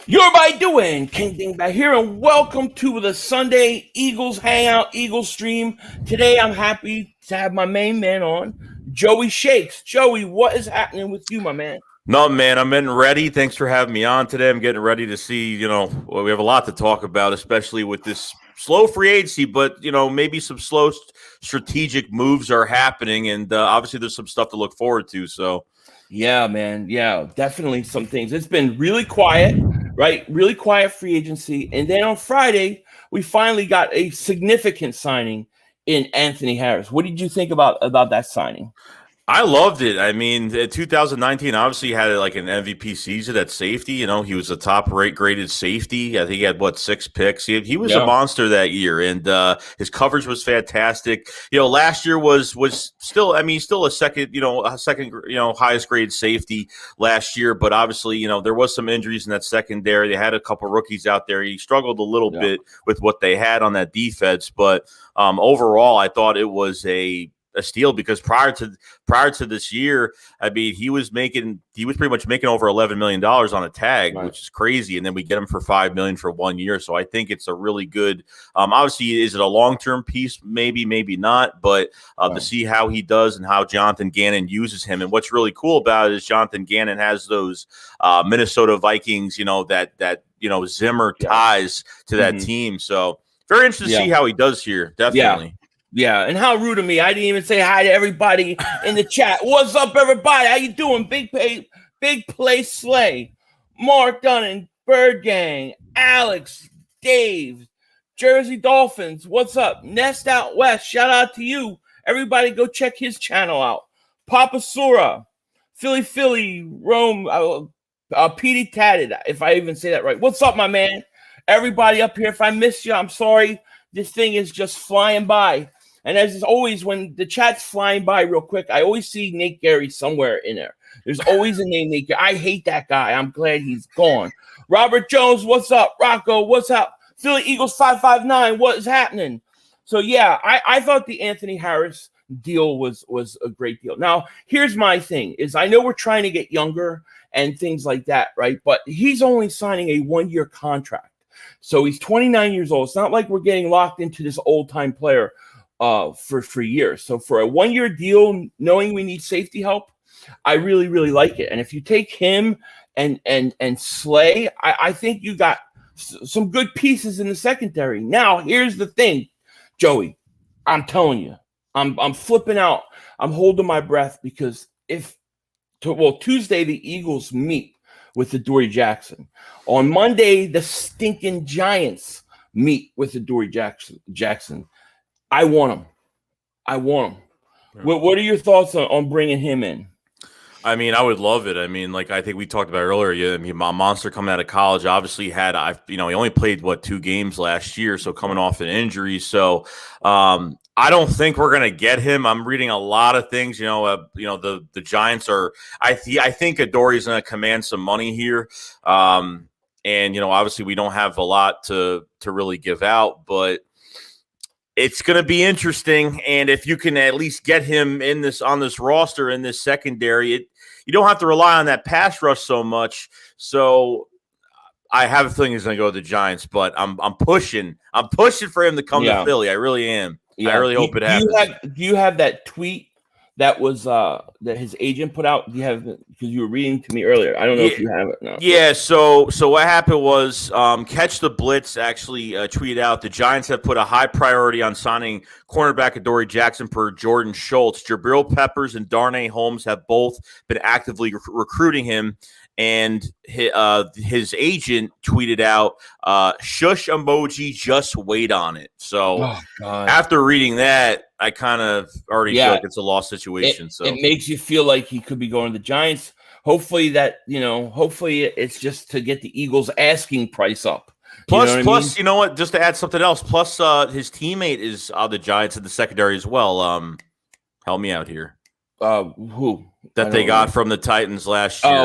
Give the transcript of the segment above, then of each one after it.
You're by doing King Dingbat here, and welcome to the Sunday Eagles Hangout, Eagles Stream. Today, I'm happy to have my main man on, Joeyshakes. Joey, what is happening with you, my man? No, man, I'm getting ready. Thanks for having me on today. I'm getting ready to see, we have a lot to talk about, especially with this slow free agency, but, maybe some slow strategic moves are happening, and obviously there's some stuff to look forward to, so. Yeah, man. Yeah, definitely some things. It's been really quiet, right? Really quiet free agency. And then on Friday, we finally got a significant signing in Anthony Harris. What did you think about that signing? I loved it. I mean, 2019 obviously had like an MVP season at safety. He was a top graded safety. I think he had 6 picks. He was a monster that year, and his coverage was fantastic. Last year was still. I mean, still a second highest grade safety last year. But obviously, there was some injuries in that secondary. They had a couple rookies out there. He struggled a little bit with what they had on that defense, but overall, I thought it was a steal because prior to this year, I mean, he was pretty much making over $11 million on a tag, right, which is crazy. And then we get him for $5 million for 1 year. So I think it's a really good, obviously, is it a long-term piece? Maybe not, but to see how he does and how Jonathan Gannon uses him. And what's really cool about it is Jonathan Gannon has those Minnesota Vikings, that Zimmer ties to that team. So very interested to see how he does here. Definitely. Yeah, and how rude of me. I didn't even say hi to everybody in the chat. What's up, everybody? How you doing? Big Play Slay, Mark Dunn, Bird Gang, Alex, Dave, Jersey Dolphins. What's up? Nest Out West, shout out to you. Everybody go check his channel out. Papa Sura, Philly, Rome, Petey Tatted, if I even say that right. What's up, my man? Everybody up here, if I missed you, I'm sorry. This thing is just flying by. And as always, when the chat's flying by real quick, I always see Nate Gary somewhere in there. There's always a name Nate Gary. I hate that guy. I'm glad he's gone. Robert Jones, what's up? Rocco, what's up? Philly Eagles 559, what is happening? So, yeah, I thought the Anthony Harris deal was a great deal. Now, here's my thing, is I know we're trying to get younger and things like that, right? But he's only signing a 1-year contract. So he's 29 years old. It's not like we're getting locked into this old-time player for years. So for a 1-year deal, knowing we need safety help, I really, really like it. And if you take him and Slay, I think you got some good pieces in the secondary. Now, here's the thing, Joey. I'm telling you, I'm flipping out. I'm holding my breath because Tuesday the Eagles meet with Adoree Jackson. On Monday, the stinking Giants meet with Adoree Jackson. I want him. Yeah. What are your thoughts on bringing him in? I mean, I would love it. I mean, like I think we talked about earlier. Yeah, I mean, my monster coming out of college obviously he only played 2 games last year, so coming off an injury. So I don't think we're gonna get him. I'm reading a lot of things. The Giants are. I think Adoree's gonna command some money here. And obviously we don't have a lot to really give out, but it's going to be interesting. And if you can at least get him on this roster, in this secondary, you don't have to rely on that pass rush so much. So I have a feeling he's going to go to the Giants, but I'm pushing for him to come to Philly. I really am. Yeah. I really hope it happens. Do you have that tweet that was that his agent put out? Do you have it? Because you were reading to me earlier. I don't know if you have it now. Yeah, so what happened was Catch the Blitz actually tweeted out the Giants have put a high priority on signing cornerback Adoree Jackson per Jordan Schultz. Jabril Peppers and Darnay Holmes have both been actively recruiting him. And his agent tweeted out, shush emoji, just wait on it. So after reading that, I kind of already feel like it's a lost situation. So it makes you feel like he could be going to the Giants. Hopefully it's just to get the Eagles asking price up. Plus, you know what? Just to add something else. Plus, his teammate is on the Giants in the secondary as well. Help me out here. Who? That they got from the Titans last year. Yeah. I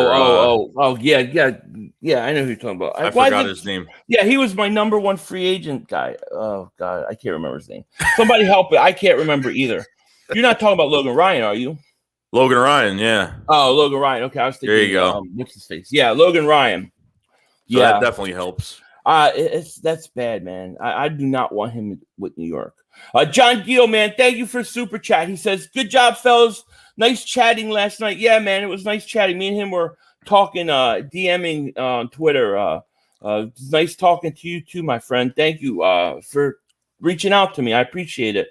know who you're talking about. I forgot his name. Yeah, he was my number 1 free agent guy. Oh God, I can't remember his name. Somebody help it. I can't remember either. You're not talking about Logan Ryan, are you? Logan Ryan, yeah. Oh, Logan Ryan. Okay, I was thinking. There you go. What's his face? Yeah, Logan Ryan. So that definitely helps. That's bad, man. I do not want him with New York. John Gill, man, thank you for super chat. He says, "Good job, fellas. Nice chatting last night." Yeah, man, it was nice chatting. Me and him were talking, DMing on Twitter. It's nice talking to you too, my friend. Thank you for reaching out to me. I appreciate it.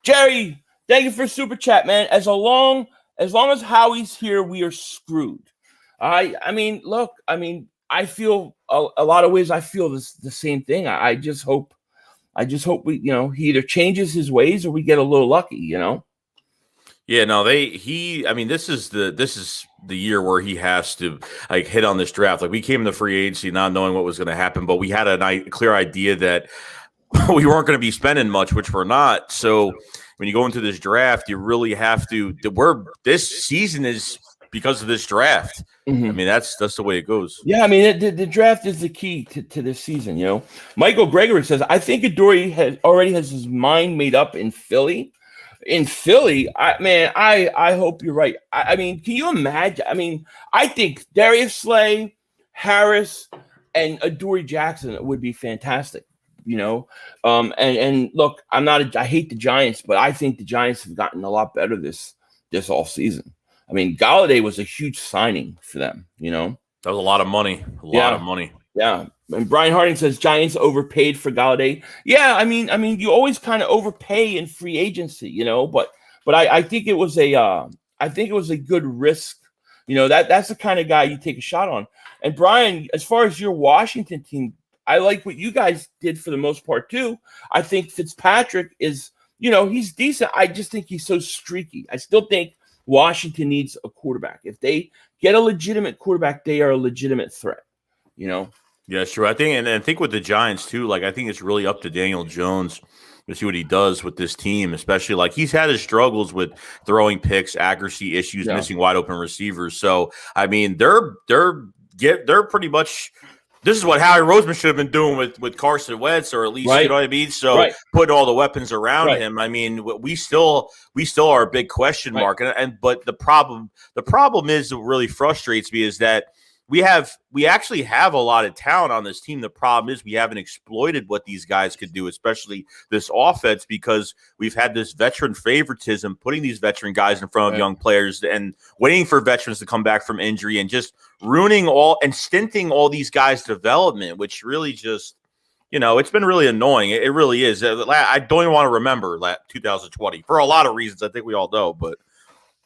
Jerry, thank you for super chat, man. As long as Howie's here, we are screwed. I mean, look, I feel a lot of ways. I feel the same thing. I just hope we, he either changes his ways or we get a little lucky, Yeah, no, this is the year where he has to like hit on this draft. Like we came into free agency not knowing what was going to happen, but we had a clear idea that we weren't going to be spending much, which we're not. So when you go into this draft, you really have to. This season is because of this draft. Mm-hmm. I mean, that's the way it goes. Yeah, I mean, the draft is the key to this season. Michael Gregory says, "I think Adoree already has his mind made up in Philly." In Philly, I hope you're right. I mean, can you imagine? I mean, I think Darius Slay, Harris, and Adoree Jackson would be fantastic. And look, I hate the Giants, but I think the Giants have gotten a lot better this off season. I mean, Galladay was a huge signing for them. That was a lot of money. A lot of money. Yeah. And Brian Harding says Giants overpaid for Galladay. Yeah, I mean, you always kind of overpay in free agency, but I think it was a good risk. That's the kind of guy you take a shot on. And Brian, as far as your Washington team, I like what you guys did for the most part too. I think Fitzpatrick is, he's decent. I just think he's so streaky. I still think Washington needs a quarterback. If they get a legitimate quarterback, they are a legitimate threat. Yeah, sure. I think with the Giants too, like I think it's really up to Daniel Jones to see what he does with this team, especially like he's had his struggles with throwing picks, accuracy issues, missing wide open receivers. So I mean, they're pretty much. This is what Howie Roseman should have been doing with Carson Wentz, or at least you know what I mean. So putting all the weapons around him. I mean, we still are a big question mark, but the problem is, what really frustrates me is that we actually have a lot of talent on this team. The problem is we haven't exploited what these guys could do, especially this offense, because we've had this veteran favoritism, putting these veteran guys in front of young players and waiting for veterans to come back from injury and just ruining and stinting all these guys' development, which really just, it's been really annoying. It really is. I don't even want to remember 2020 for a lot of reasons. I think we all know, but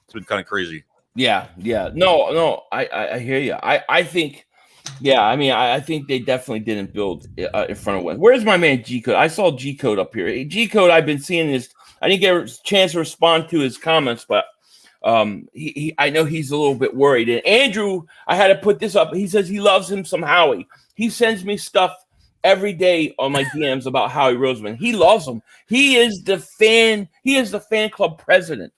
it's been kind of crazy. Yeah. No, I hear you. I think, I think they definitely didn't build in front of Wentz. Where's my man G Code? I saw G Code up here. Hey, G Code, I've been seeing this. I didn't get a chance to respond to his comments, but I know he's a little bit worried. And Andrew, I had to put this up. He says he loves him some Howie. He sends me stuff every day on my DMs about Howie Roseman. He loves him. He is the fan club president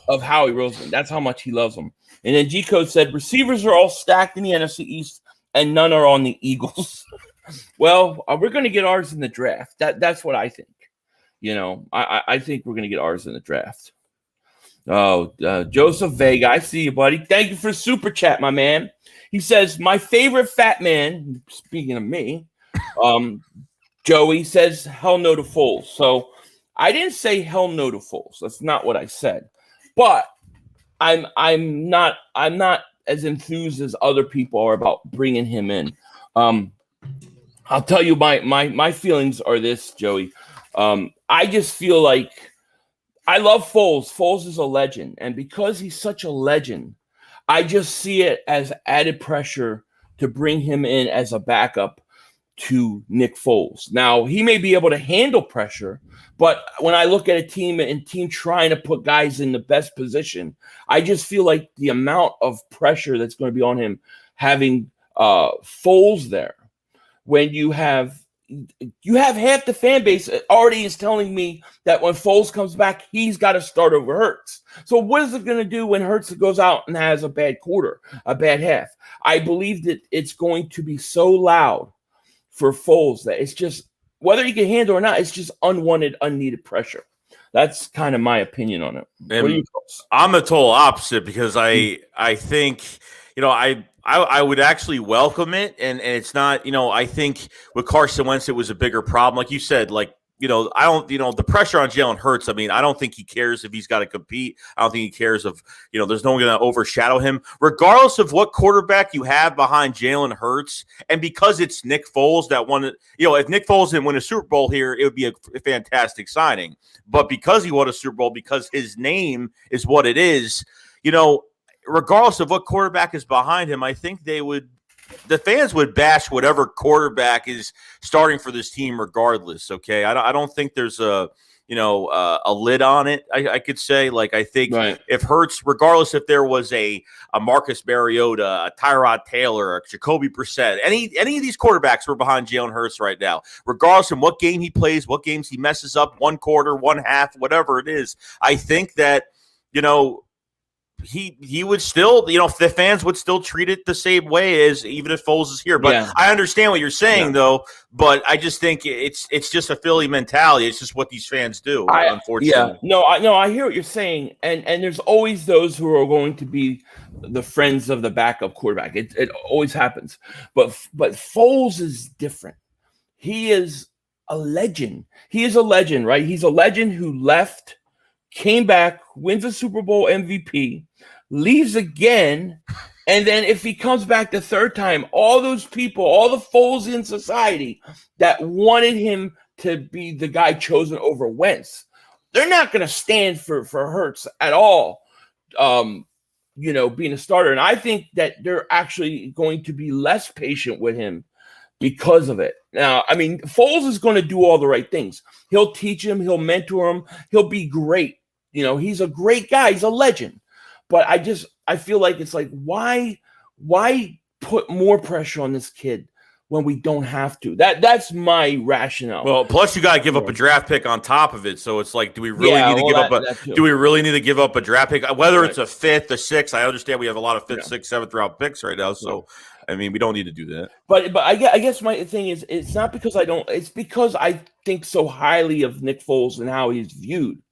of Howie Roseman. That's how much he loves him. And then G Code said receivers are all stacked in the NFC East and none are on the Eagles. Well, we're going to get ours in the draft. That's what I think. I think we're going to get ours in the draft. Oh, Joseph Vega, I see you, buddy. Thank you for super chat, my man. He says, my favorite fat man, speaking of me, Joey says hell no to Foles. So I didn't say hell no to Foles. That's not what I said. But I'm not as enthused as other people are about bringing him in. I'll tell you my feelings are this, Joey. I just feel like I love Foles. Foles is a legend, and because he's such a legend, I just see it as added pressure to bring him in as a backup to Nick Foles. Now, he may be able to handle pressure, but when I look at a team trying to put guys in the best position, I just feel like the amount of pressure that's going to be on him having Foles there, when you have half the fan base already is telling me that when Foles comes back, he's got to start over Hurts. So what is it going to do when Hurts goes out and has a bad quarter, a bad half? I believe that it's going to be so loud for Foles that it's just, whether he can handle or not, it's just unwanted, unneeded pressure. That's kind of my opinion on it. I'm the total opposite, because I think, I would actually welcome it, and it's not, I think with Carson Wentz, it was a bigger problem. Like you said, like, I don't, the pressure on Jalen Hurts. I mean, I don't think he cares if he's got to compete. I don't think he cares if, there's no one going to overshadow him, regardless of what quarterback you have behind Jalen Hurts. And because it's Nick Foles that won it, if Nick Foles didn't win a Super Bowl here, it would be a fantastic signing. But because he won a Super Bowl, because his name is what it is, regardless of what quarterback is behind him, I think the fans would bash whatever quarterback is starting for this team regardless. Okay. I don't think there's a lid on it. I could say, like, I think if Hurts, regardless if there was a Marcus Mariota, a Tyrod Taylor, a Jacoby Brissett, any of these quarterbacks were behind Jalen Hurts right now, regardless of what game he plays, what games he messes up, one quarter, one half, whatever it is, I think that, he would still, the fans would still treat it the same way as even if Foles is here. But I understand what you're saying, though. But I just think it's just a Philly mentality. It's just what these fans do, unfortunately. Yeah. I hear what you're saying. And there's always those who are going to be the friends of the backup quarterback. It always happens. But Foles is different. He is a legend. He is a legend, right? He's a legend who left, came back, wins a Super Bowl MVP, leaves again, and then if he comes back the third time, all those people, all the Foles in society that wanted him to be the guy chosen over Wentz, they're not going to stand for Hurts at all, being a starter. And I think that they're actually going to be less patient with him because of it. Now, I mean, Foles is going to do all the right things. He'll teach him, he'll mentor him, he'll be great. He's a great guy. He's a legend. But I feel like it's like, why put more pressure on this kid when we don't have to? That's my rationale. Well, plus you got to give up a draft pick on top of it. So it's like, do we really need to give up a draft pick? Whether it's a fifth, a sixth, I understand we have a lot of fifth, sixth, seventh round picks right now. So I mean, we don't need to do that. But I guess my thing is, it's not because it's because I think so highly of Nick Foles and how he's viewed,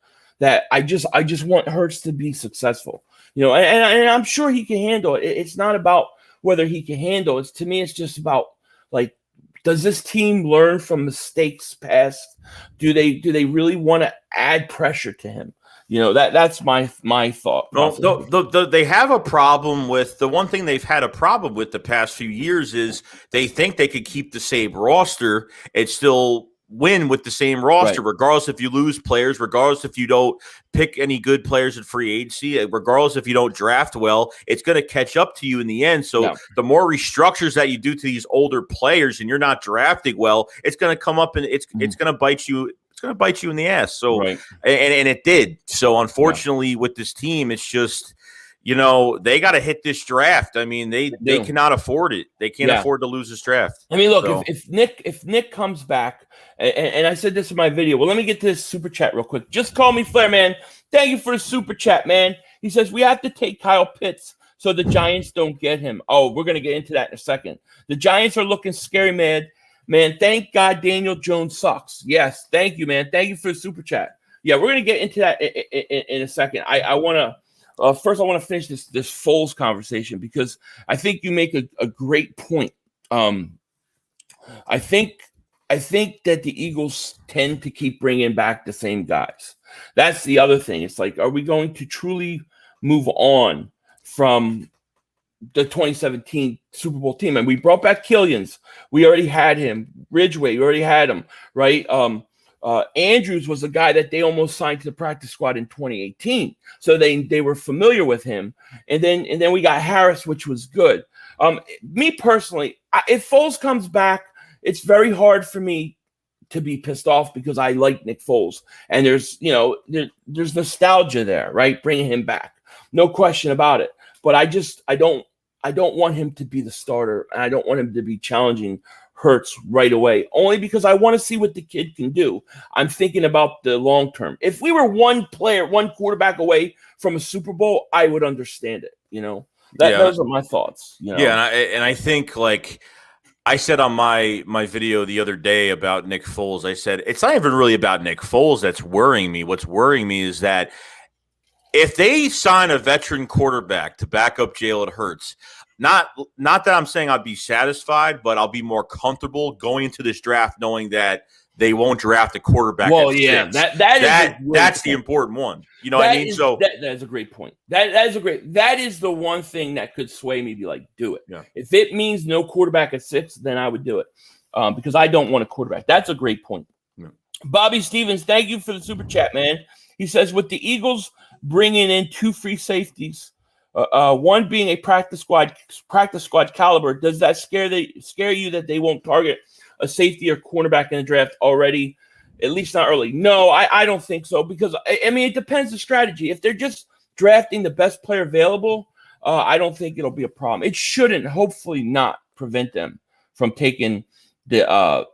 that I just want Hurts to be successful, and I'm sure he can handle it. It's not about whether he can handle it. To me, it's just about, like, does this team learn from mistakes past? Do they really want to add pressure to him? That's my thought. No, they have a problem with the one thing they've had a problem with the past few years is they think they could keep the same roster and still win with the same roster, regardless if you lose players, regardless if you don't pick any good players in free agency, regardless if you don't draft well, it's going to catch up to you in the end. So the more restructures that you do to these older players and you're not drafting well, it's going to come up and it's going to bite you. It's going to bite you in the ass. So, and it did. So unfortunately with this team, it's just, they got to hit this draft. I mean, they cannot afford it. They can't afford to lose this draft. I mean, look, if Nick comes back, and I said this in my video. Well, let me get to this super chat real quick. Just call me Flair, man. Thank you for the super chat, man. He says we have to take Kyle Pitts so the Giants don't get him. Oh, we're gonna get into that in a second. The Giants are looking scary, man. Man, thank God Daniel Jones sucks. Yes, thank you, man. Thank you for the super chat. Yeah, we're gonna get into that in a second. I want to. First, I want to finish this Foles conversation because I think you make a great point. I think that the Eagles tend to keep bringing back the same guys. That's the other thing. It's like, are we going to truly move on from the 2017 Super Bowl team? And we brought back Killians. We already had him. Ridgeway, we already had him, right? Andrews was a guy that they almost signed to the practice squad in 2018. So they were familiar with him. And then we got Harris, which was good. Me personally, if Foles comes back, it's very hard for me to be pissed off because I like Nick Foles. And there's nostalgia there, right? Bringing him back. No question about it. But I don't want him to be the starter, and I don't want him to be challenging Hurts right away, only because I want to see what the kid can do. I'm thinking about the long term. If we were one quarterback away from a Super Bowl, I would understand it. Those are my thoughts. Yeah, and I think, like I said on my video the other day about Nick Foles, I said it's not even really about Nick Foles that's worrying me. What's worrying me is that if they sign a veteran quarterback to back up Jalen Hurts, not that I'm saying I'd be satisfied, but I'll be more comfortable going into this draft knowing that they won't draft a quarterback. Well, yeah, that's the important one. You know what I mean? So that is a great point. That is the one thing that could sway me to be like, do it. Yeah. If it means no quarterback at 6, then I would do it because I don't want a quarterback. That's a great point. Yeah. Bobby Stevens, thank you for the super chat, man. He says, with the Eagles bringing in 2 free safeties, one being a practice squad caliber, does that scare you that they won't target a safety or cornerback in the draft already, at least not early? No, I don't think so, because I mean, it depends the strategy. If they're just drafting the best player available, I don't think it'll be a problem. It shouldn't, hopefully not, prevent them from taking the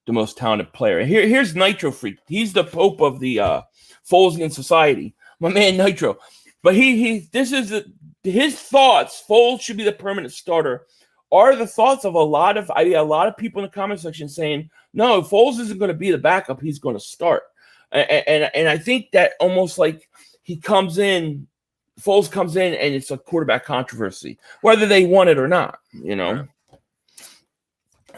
most talented player. Here's Nitro Freak. He's the pope of the Folesian society, my man Nitro. But his thoughts. Foles should be the permanent starter. Are the thoughts of a lot of people in the comment section saying, no, Foles isn't going to be the backup, he's going to start. And I think that almost like Foles comes in and it's a quarterback controversy, whether they want it or not, you know. Yeah.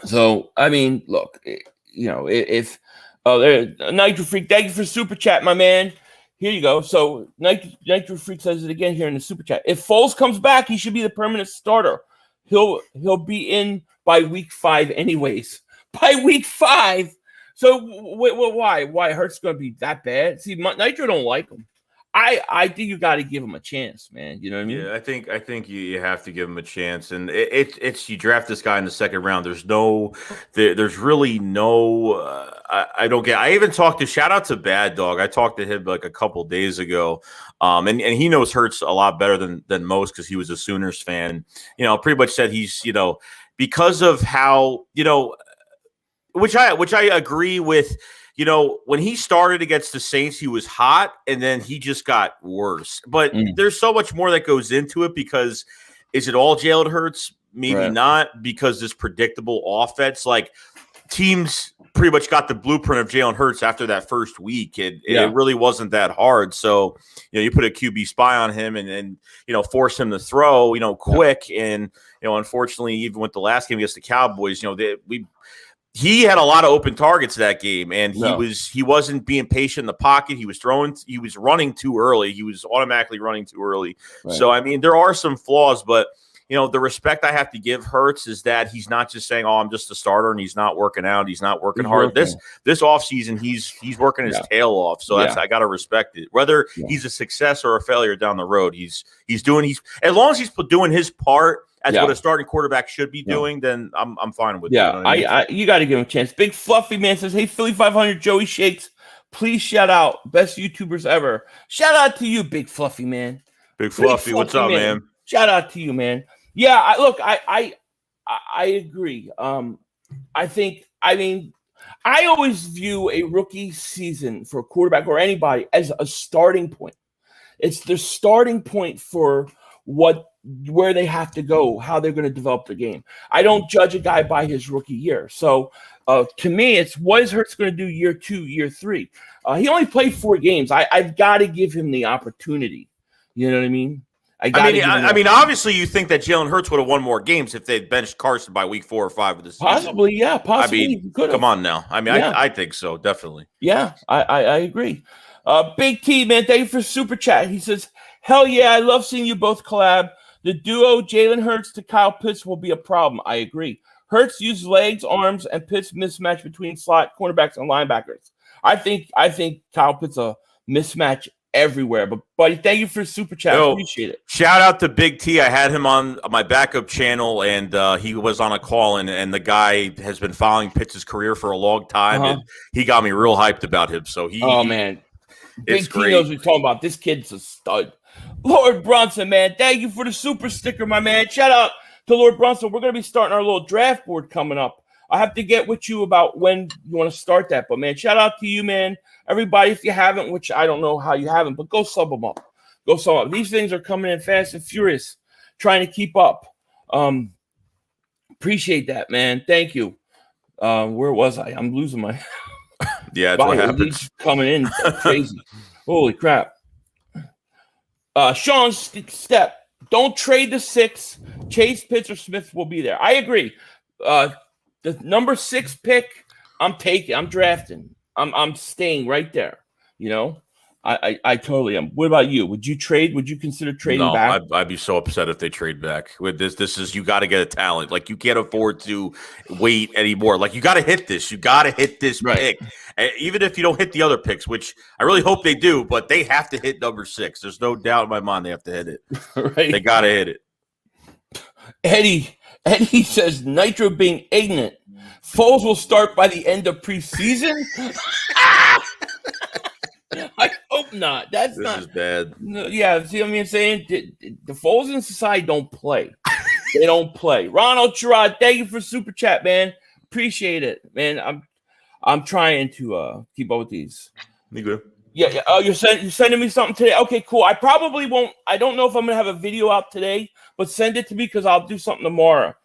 So I mean, look, if Nitro Freak, thank you for super chat, my man. Here you go. So Nitro Freak says it again here in the super chat. If Foles comes back, he should be the permanent starter. He'll be in by week 5 anyways. By week 5. So why Hurts going to be that bad? See, Nitro don't like him. I think you got to give him a chance, man. You know what I mean? Yeah, I think you have to give him a chance, and it's you draft this guy in the second round. There's really no. I don't get. I even talked to shout out to Bad Dog. I talked to him like a couple days ago, and he knows Hurts a lot better than most because he was a Sooners fan. You know, pretty much said he's because of how which I agree with. You know, when he started against the Saints, he was hot, and then he just got worse. But there's so much more that goes into it because is it all Jalen Hurts? Maybe not, because this predictable offense, like teams pretty much got the blueprint of Jalen Hurts after that first week. It really wasn't that hard. So, you put a QB spy on him and force him to throw, quick. And, unfortunately, even with the last game against the Cowboys, he had a lot of open targets that game, and he wasn't being patient in the pocket. He was running too early. He was automatically running too early. Right. So, I mean, there are some flaws, but, the respect I have to give Hurts is that he's not just saying, I'm just a starter, and he's not working out. He's not working hard. This offseason, he's working his tail off. So I got to respect it. Whether he's a success or a failure down the road, he's as long as he's doing his part as what a starting quarterback should be doing, then I'm fine with it. Yeah, you got to give him a chance. Big Fluffy Man says, hey, Philly 500 Joeyshakes, please shout out best YouTubers ever. Shout out to you, Big Fluffy Man. Big Fluffy, what's up, man? Shout out to you, man. Yeah, I agree. I always view a rookie season for a quarterback or anybody as a starting point. It's the starting point for where they have to go, how they're going to develop the game. I don't judge a guy by his rookie year. So to me, it's what is Hurts going to do year 2, year 3? He only played 4 games. I've got to give him the opportunity. You know what I mean? I mean, obviously, you think that Jalen Hurts would have won more games if they'd benched Carson by week 4 or 5 of the season. Possibly, yeah. Possibly. I mean, come on now. I mean, I think so, definitely. Yeah, I agree. Big T, man, thank you for super chat. He says, hell yeah, I love seeing you both collab. The duo Jalen Hurts to Kyle Pitts will be a problem. I agree. Hurts uses legs, arms, and Pitts mismatch between slot cornerbacks and linebackers. I think Kyle Pitts a mismatch everywhere. But buddy, thank you for super chat. I appreciate it. Shout out to Big T. I had him on my backup channel, and he was on a call, and the guy has been following Pitts' career for a long time, and he got me real hyped about him. So man, Big T knows what we're talking about. This kid's a stud. Lord Bronson, man, thank you for the super sticker, my man. Shout out to Lord Bronson. We're going to be starting our little draft board coming up. I have to get with you about when you want to start that. But, man, shout out to you, man. Everybody, if you haven't, which I don't know how you haven't, but go sub them up. Go sub them up. These things are coming in fast and furious, trying to keep up. Appreciate that, man. Thank you. Where was I? I'm losing my – yeah, that's what happens. Coming in crazy. Holy crap. Sean Step, don't trade the 6. Chase, Pitts, or Smith will be there. I agree. The number 6 pick, I'm taking. I'm drafting. I'm staying right there. You know, I totally am. What about you? Would you trade? Would you consider trading back? I'd be so upset if they trade back. With this is you got to get a talent. Like you can't afford to wait anymore. Like you got to hit this. You got to hit this pick, even if you don't hit the other picks, which I really hope they do. But they have to hit number 6. There's no doubt in my mind they have to hit it. Right? They got to hit it. Eddie says Nitro being ignorant. Foles will start by the end of preseason. I hope not. This is bad. Yeah, see what I'm saying? The Foles in society don't play. They don't play. Ronald Gerard, thank you for super chat, man. Appreciate it, man. I'm trying to keep up with these. Me good. Yeah. Oh, you're sending me something today. Okay, cool. I probably won't. I don't know if I'm gonna have a video out today, but send it to me because I'll do something tomorrow.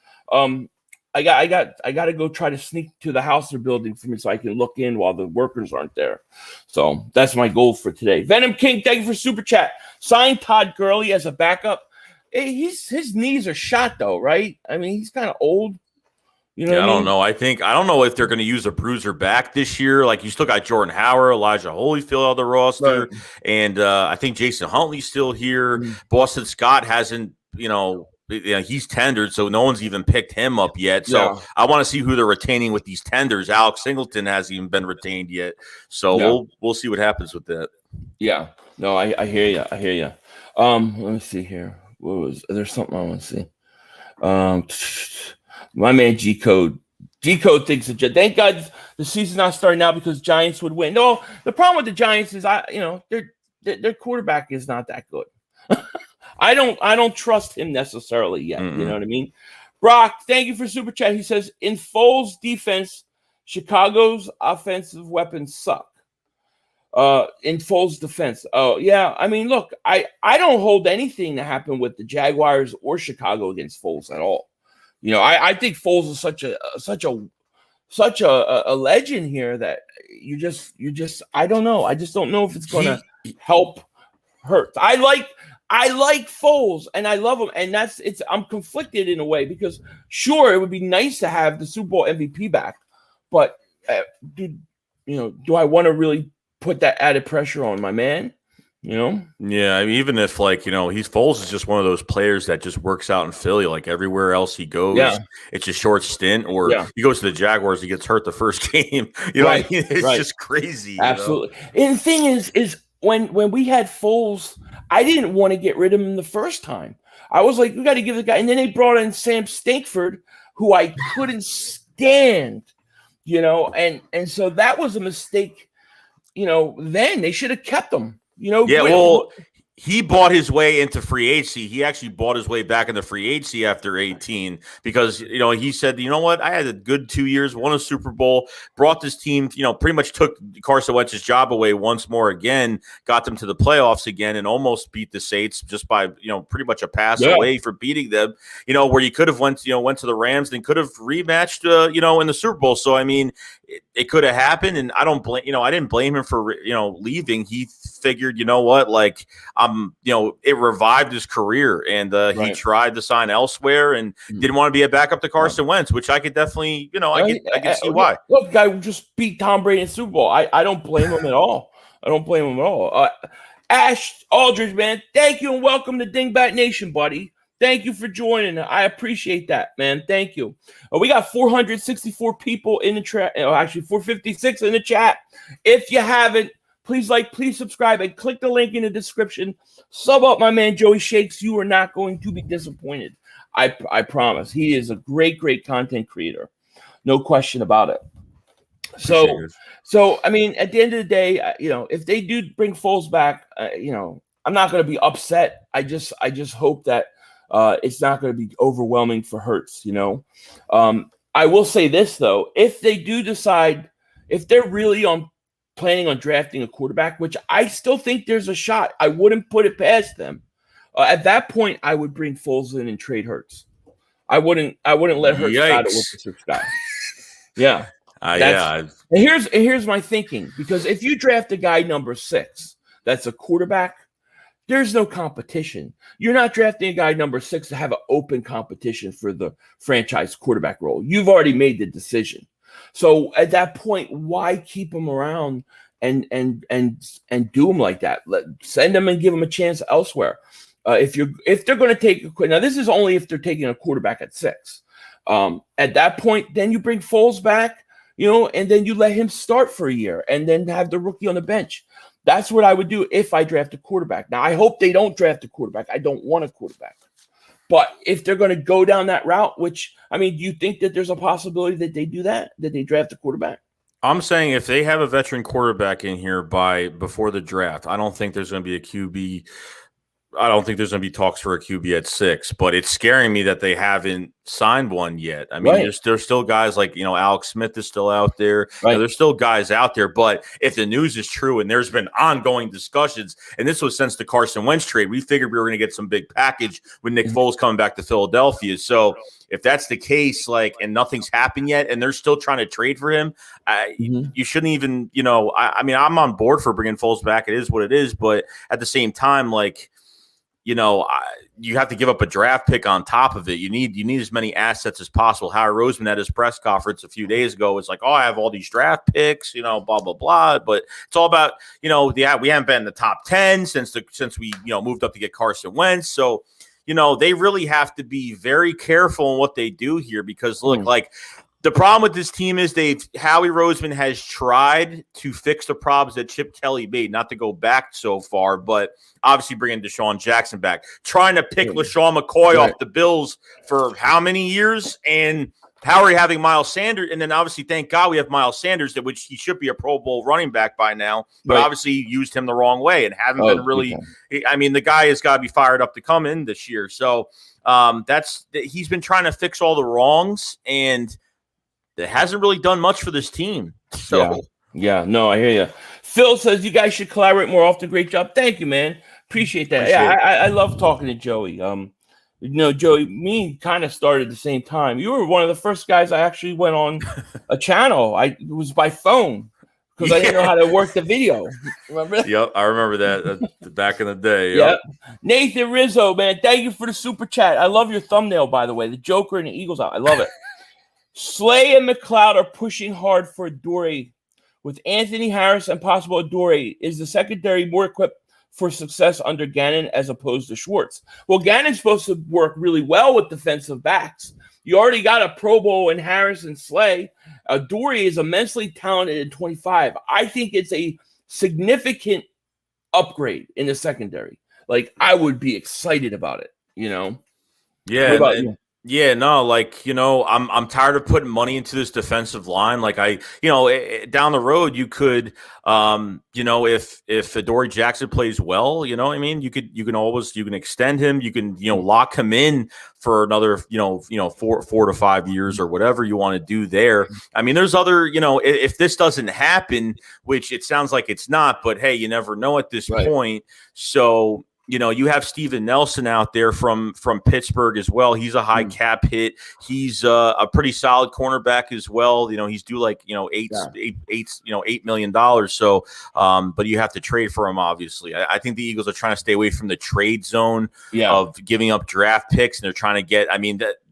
I got to go try to sneak to the house they're building for me so I can look in while the workers aren't there. So that's my goal for today. Venom King, thank you for super chat. Sign Todd Gurley as a backup. Hey, his knees are shot though, right? I mean, he's kind of old. You know, I don't know. I don't know if they're going to use a bruiser back this year. Like you still got Jordan Howard, Elijah Holyfield on the roster, right. And I think Jason Huntley's still here. Mm-hmm. Boston Scott hasn't, he's tendered, so no one's even picked him up yet. So I want to see who they're retaining with these tenders. Alex Singleton hasn't even been retained yet. So we'll see what happens with that. Yeah. No, I hear you. Let me see here. There's something I want to see. My man G Code thinks that thank God the season's not starting now because Giants would win. No, the problem with the Giants is their quarterback is not that good. I don't trust him necessarily yet. Mm-hmm. You know what I mean? Brock, thank you for super chat. He says in Foles' defense, Chicago's offensive weapons suck. In Foles' defense. Oh yeah. I mean, look, I don't hold anything to happen with the Jaguars or Chicago against Foles at all. I think Foles is such a legend here that you just I don't know. I just don't know if it's going to help Hurts. I like Foles and I love him, and I'm conflicted in a way because sure it would be nice to have the Super Bowl MVP back, but do I want to really put that added pressure on my man? Yeah, I mean, even if Foles is just one of those players that just works out in Philly, like everywhere else he goes, it's a short stint, or he goes to the Jaguars, he gets hurt the first game. Right. It's just crazy. Absolutely. And the thing is when we had Foles, I didn't want to get rid of him the first time. I was like, we got to give the guy, and then they brought in Sam Stankford, who I couldn't stand, and so that was a mistake. Then they should have kept him. He bought his way into free agency. He actually bought his way back into free agency after 18 because, he said, you know what? I had a good 2 years, won a Super Bowl, brought this team, pretty much took Carson Wentz's job away once more again, got them to the playoffs again and almost beat the Saints just by, pretty much a pass away for beating them, where you could have went to the Rams and could have rematched, in the Super Bowl. So, I mean, it could have happened, and I don't blame, I didn't blame him for, leaving. He figured, it revived his career, and he tried to sign elsewhere and didn't want to be a backup to Carson Wentz, which I could definitely, I can see why. Look, guy just beat Tom Brady in the Super Bowl. I don't blame him at all. Ash Aldridge, man, thank you and welcome to Dingbat Nation, buddy. Thank you for joining. I appreciate that, man. Thank you. We got 464 people in the chat. Actually, 456 in the chat. If you haven't, please subscribe, and click the link in the description. Sub up my man Joeyshakes. You are not going to be disappointed. I promise. He is a great content creator. No question about it. So I mean, at the end of the day, if they do bring Foles back, I'm not going to be upset. I just hope that it's not going to be overwhelming for Hurts. I will say this though: if they do decide, if they're really planning on drafting a quarterback, which I still think there's a shot, I wouldn't put it past them. At that point, I would bring Foles in and trade Hurts. I wouldn't let Hurts out with the 6 guy. Yeah. And here's my thinking, because if you draft a guy number 6, that's a quarterback, there's no competition. You're not drafting a guy number 6 to have an open competition for the franchise quarterback role. You've already made the decision. So at that point, why keep him around and do him like that? Send him and give him a chance elsewhere. If they're going to take now, this is only if they're taking a quarterback at 6. At that point, then you bring Foles back, and then you let him start for a year, and then have the rookie on the bench. That's what I would do if I draft a quarterback. Now, I hope they don't draft a quarterback. I don't want a quarterback. But if they're going to go down that route, which, do you think that there's a possibility that they do that they draft a quarterback? I'm saying if they have a veteran quarterback in here before the draft, I don't think there's going to be a QB. I don't think there's going to be talks for a QB at 6, but it's scaring me that they haven't signed one yet. There's still guys like, Alex Smith is still out there. Right. There's still guys out there, but if the news is true and there's been ongoing discussions, and this was since the Carson Wentz trade, we figured we were going to get some big package with Nick Foles coming back to Philadelphia. So if that's the case, and nothing's happened yet, and they're still trying to trade for him, you shouldn't even, I'm on board for bringing Foles back. It is what it is. But at the same time, you have to give up a draft pick on top of it. You need as many assets as possible. Howard Roseman at his press conference a few days ago was like, "Oh, I have all these draft picks, blah blah blah." But it's all about, we haven't been in the top 10 since we moved up to get Carson Wentz. So, they really have to be very careful in what they do here because look, the problem with this team is Howie Roseman has tried to fix the problems that Chip Kelly made, not to go back so far, but obviously bringing Deshaun Jackson back, trying to pick LaShawn McCoy off the Bills for how many years, and how are you having Miles Sanders? And then obviously, thank God we have Miles Sanders, which he should be a Pro Bowl running back by now, but obviously used him the wrong way and haven't been really – the guy has got to be fired up to come in this year. So he's been trying to fix all the wrongs, and – it hasn't really done much for this team. So no, I hear you. Phil says you guys should collaborate more often. Great job. Thank you, man. Appreciate that. I love talking to Joey. Joey, me kind of started at the same time. You were one of the first guys I actually went on a channel. It was by phone because I didn't know how to work the video. Remember? Yep, I remember that back in the day. Yep. Nathan Rizzo, man, thank you for the super chat. I love your thumbnail, by the way. The Joker and the Eagles out. I love it. Slay and McLeod are pushing hard for Adoree. With Anthony Harris and possible Adoree, is the secondary more equipped for success under Gannon as opposed to Schwartz? Well, Gannon's supposed to work really well with defensive backs. You already got a Pro Bowl in Harris and Slay. Adoree is immensely talented at 25. I think it's a significant upgrade in the secondary. I would be excited about it, Yeah. What about you? Yeah, no, I'm tired of putting money into this defensive line. Down the road, you could, if Adoree Jackson plays well, you can extend him, you can, lock him in for another, 4 to 5 years or whatever you want to do there. There's other, if this doesn't happen, which it sounds like it's not, but hey, you never know at this point. So, you have Steven Nelson out there from Pittsburgh as well. He's a high cap hit. He's a pretty solid cornerback as well. He's due $8 million. So, but you have to trade for him. Obviously, I think the Eagles are trying to stay away from the trade zone of giving up draft picks, and they're trying to get.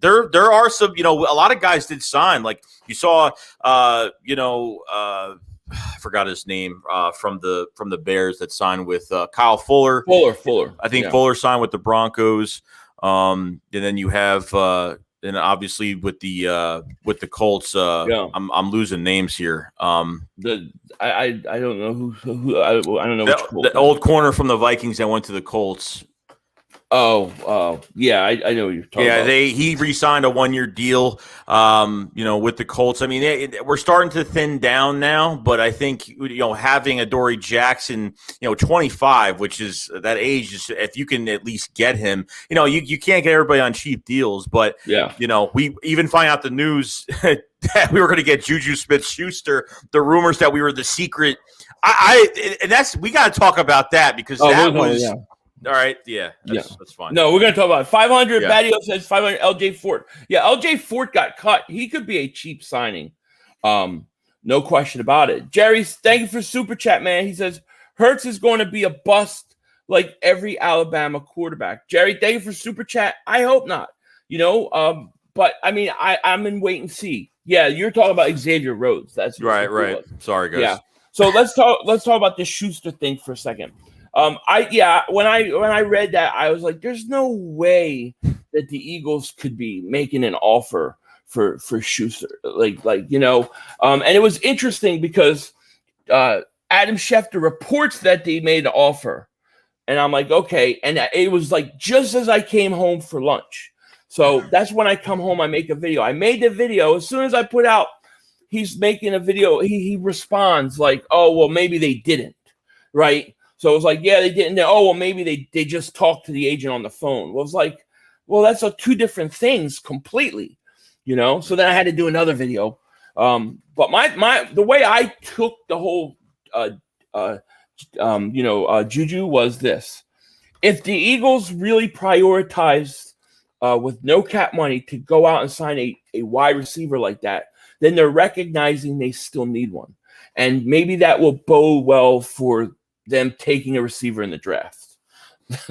There are some. A lot of guys did sign. Like you saw, I forgot his name from the Bears that signed with Kyle Fuller. Fuller. I think Fuller signed with the Broncos. And then you have and obviously with the Colts. I'm losing names here. I don't know who I don't know the old corner from the Vikings that went to the Colts. Yeah, I know what you're talking about. He re-signed a 1-year deal, with the Colts. We're starting to thin down now, but I think, having Adoree Jackson, 25, which is that age, is if you can at least get him, you can't get everybody on cheap deals, but we even find out the news that we were going to get Juju Smith-Schuster, the rumors that we were the secret. We got to talk about that because that was. All right, that's fine. No, we're going to talk about it. 500. Badio says 500. LJ Fort. Yeah, LJ Fort got cut. He could be a cheap signing. No question about it. Jerry, thank you for super chat, man. He says Hurts is going to be a bust like every Alabama quarterback. Jerry, thank you for super chat. I hope not. But I mean, I'm in wait and see. Yeah, you're talking about Xavier Rhodes. That's right. Sorry, guys. Yeah. So let's talk about this Schuster thing for a second. When I read that, I was like, there's no way that the Eagles could be making an offer for Schuster. And it was interesting because Adam Schefter reports that they made an offer. And I'm like, okay. And it was like just as I came home for lunch. So that's when I come home, I make a video. I made the video. As soon as I put out, he's making a video. He responds like, oh, well, maybe they didn't. Right. So it was like, yeah, they didn't. Oh, well, maybe they just talked to the agent on the phone. Well, it's like, well, that's two different things completely, So then I had to do another video. But the way I took the whole Juju was this. If the Eagles really prioritized with no cap money to go out and sign a wide receiver like that, then they're recognizing they still need one. And maybe that will bode well for them taking a receiver in the draft.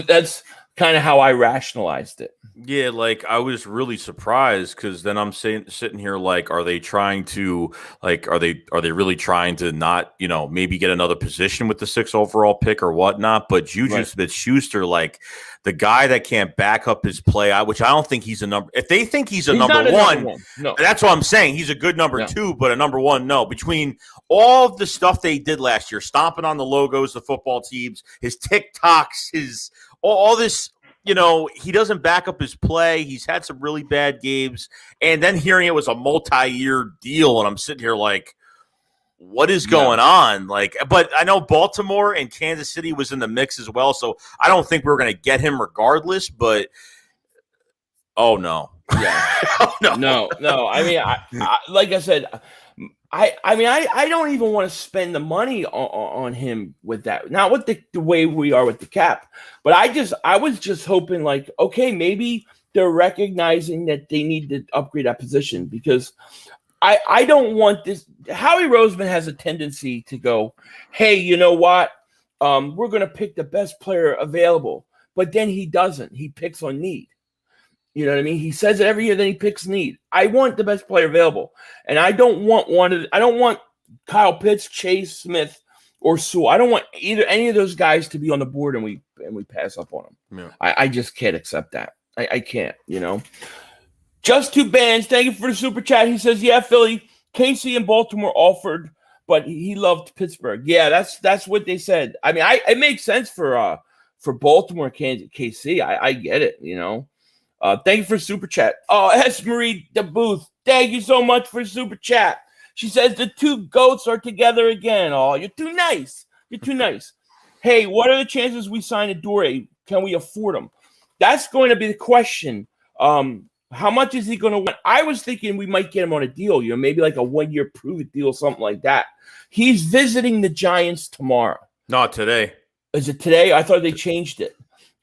That's kind of how I rationalized it. Yeah, like I was really surprised because then I'm sitting here like, are they trying to are they really trying to not maybe get another position with the 6th overall pick or whatnot? But Juju Smith-Schuster, like the guy that can't back up his play, which I don't think he's a number. If they think he's number one, no, that's what I'm saying. He's a good number 2, but a number 1, no. Between all of the stuff they did last year, stomping on the logos, the football teams, his TikToks, his all this. He doesn't back up his play. He's had some really bad games. And then hearing it was a multi-year deal, and I'm sitting here like, what is going on? But I know Baltimore and Kansas City was in the mix as well, so I don't think we're going to get him regardless, but oh, no. Yeah. No. I mean, I like I said, I don't even want to spend the money on him with that. Not with the way we are with the cap, but I was just hoping like, okay, maybe they're recognizing that they need to upgrade that position because I don't want this. Howie Roseman has a tendency to go, hey, you know what? We're going to pick the best player available, but then he doesn't. He picks on need. You know what I mean? He says it every year, then he picks need. I want the best player available. And I don't want Kyle Pitts, Chase Smith, or Sewell. I don't want any of those guys to be on the board and we pass up on them. Yeah. I just can't accept that. I can't, Just two bands. Thank you for the super chat. He says, yeah, Philly, KC and Baltimore offered, but he loved Pittsburgh. Yeah, that's what they said. I mean, it makes sense for Baltimore, Kansas, KC. I get it, Thank you for super chat. Oh, S. Marie DeBooth, thank you so much for super chat. She says the two goats are together again. Oh, you're too nice. Hey, what are the chances we sign Adoree? Can we afford him? That's going to be the question. How much is he going to want? I was thinking we might get him on a deal, maybe like a 1-year prove-it deal, something like that. He's visiting the Giants tomorrow. Not today. Is it today? I thought they changed it.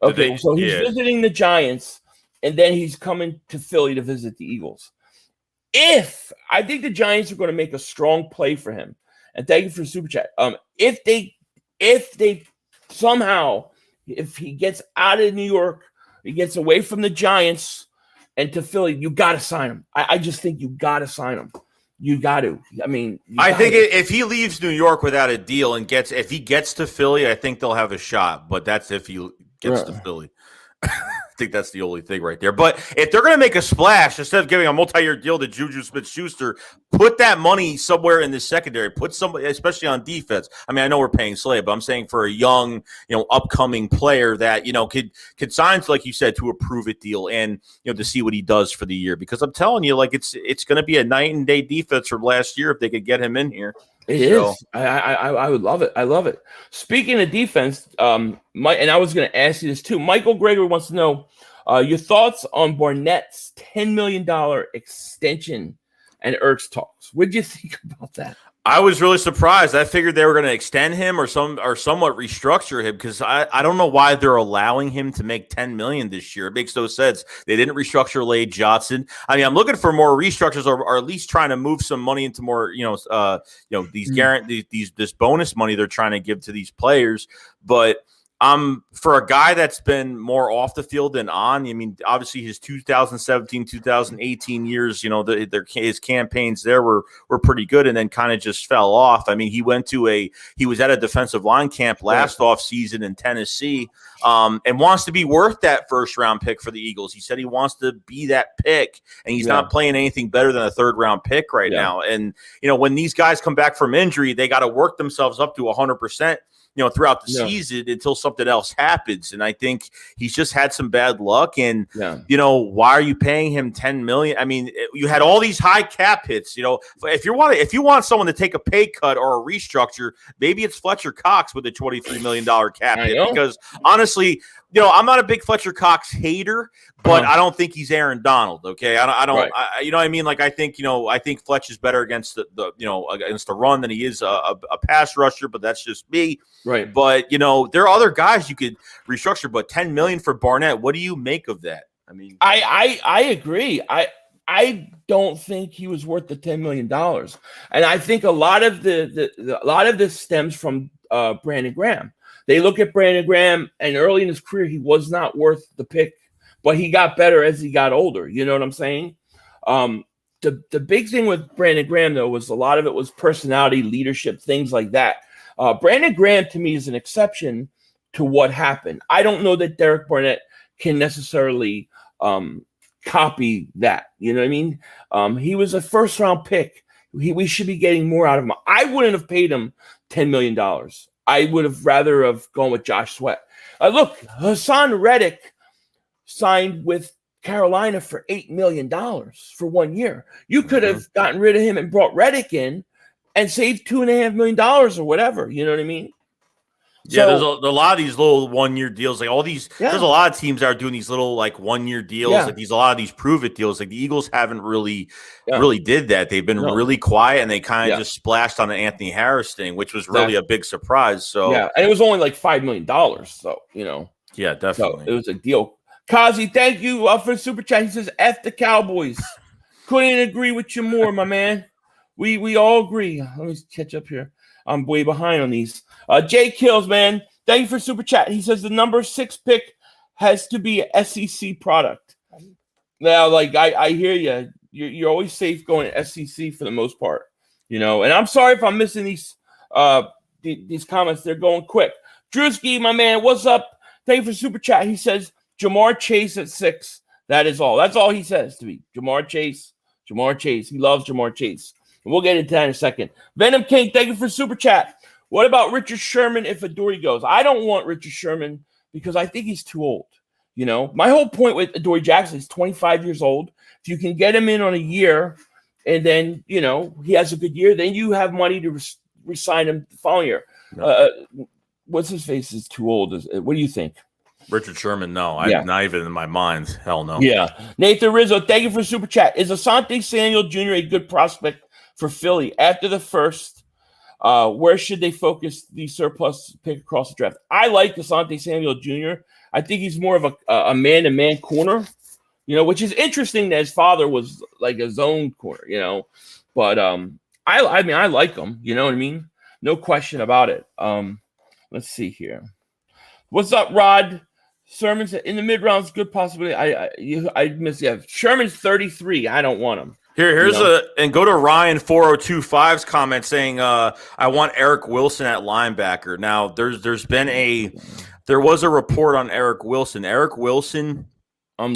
Okay, today, so he's visiting the Giants. And then he's coming to Philly to visit the Eagles. I think the Giants are going to make a strong play for him, and thank you for the super chat. If they somehow, if he gets out of New York, he gets away from the Giants and to Philly, you got to sign him. I just think you got to sign him. You got to. I mean, I think if he leaves New York without a deal and if he gets to Philly, I think they'll have a shot. But that's if he gets to Philly. I think that's the only thing right there. But if they're going to make a splash, instead of giving a multi-year deal to Juju Smith-Schuster, put that money somewhere in the secondary. Put somebody, especially on defense. I mean, I know we're paying Slay, but I'm saying for a young, upcoming player that could sign, like you said, to a prove-it deal and to see what he does for the year. Because I'm telling you, like it's going to be a night and day defense from last year if they could get him in here. It is. I would love it. I love it. Speaking of defense, and I was going to ask you this too. Michael Gregory wants to know your thoughts on Barnett's $10 million extension and Ertz talks. What did you think about that? I was really surprised. I figured they were going to extend him or somewhat restructure him because I don't know why they're allowing him to make $10 million this year. It makes no sense. They didn't restructure Lade Johnson. I mean, I'm looking for more restructures or at least trying to move some money into more, these this bonus money they're trying to give to these players. But For a guy that's been more off the field than on, I mean, obviously his 2017, 2018 years, his campaigns there were pretty good and then kind of just fell off. I mean, he was at a defensive line camp last offseason in Tennessee and wants to be worth that first round pick for the Eagles. He said he wants to be that pick, and he's not playing anything better than a third round pick right now. And, when these guys come back from injury, they got to work themselves up to 100%. Throughout the season until something else happens. And I think he's just had some bad luck. And, why are you paying him $10 million? I mean, you had all these high cap hits, if you want someone to take a pay cut or a restructure, maybe it's Fletcher Cox with a $23 million cap hit, because honestly, I'm not a big Fletcher Cox hater, but I don't think he's Aaron Donald. Okay. I don't, you know what I mean? Like, I think Fletch is better against against the run than he is a pass rusher, but that's just me. Right. But, there are other guys you could restructure, but $10 million for Barnett. What do you make of that? I mean, I agree. I don't think he was worth the $10 million. And I think a lot of this stems from Brandon Graham. They look at Brandon Graham, and early in his career, he was not worth the pick, but he got better as he got older. You know what I'm saying? The big thing with Brandon Graham, though, was a lot of it was personality, leadership, things like that. Brandon Graham, to me, is an exception to what happened. I don't know that Derek Barnett can necessarily copy that. You know what I mean? He was a first-round pick. We should be getting more out of him. I wouldn't have paid him $10 million. I would have rather have gone with Josh Sweat. Look, Hassan Reddick signed with Carolina for $8 million for 1 year. You could have gotten rid of him and brought Reddick in and saved $2.5 million or whatever. You know what I mean? Yeah, there's a lot of these little 1 year deals. Like all these, there's a lot of teams that are doing these little like 1 year deals. Like a lot of these prove it deals. Like the Eagles haven't really did that. They've been really quiet, and they kind of just splashed on the Anthony Harris thing, which was really a big surprise. So and it was only like $5 million. So yeah, definitely, so it was a deal. Kazi, thank you for the super chat. He says, "F the Cowboys." Couldn't agree with you more, my man. We all agree. Let me catch up here. I'm way behind on these. Jay Kills, man. Thank you for super chat. He says the number 6 pick has to be an SEC product. Now, like I hear you. You're always safe going to SEC for the most part, And I'm sorry if I'm missing these comments. They're going quick. Drewski, my man, what's up? Thank you for super chat. He says Jamar Chase at 6. That is all. That's all he says to me. Jamar Chase. He loves Jamar Chase. We'll get into that in a second. Venom King, thank you for super chat. What about Richard Sherman if Adoree goes? I don't want Richard Sherman because I think he's too old. My whole point with Adoree Jackson is 25 years old. If you can get him in on a year and then, he has a good year, then you have money to re-sign him the following year. What's his face is too old. What do you think? Richard Sherman, no. I'm not even in my mind. Hell no. Yeah. Nathan Rizzo, thank you for super chat. Is Asante Samuel Jr. a good prospect for Philly after the first? Where should they focus the surplus pick across the draft? I like Asante Samuel Jr. I think he's more of a man-to-man corner, which is interesting that his father was like a zone corner, But I mean, I like him. You know what I mean? No question about it. Let's see here. What's up, Rod? Sermon's in the mid rounds, good possibility. I miss. Yeah, Sherman's 33. I don't want him. And go to Ryan 4025's comment saying, "I want Eric Wilson at linebacker." Now, there was a report on Eric Wilson. Eric Wilson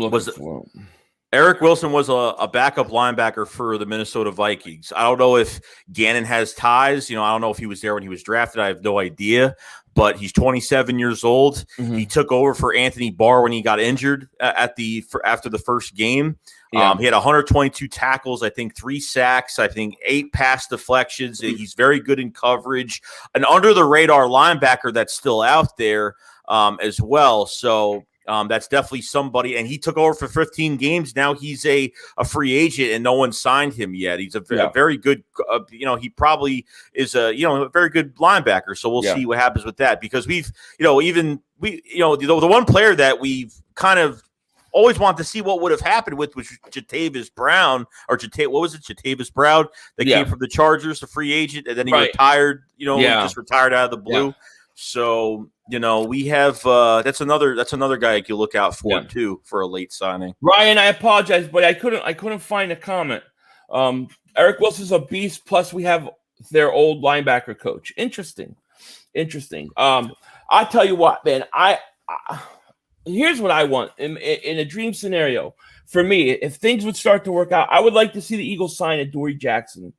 was a backup linebacker for the Minnesota Vikings. I don't know if Gannon has ties. I don't know if he was there when he was drafted. I have no idea. But he's 27 years old. Mm-hmm. He took over for Anthony Barr when he got injured after the first game. Yeah. He had 122 tackles, I think 3 sacks, I think 8 pass deflections. Mm-hmm. He's very good in coverage. An under-the-radar linebacker that's still out there as well. So that's definitely somebody. And he took over for 15 games. Now he's a free agent, and no one signed him yet. He's a very good, he probably is a very good linebacker. So we'll see what happens with that, because the one player that we've kind of always want to see what would have happened with was Jatavis Brown, Jatavis Brown that came from the Chargers, a free agent, and then he retired, just retired out of the blue. Yeah. So, we have that's another guy you can look out for too for a late signing. Ryan, I apologize, but I couldn't find a comment. Eric Wilson's a beast. Plus, we have their old linebacker coach. Interesting. I'll tell you what, man. Here's what I want in a dream scenario for me. If things would start to work out, I would like to see the Eagles sign Adoree Jackson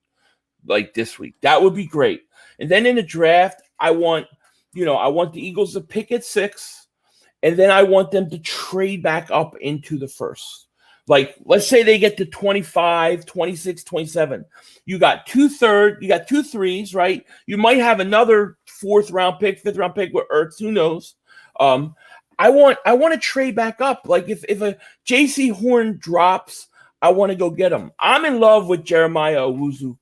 like this week. That would be great. And then in the draft, I want the Eagles to pick at 6, and then I want them to trade back up into the first. Like, let's say they get to 25, 26, 27. You got 2 3s, right? You might have another 4th round pick, 5th round pick with Ertz. Who knows? I want to trade back up. Like, if a J.C. Horn drops, I want to go get him. I'm in love with Jeremiah Owuzu.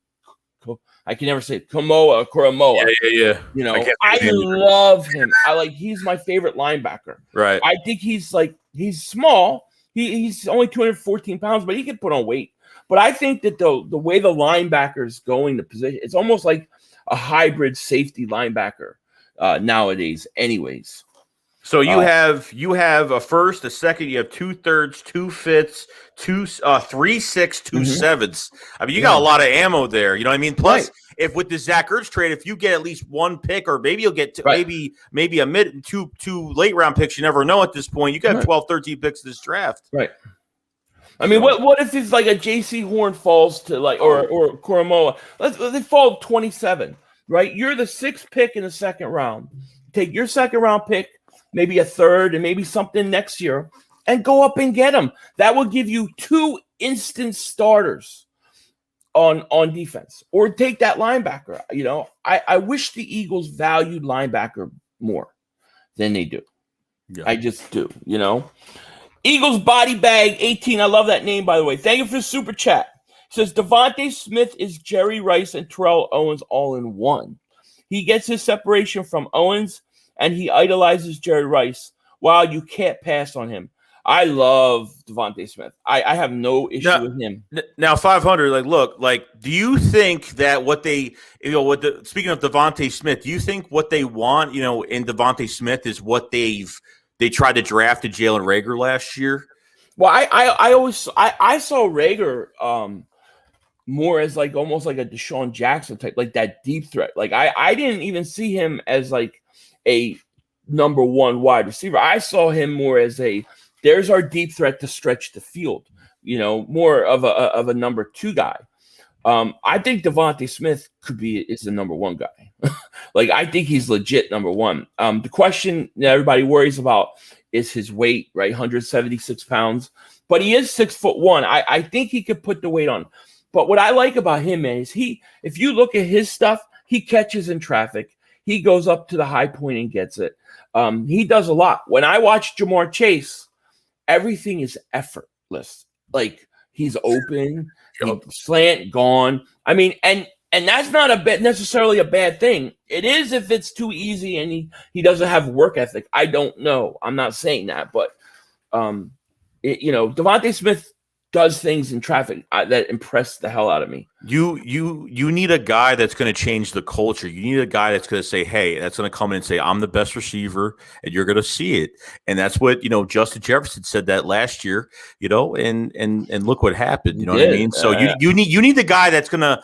I can never say it. Koromoa. Yeah. I love him. He's my favorite linebacker. Right. I think he's small. He's only 214 pounds, but he can put on weight. But I think that the way the linebacker's going to position, it's almost like a hybrid safety linebacker nowadays anyways. So you have a first, a second, you have 2 3rds, 2 5ths, 3 6, 2 7s. I mean, you got a lot of ammo there. You know what I mean? Plus, if with the Zach Ertz trade, if you get at least 1 pick, or maybe you'll get maybe a mid two late round picks, you never know at this point. You got 12, 13 picks this draft. Right. I mean, what if it's like a J.C. Horn falls to or Koromoa? They fall 27, right? You're the 6th pick in the second round. Take your second round pick, maybe a 3rd, and maybe something next year, and go up and get them. That will give you 2 instant starters on defense. Or take that linebacker. I wish the Eagles valued linebacker more than they do. Yeah. I just do, Eagles Body Bag 18. I love that name, by the way. Thank you for the super chat. It says Devontae Smith is Jerry Rice and Terrell Owens all in one. He gets his separation from Owens, and he idolizes Jerry Rice. Wow, you can't pass on him. I love Devontae Smith. I have no issue with him. Now, 500, do you think that what they, speaking of Devontae Smith, do you think what they want, in Devontae Smith is what they tried to draft to Jalen Reagor last year? Well, I saw Reagor more as almost like a Deshaun Jackson type, like that deep threat. I didn't even see him as a number 1 wide receiver. I saw him more as there's our deep threat to stretch the field, more of a number 2 guy. I think Devontae Smith is the number 1 guy. I think he's legit number 1. The question that everybody worries about is his weight, right? 176 pounds, but he is 6'1". I think he could put the weight on. But what I like about him, man, is if you look at his stuff, he catches in traffic. He goes up to the high point and gets it. He does a lot. When I watch Jamar Chase, everything is effortless. He's open, slant, gone. I mean, and that's not necessarily a bad thing. It is if it's too easy and he doesn't have work ethic. I don't know. I'm not saying that, but Devontae Smith does things in traffic that impress the hell out of me. You need a guy that's going to change the culture. You need a guy that's going to say, hey, that's going to come in and say, I'm the best receiver, and you're going to see it. And that's what, Justin Jefferson said that last year, and look what happened. You know what I mean? So you need the guy that's going to,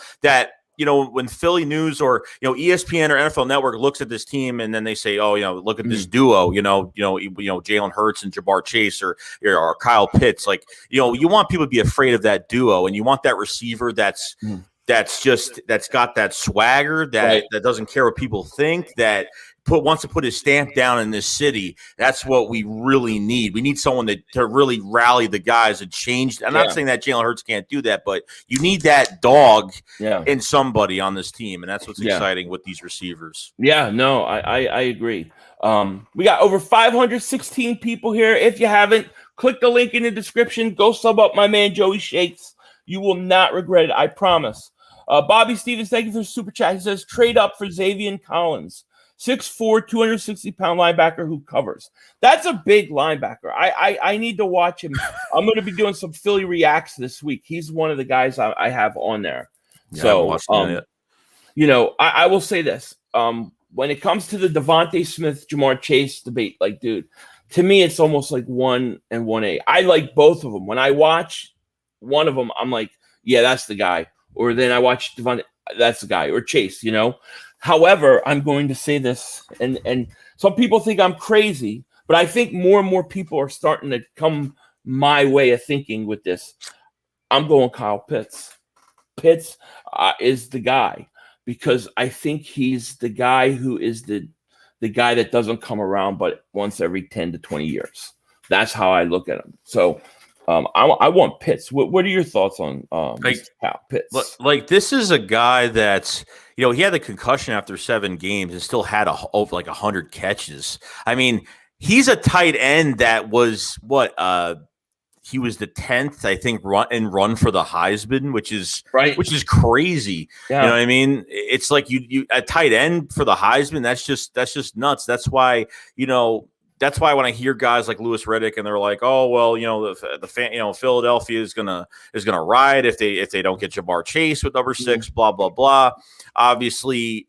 when Philly News or ESPN or NFL Network looks at this team and then they say, oh, look at this duo, Jalen Hurts and Jamar Chase or Kyle Pitts, you want people to be afraid of that duo, and you want that receiver that's got that swagger that doesn't care what people think, that wants to put his stamp down in this city. That's what we really need. We need someone to really rally the guys and change. I'm not saying that Jalen Hurts can't do that, but you need that dog in somebody on this team, and that's what's exciting with these receivers. Yeah, no, I agree. We got over 516 people here. If you haven't, click the link in the description. Go sub up my man Joeyshakes. You will not regret it, I promise. Bobby Stevens, thank you for the super chat. He says, trade up for Xavier Collins. 6'4", 260-pound linebacker who covers. That's a big linebacker. I need to watch him. I'm going to be doing some Philly reacts this week. He's one of the guys I have on there. Yeah, so, I will say this. when it comes to the Devontae Smith, Jamar Chase debate, like, dude, to me, it's almost like 1 and 1A. I like both of them. When I watch one of them, I'm like, yeah, that's the guy. Or then I watch Devontae, that's the guy. Or Chase, you know. However, I'm going to say this, and some people think I'm crazy, but I think more and more people are starting to come my way of thinking with this. I'm going Kyle Pitts. Pitts is the guy, because I think he's the guy who is the guy that doesn't come around but once every 10 to 20 years. That's how I look at him. So I want Pitts. What are your thoughts on Kyle Pitts? Like, this is a guy that's, you know, he had a concussion after 7 games and still had over like 100 catches. I mean, he's a tight end that was he was the 10th, I think, run for the Heisman, which is crazy. Yeah. You know what I mean? It's like you a tight end for the Heisman. That's just nuts. That's why, you know. That's why when I hear guys like Louis Riddick and they're like, "Oh, well, you know, the fan, you know, Philadelphia is gonna ride if they don't get Jamar Chase with number 6, blah blah blah." Obviously,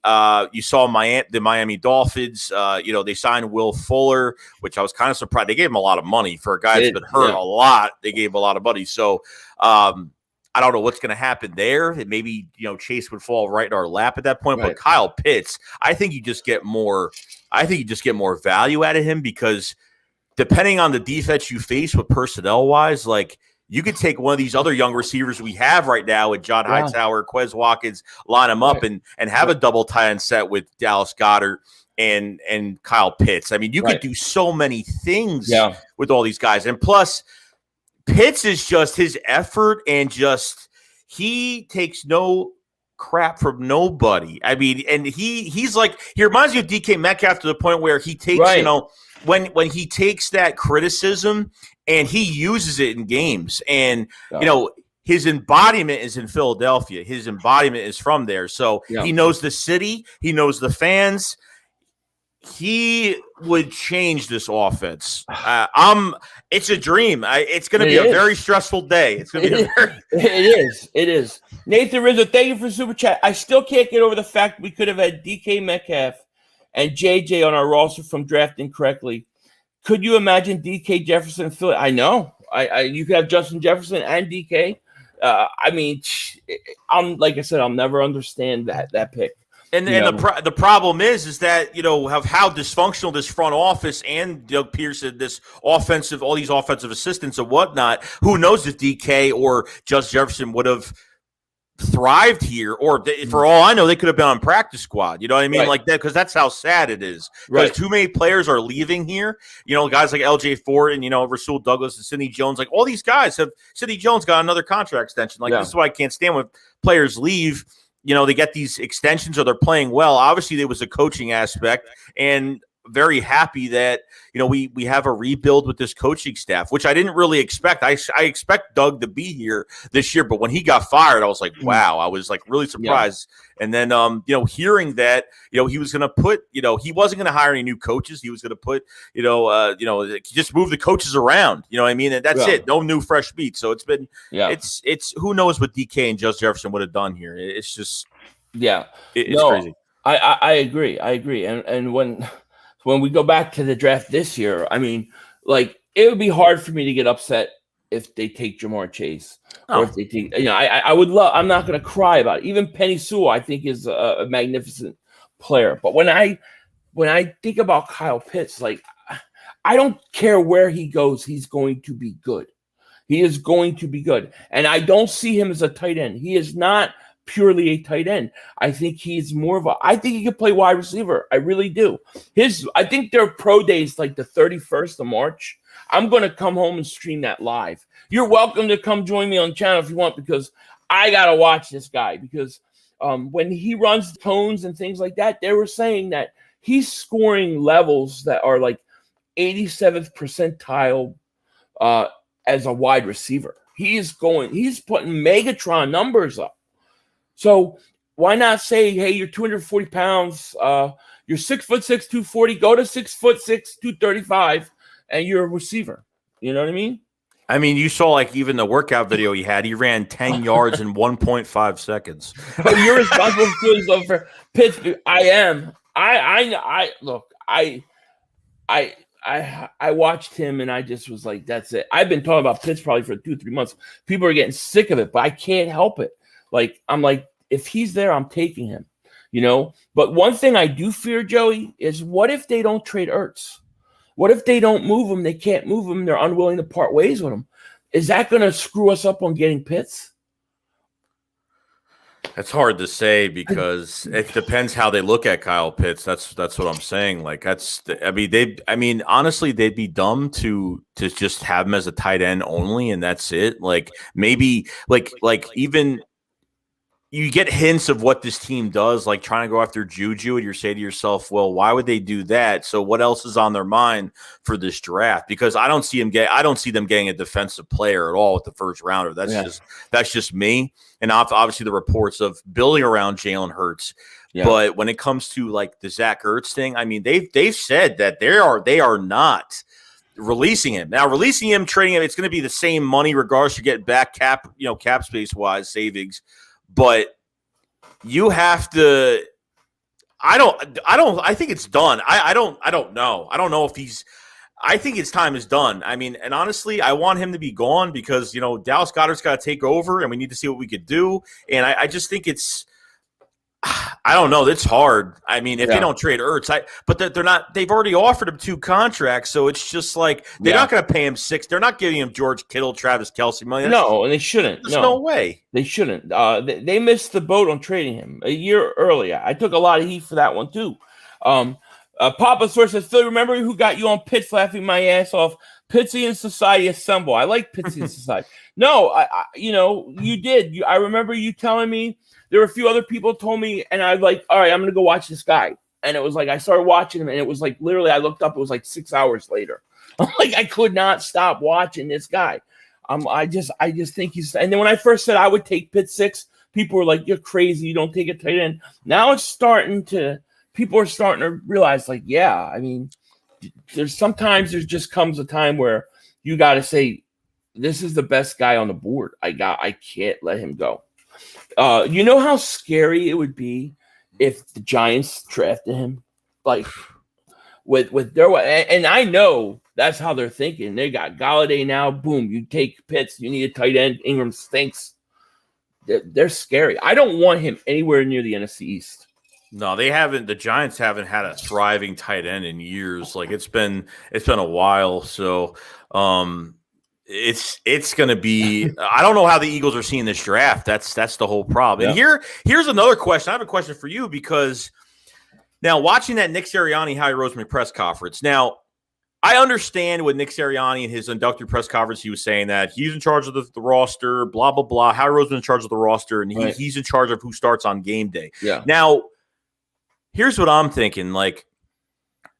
you saw the Miami Dolphins. You know, they signed Will Fuller, which I was kind of surprised. They gave him a lot of money for a guy that's been hurt a lot. They gave him a lot of money. So I don't know what's going to happen there. Maybe, you know, Chase would fall right in our lap at that point. Right. But Kyle Pitts, I think you just get more. I think you just get more value out of him, because depending on the defense you face with personnel-wise, like, you could take one of these other young receivers we have right now with John Hightower, Quez Watkins, line them up and have a double tight end set with Dallas Goedert and Kyle Pitts. I mean, you could do so many things with all these guys. And plus, Pitts is just his effort, and just he takes no crap from nobody. I mean, and he's like, he reminds me of DK Metcalf to the point where he takes, you know, when he takes that criticism and he uses it in games, and you know, his embodiment is in Philadelphia. His embodiment is from there. So he knows the city, he knows the fans. He would change this offense. It's a dream. It's going to be a very stressful day. It's going to be It is. Nathan Rizzo, thank you for super chat. I still can't get over the fact we could have had DK Metcalf and JJ on our roster from drafting correctly. Could you imagine DK Jefferson and Philly? I know. You could have Justin Jefferson and DK. I mean, like I said, I'll never understand that pick. And the problem is that, you know, how dysfunctional this front office and Doug Pearson, all these offensive assistants and whatnot. Who knows if DK or Justin Jefferson would have thrived here, or for all I know, they could have been on practice squad. You know what I mean? Like that, because that's how sad it is. Because too many players are leaving here. You know, guys like LJ Ford and, you know, Rasul Douglas and Sidney Jones. Like, all these guys have. Sidney Jones got another contract extension. Like, this is why I can't stand when players leave. You know, they get these extensions or they're playing well. Obviously, there was a coaching aspect, and very happy that, you know, we have a rebuild with this coaching staff, which I didn't really expect. I expect Doug to be here this year, but when he got fired, I was like, wow, I was like really surprised. And then, you know, hearing that, you know, he was going to put, you know, he wasn't going to hire any new coaches. He was going to put, just move the coaches around, you know what I mean? And that's it. No new fresh beat. So it's been, it's who knows what DK and Justin Jefferson would have done here. It's just, it's crazy. I agree. And when we go back to the draft this year, I mean, like, it would be hard for me to get upset if they take Jamar Chase, or if they take, you know, I would love. I'm not going to cry about it. Even Penny Sewell, I think, is a magnificent player. But when I think about Kyle Pitts, like, I don't care where he goes, he's going to be good. He is going to be good, and I don't see him as a tight end. He is not purely a tight end. I think he's more of I think he could play wide receiver. I really do. I think their pro days, like the 31st of March. I'm going to come home and stream that live. You're welcome to come join me on the channel if you want, because I got to watch this guy, because when he runs tones and things like that, they were saying that he's scoring levels that are like 87th percentile as a wide receiver. He's putting Megatron numbers up. So why not say, hey, you're 240 pounds, you're 6'6", 240, go to 6'6", 235, and you're a receiver. You know what I mean? I mean, you saw, like, even the workout video he had. He ran 10 yards in 1.5 seconds. You're responsible for Pittsburgh. I am. I look, I watched him and I just was like, that's it. I've been talking about Pitts probably for 2-3 months. People are getting sick of it, but I can't help it. Like, I'm like, if he's there, I'm taking him, But one thing I do fear, Joey, is what if they don't trade Ertz? What if they don't move him? They can't move him. They're unwilling to part ways with him. Is that going to screw us up on getting Pitts? It's hard to say because it depends how they look at Kyle Pitts. That's what I'm saying. Like honestly, they'd be dumb to just have him as a tight end only, and that's it. Like maybe like even you get hints of what this team does, like trying to go after Juju, and you say to yourself, well, why would they do that? So what else is on their mind for this draft? Because I don't see them getting a defensive player at all with the first rounder. That's just me. And obviously the reports of building around Jalen Hurts. Yeah. But when it comes to like the Zach Ertz thing, I mean, they've said that they are not releasing him. Now, releasing him, trading him, it's going to be the same money regardless. You get back cap space wise savings. But you have to. I think it's done. I don't know. I don't know if he's. I think his time is done. I mean, and honestly, I want him to be gone because Dallas Goedert's got to take over, and we need to see what we could do. And I just think it's. I don't know. It's hard. I mean, if they don't trade Ertz, but they're not. They've already offered him 2 contracts, so it's just like they're not going to pay him 6. They're not giving him George Kittle, Travis Kelce money. No, and they shouldn't. There's no way. They shouldn't. They missed the boat on trading him a year earlier. I took a lot of heat for that one too. Papa Source says, Phil, remember who got you on Pitts laughing my ass off? Pitsy and Society Assemble. I like Pitsy and Society. No, you did. I remember you telling me. There were a few other people told me, and I was like, all right, I'm going to go watch this guy. And it was like, I started watching him, and it was like, literally, I looked up, it was like 6 hours later. I'm like, I could not stop watching this guy. I just think he's, and then when I first said I would take Pitt 6, people were like, you're crazy. You don't take a tight end. Now people are starting to realize, like, yeah, I mean, there just comes a time where you got to say, this is the best guy on the board. I can't let him go. You know how scary it would be if the Giants drafted him, like with their way. And I know that's how they're thinking. They got Galladay now. Boom, you take Pitts. You need a tight end. Ingram stinks. They're scary. I don't want him anywhere near the NFC East. No, they haven't. The Giants haven't had a thriving tight end in years. Like it's been a while. So, It's going to be – I don't know how the Eagles are seeing this draft. That's the whole problem. Yeah. And here's another question. I have a question for you because now watching that Nick Sirianni, Howie Roseman press conference. Now, I understand with Nick Sirianni and his inductory press conference, he was saying that he's in charge of the roster, blah, blah, blah. Howie Roseman's in charge of the roster, and he's in charge of who starts on game day. Yeah. Now, here's what I'm thinking. Like,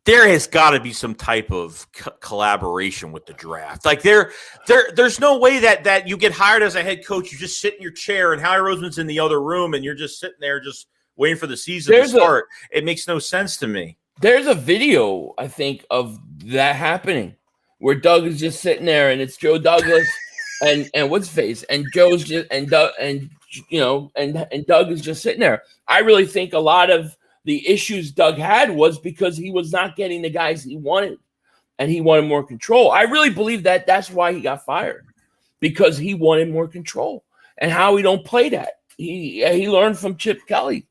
there has got to be some type of collaboration with the draft. Like there's no way that you get hired as a head coach. You just sit in your chair and Howie Roseman's in the other room and you're just sitting there just waiting for the season to start. It makes no sense to me. There's a video, I think, of that happening where Doug is just sitting there and it's Joe Douglas and what's his face and Joe's just and Doug and Doug is just sitting there. I really think a lot of the issues Doug had was because he was not getting the guys he wanted, and he wanted more control. I really believe that that's why he got fired, because he wanted more control. And Howie don't play that. He learned from Chip Kelly,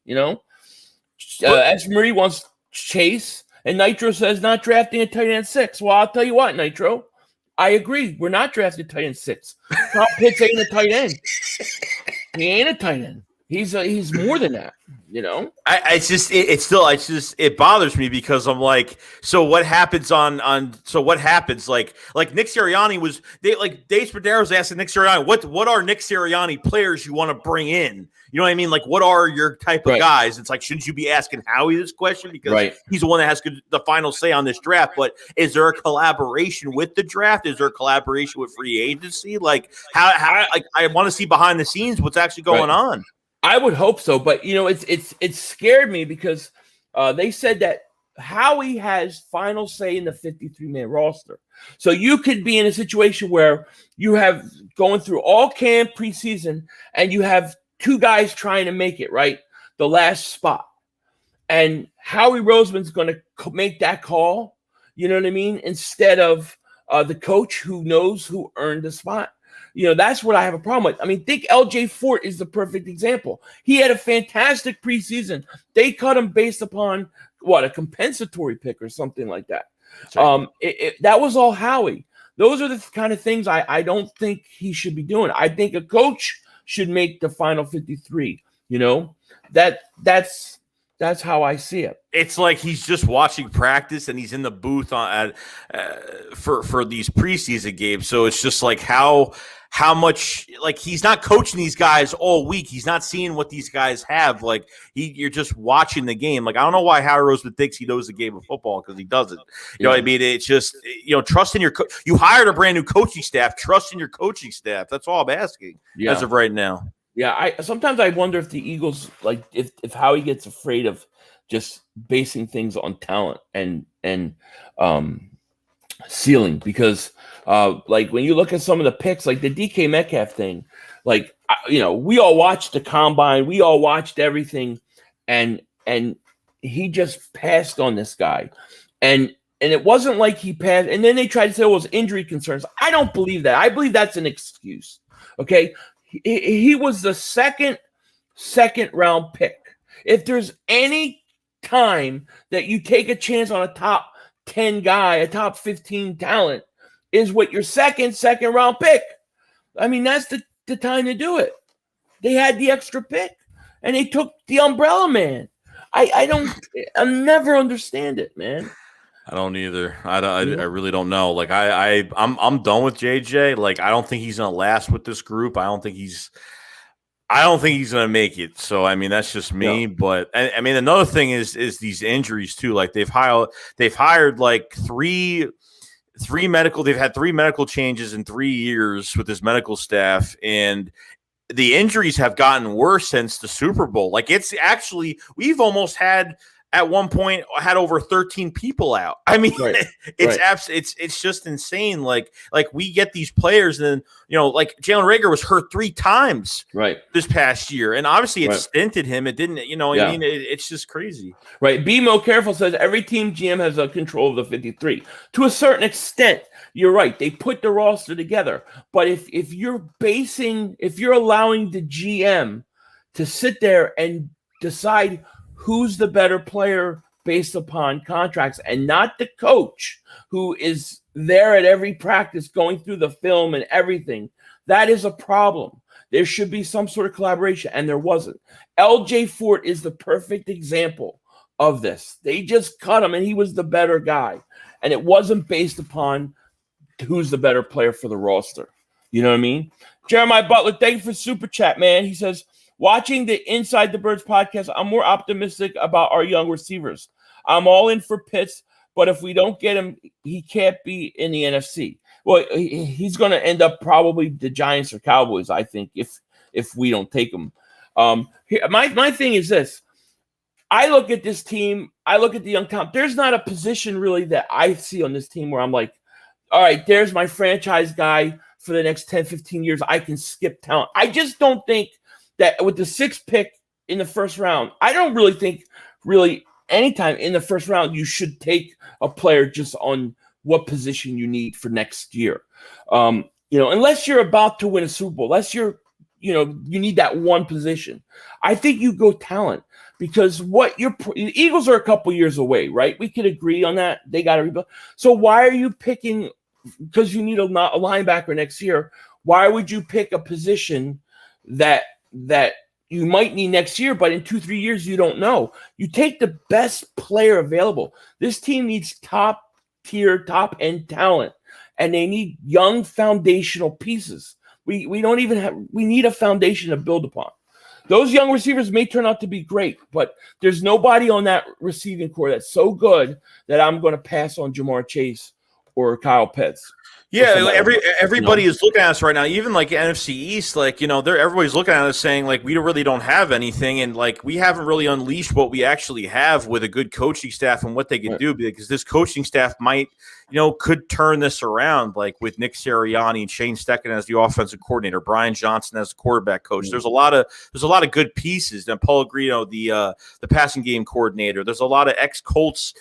As Marie wants Chase, and Nitro says not drafting a tight end 6. Well, I'll tell you what, Nitro, I agree. We're not drafting tight end 6. Kyle Pitts ain't a tight end. He ain't a tight end. He's more than that, It bothers me because I'm like, so what happens like Nick Sirianni was Dave Spadaro was asking Nick Sirianni, what are Nick Sirianni players you want to bring in? You know what I mean? Like, what are your type of guys? It's like, shouldn't you be asking Howie this question because he's the one that has the final say on this draft? But is there a collaboration with the draft? Is there a collaboration with free agency? Like, how I want to see behind the scenes what's actually going on. I would hope so, but it's scared me because they said that Howie has final say in the 53-man roster. So you could be in a situation where you have going through all camp preseason and you have 2 guys trying to make it, right? The last spot. And Howie Roseman's going to make that call, you know what I mean, instead of the coach who knows who earned the spot. That's what I have a problem with. I mean, think LJ Fort is the perfect example. He had a fantastic preseason. They cut him based upon, a compensatory pick or something like that. That was all Howie. Those are the kind of things I don't think he should be doing. I think a coach should make the final 53. That's how I see it. It's like he's just watching practice and he's in the booth for these preseason games. So it's just like how much, like, he's not coaching these guys all week. He's not seeing what these guys have. Like, you're just watching the game. Like, I don't know why Howie Roseman thinks he knows the game of football, because he doesn't. You know what I mean? It's just, trust in your you hired a brand new coaching staff. Trust in your coaching staff. That's all I'm asking as of right now. Yeah, sometimes I wonder if the Eagles, like, if Howie gets afraid of just basing things on talent and ceiling, because like when you look at some of the picks, like the DK Metcalf thing, like, we all watched the combine, we all watched everything, and he just passed on this guy, and it wasn't like he passed, and then they tried to say it was injury concerns. I don't believe that. I believe that's an excuse. Okay. He was the second round pick. If there's any time that you take a chance on a top 10 guy, a top 15 talent, is with your second round pick. I mean, that's the time to do it. They had the extra pick and they took the umbrella man. I'll never understand it, man. I don't either. I really don't know. Like, I'm done with JJ. Like, I don't think he's gonna last with this group. I don't think he's gonna make it. So I mean, that's just me. No. But I mean, another thing is these injuries too. Like, they've hired like three medical. They've had 3 medical changes in 3 years with this medical staff, and the injuries have gotten worse since the Super Bowl. Like, it's actually, we've almost had, at one point, had over 13 people out. I mean, it's just insane. Like we get these players, and then, like Jalen Reagor was hurt 3 times this past year, and obviously it stinted him. It didn't, I mean, it's just crazy. Right. Be Mo Careful says every team GM has a control of the 53 to a certain extent. You're right. They put the roster together, but if you're allowing the GM to sit there and decide who's the better player based upon contracts, and not the coach who is there at every practice going through the film and everything, that is a problem. There should be some sort of collaboration, and there wasn't. LJ Fort is the perfect example of this. They just cut him, and he was the better guy, and it wasn't based upon who's the better player for the roster. You know what I mean? Jeremiah Butler, thank you for super chat, man. He says, watching the Inside the Birds podcast, I'm more optimistic about our young receivers. I'm all in for Pitts, but if we don't get him, he can't be in the NFC. Well, he's going to end up probably the Giants or Cowboys, I think, if we don't take him. My thing is this. I look at this team. I look at the young talent. There's not a position really that I see on this team where I'm like, all right, there's my franchise guy for the next 10, 15 years. I can skip talent. I just don't think that with the 6th pick in the first round, I don't really think anytime in the first round you should take a player just on what position you need for next year. Unless you're about to win a Super Bowl, unless you need that one position. I think you go talent, because the Eagles are a couple years away, right? We could agree on that. They got to rebuild. So why are you picking, because you need a linebacker next year, why would you pick a position that you might need next year, but in 2-3 years, you don't know? You take the best player available. This team needs top-tier, top-end talent, and they need young foundational pieces. We need a foundation to build upon. Those young receivers may turn out to be great, but there's nobody on that receiving core that's so good that I'm going to pass on Jamar Chase or Kyle Pitts. Yeah, everybody is looking at us right now, even like NFC East, like, everybody's looking at us saying, like, we really don't have anything, and like we haven't really unleashed what we actually have with a good coaching staff and what they can do, because this coaching staff might, could turn this around, like with Nick Sirianni and Shane Steichen as the offensive coordinator, Brian Johnson as the quarterback coach. There's a lot of good pieces. And Pellegrino, the passing game coordinator. There's a lot of ex-Colts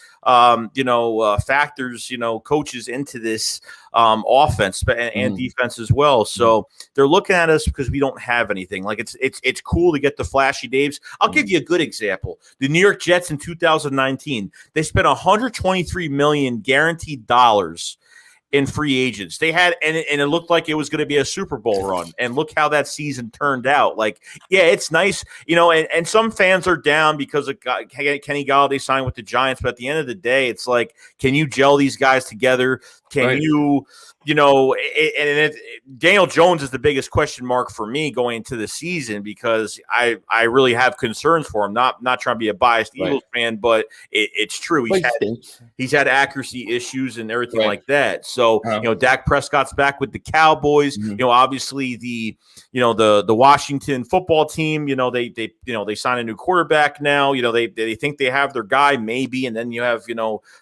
factors, coaches into this offense and defense as well. So they're looking at us because we don't have anything. Like it's cool to get the flashy Daves. I'll give you a good example. The New York Jets in 2019, they spent $123 million guaranteed dollars in free agents. They had, and it looked like it was going to be a Super Bowl run. And look how that season turned out. Like, yeah, it's nice, and some fans are down because of Kenny Golladay signed with the Giants. But at the end of the day, it's like, can you gel these guys together? Can you, Daniel Jones is the biggest question mark for me going into the season because I really have concerns for him. Not trying to be a biased Eagles fan, but it's true. He's had accuracy issues and everything like that. So Dak Prescott's back with the Cowboys. Obviously the Washington football team. They sign a new quarterback now. They think they have their guy maybe, and then you have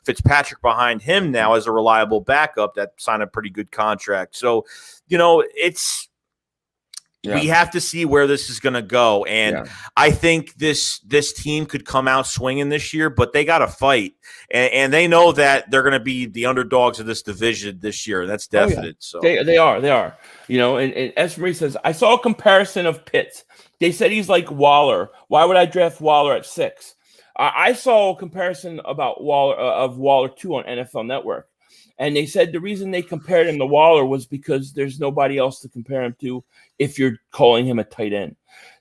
Fitzpatrick behind him now as a reliable backup that signed a pretty good contract. So, we have to see where this is going to go. And I think this team could come out swinging this year, but they got to fight. And they know that they're going to be the underdogs of this division this year. That's definite. So they are. And as Marie says, I saw a comparison of Pitts. They said he's like Waller. Why would I draft Waller at 6? I saw a comparison about Waller 2 on NFL Network. And they said the reason they compared him to Waller was because there's nobody else to compare him to if you're calling him a tight end.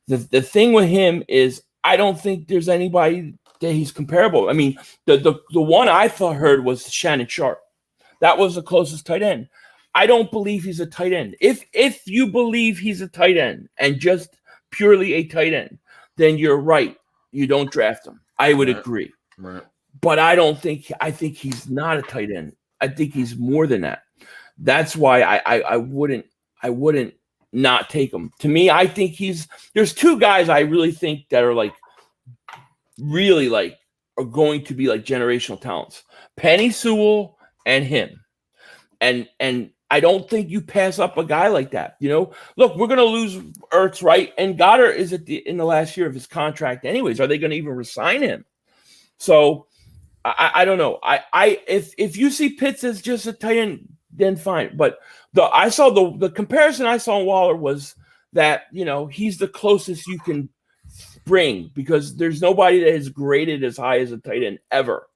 The thing with him is I don't think there's anybody that he's comparable. I mean, the one I heard was Shannon Sharp. That was the closest tight end. I don't believe he's a tight end. If you believe he's a tight end and just purely a tight end, then you're right. You don't draft him. I would agree. Right. But I think he's not a tight end. I think he's more than that. That's why I wouldn't not take him. To me, I think there's 2 guys I really think that are are going to be like generational talents. Penny Sewell and him. And I don't think you pass up a guy like that. Look, we're going to lose Ertz, right? And Goddard is in the last year of his contract anyways. Are they going to even resign him? So I don't know. If you see Pitts as just a tight end, then fine. But I saw the comparison I saw in Waller was that he's the closest you can bring because there's nobody that is graded as high as a tight end ever.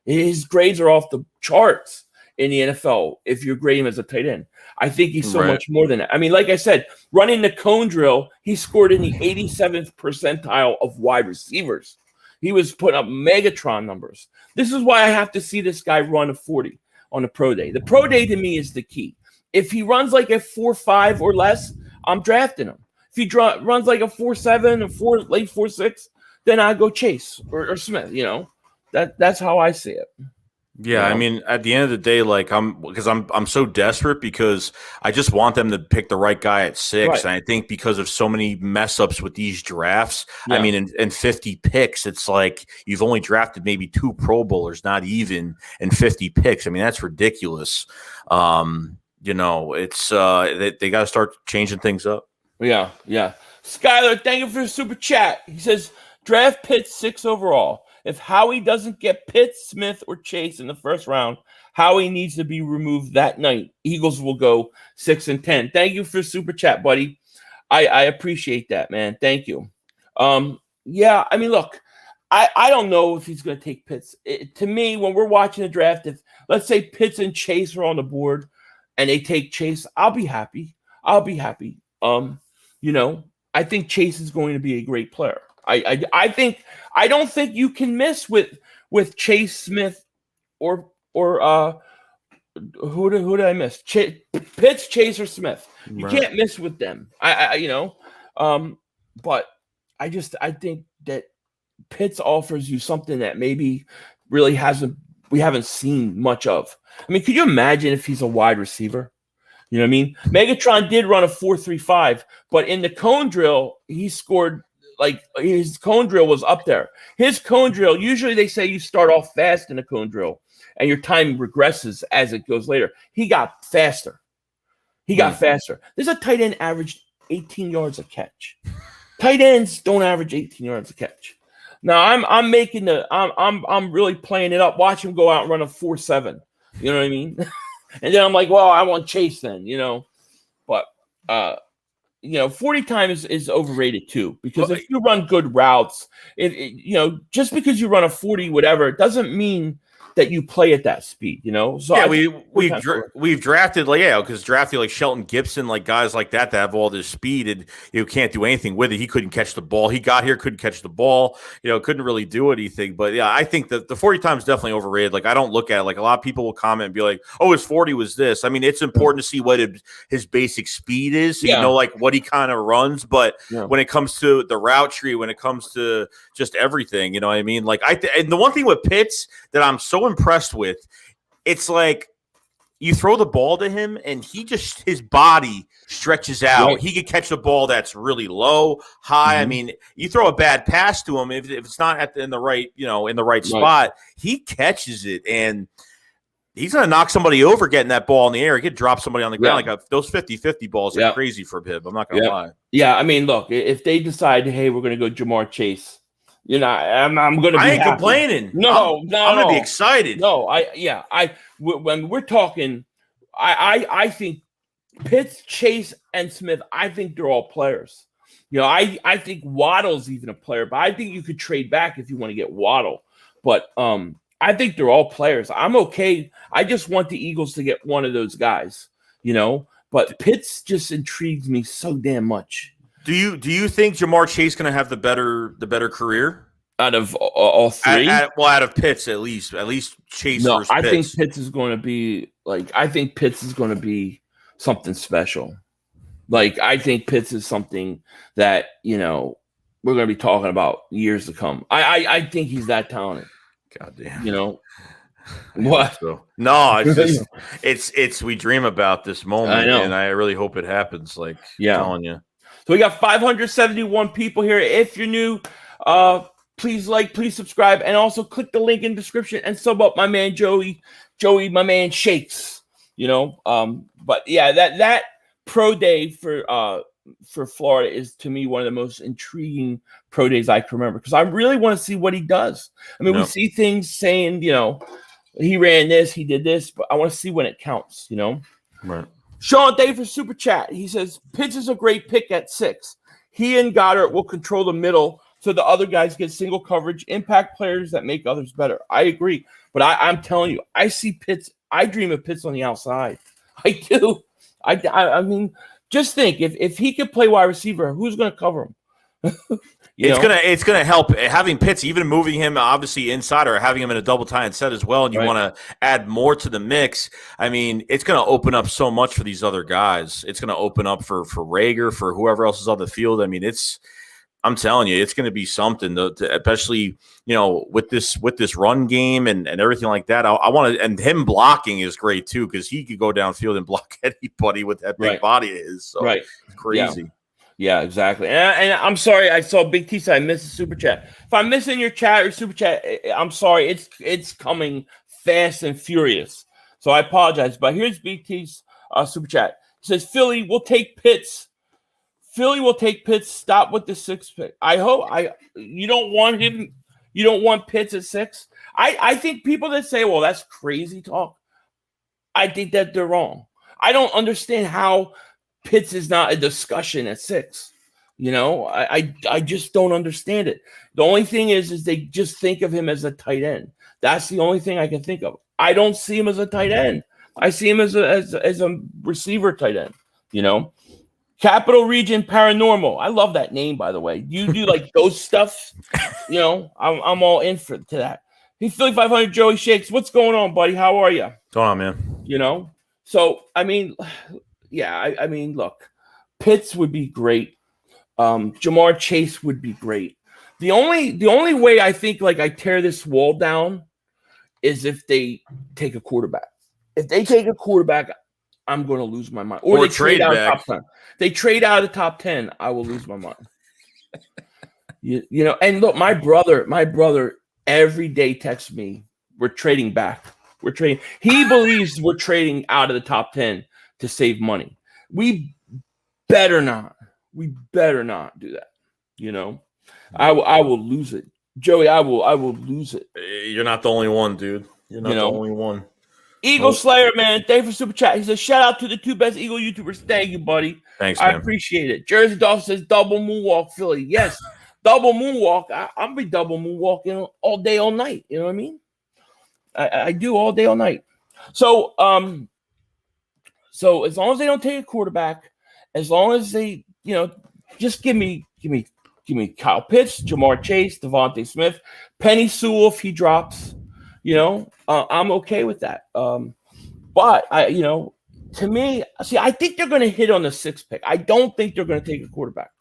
His grades are off the charts in the NFL if you grade him as a tight end. I think he's so much more than that. I mean, like I said, running the cone drill, he scored in the 87th percentile of wide receivers. He was putting up Megatron numbers. This is why I have to see this guy run a 40 on the pro day. The pro day to me is the key. If he runs like a 4.5 or less, I'm drafting him. If he runs like a 4.7 or late 4.6, then I go Chase or Smith. That's how I see it. Yeah, I mean, at the end of the day, like I'm so desperate because I just want them to pick the right guy at 6. Right. And I think because of so many mess ups with these drafts, I mean, in 50 picks, it's like you've only drafted maybe 2 Pro Bowlers, not even in 50 picks. I mean, that's ridiculous. It's they got to start changing things up. Yeah. Skylar, thank you for the super chat. He says draft Pitts 6 overall. If Howie doesn't get Pitts, Smith, or Chase in the first round, Howie needs to be removed that night. Eagles will go 6 and 10. Thank you for super chat, buddy. I appreciate that, man. Thank you. Yeah, I mean, look, I don't know if he's going to take Pitts. To me, when we're watching the draft, if let's say Pitts and Chase are on the board and they take Chase, I'll be happy. I think Chase is going to be a great player. I don't think you can miss with Chase, Smith, or who did I miss? Pitts, Chase, or Smith. You can't miss with them. But I think that Pitts offers you something that maybe really we haven't seen much of. I mean, could you imagine if he's a wide receiver? You know what I mean? Megatron did run a 4.35, but in the cone drill, he scored. Like his cone drill was up there. His cone drill, usually they say you start off fast in a cone drill. and your time regresses as it goes later. He got faster. There's a tight end averaged 18 yards a catch. Tight ends don't average 18 yards a catch. Now I'm really playing it up. Watch him go out and run a 4.7. You know what I mean? And then I'm like, well, I want Chase then, But 40 times is overrated too, because if you run good routes, just because you run a 40 whatever, it doesn't mean that you play at that speed, So yeah, we've drafted because drafted like Shelton Gibson, like guys like that have all this speed and you can't do anything with it. He couldn't catch the ball. He got here, couldn't catch the ball. Couldn't really do anything. But yeah, I think that the 40 times definitely overrated. Like I don't look at it. Like a lot of people will comment and be like, "Oh, his 40 was this." I mean, it's important to see what his basic speed is, so like what he kind of runs. But when it comes to the route tree, when it comes to just everything, you know what I mean? Like and the one thing with Pitts that I'm so impressed with, it's like you throw the ball to him and his body stretches out. Right. He could catch the ball that's really low, high. Mm-hmm. I mean, you throw a bad pass to him if it's not in the right spot, he catches it and he's going to knock somebody over getting that ball in the air. He could drop somebody on the ground. Like those 50-50 balls are crazy for him. I'm not going to lie. Yeah, I mean, look, if they decide, hey, we're going to go Jamar Chase, I'm going to be I ain't happy. Complaining. No, I'm going to be excited. No, when we're talking, I think Pitts, Chase, and Smith, I think they're all players. I think Waddle's even a player, but I think you could trade back if you want to get Waddle. But I think they're all players. I'm okay. I just want the Eagles to get one of those guys, But Pitts just intrigues me so damn much. Do you think Jamar Chase going to have the better career out of all three? Out of Pitts at least Chase. No, versus Pitts. Think Pitts is going to be something special. Like I think Pitts is something that we're going to be talking about years to come. I think he's that talented. God damn. What? So. No, it's just we dream about this moment, and I really hope it happens. Like telling you. So we got 571 people here. If you're new, please please subscribe, and also click the link in the description and sub up my man Joey, my man Shakes. But yeah, that pro day for Florida is to me one of the most intriguing pro days I can remember, because I really want to see what he does. I mean, we see things saying, he ran this, he did this, but I want to see when it counts, Right. Sean, thank you for super chat. He says, Pitts is a great pick at 6. He and Goddard will control the middle so the other guys get single coverage, impact players that make others better. I agree. But I'm telling you, I see Pitts. I dream of Pitts on the outside. I do. I mean, just think, if he could play wide receiver, who's going to cover him? It's gonna help having Pitts, even moving him obviously inside or having him in a double tie and set as well, and you want to add more to the mix. I mean, it's gonna open up so much for these other guys. It's gonna open up for Rager, for whoever else is on the field. I mean, I'm telling you, it's gonna be something, especially with this run game and everything like that. I want to, and him blocking is great too, because he could go downfield and block anybody with that big body of his. So it's crazy. Yeah, exactly. And I'm sorry, I saw Big T say I missed the super chat. If I'm missing your chat or super chat, I'm sorry. It's coming fast and furious. So I apologize. But here's Big T's super chat. He says, Philly will take Pitts. Philly will take Pitts. Stop with the 6th pick. I hope you don't want him. You don't want Pitts at 6. I think people that say, well, that's crazy talk, I think that they're wrong. I don't understand how Pitts is not a discussion at 6. I just don't understand it. The only thing is they just think of him as a tight end. That's the only thing I can think of. I don't see him as a tight end. I see him as a receiver tight end. Capital Region Paranormal. I love that name, by the way. You do like ghost stuff. I'm all in to that. Hey, Philly 500 Joeyshakes. What's going on, buddy? How are you? What's going on, man? So I mean. Yeah, I mean, look, Pitts would be great. Jamar Chase would be great. The only way I think I tear this wall down is if they take a quarterback. If they take a quarterback, I'm going to lose my mind. Or they trade out of top 10. They trade out of the top 10, I will lose my mind. And look, my brother every day texts me, we're trading back. We're trading. He believes we're trading out of the top 10 to save money. We better not. We better not do that. You know, I will lose it, Joey. I will lose it. You're not the only one, dude. You're not the only one. Eagle Slayer, man. Thank you for super chat. He says, shout out to the 2 best Eagle YouTubers. Thank you, buddy. Thanks, man. I appreciate it. Jersey Dolphin says, double moonwalk Philly. Yes, double moonwalk. I'm be double moonwalking all day, all night. You know what I mean? I do all day, all night. So as long as they don't take a quarterback, as long as they, just give me Kyle Pitts, Jamar Chase, Devontae Smith, Penny Sewell if he drops. I'm okay with that. But to me, I think they're going to hit on the 6th pick. I don't think they're going to take a quarterback.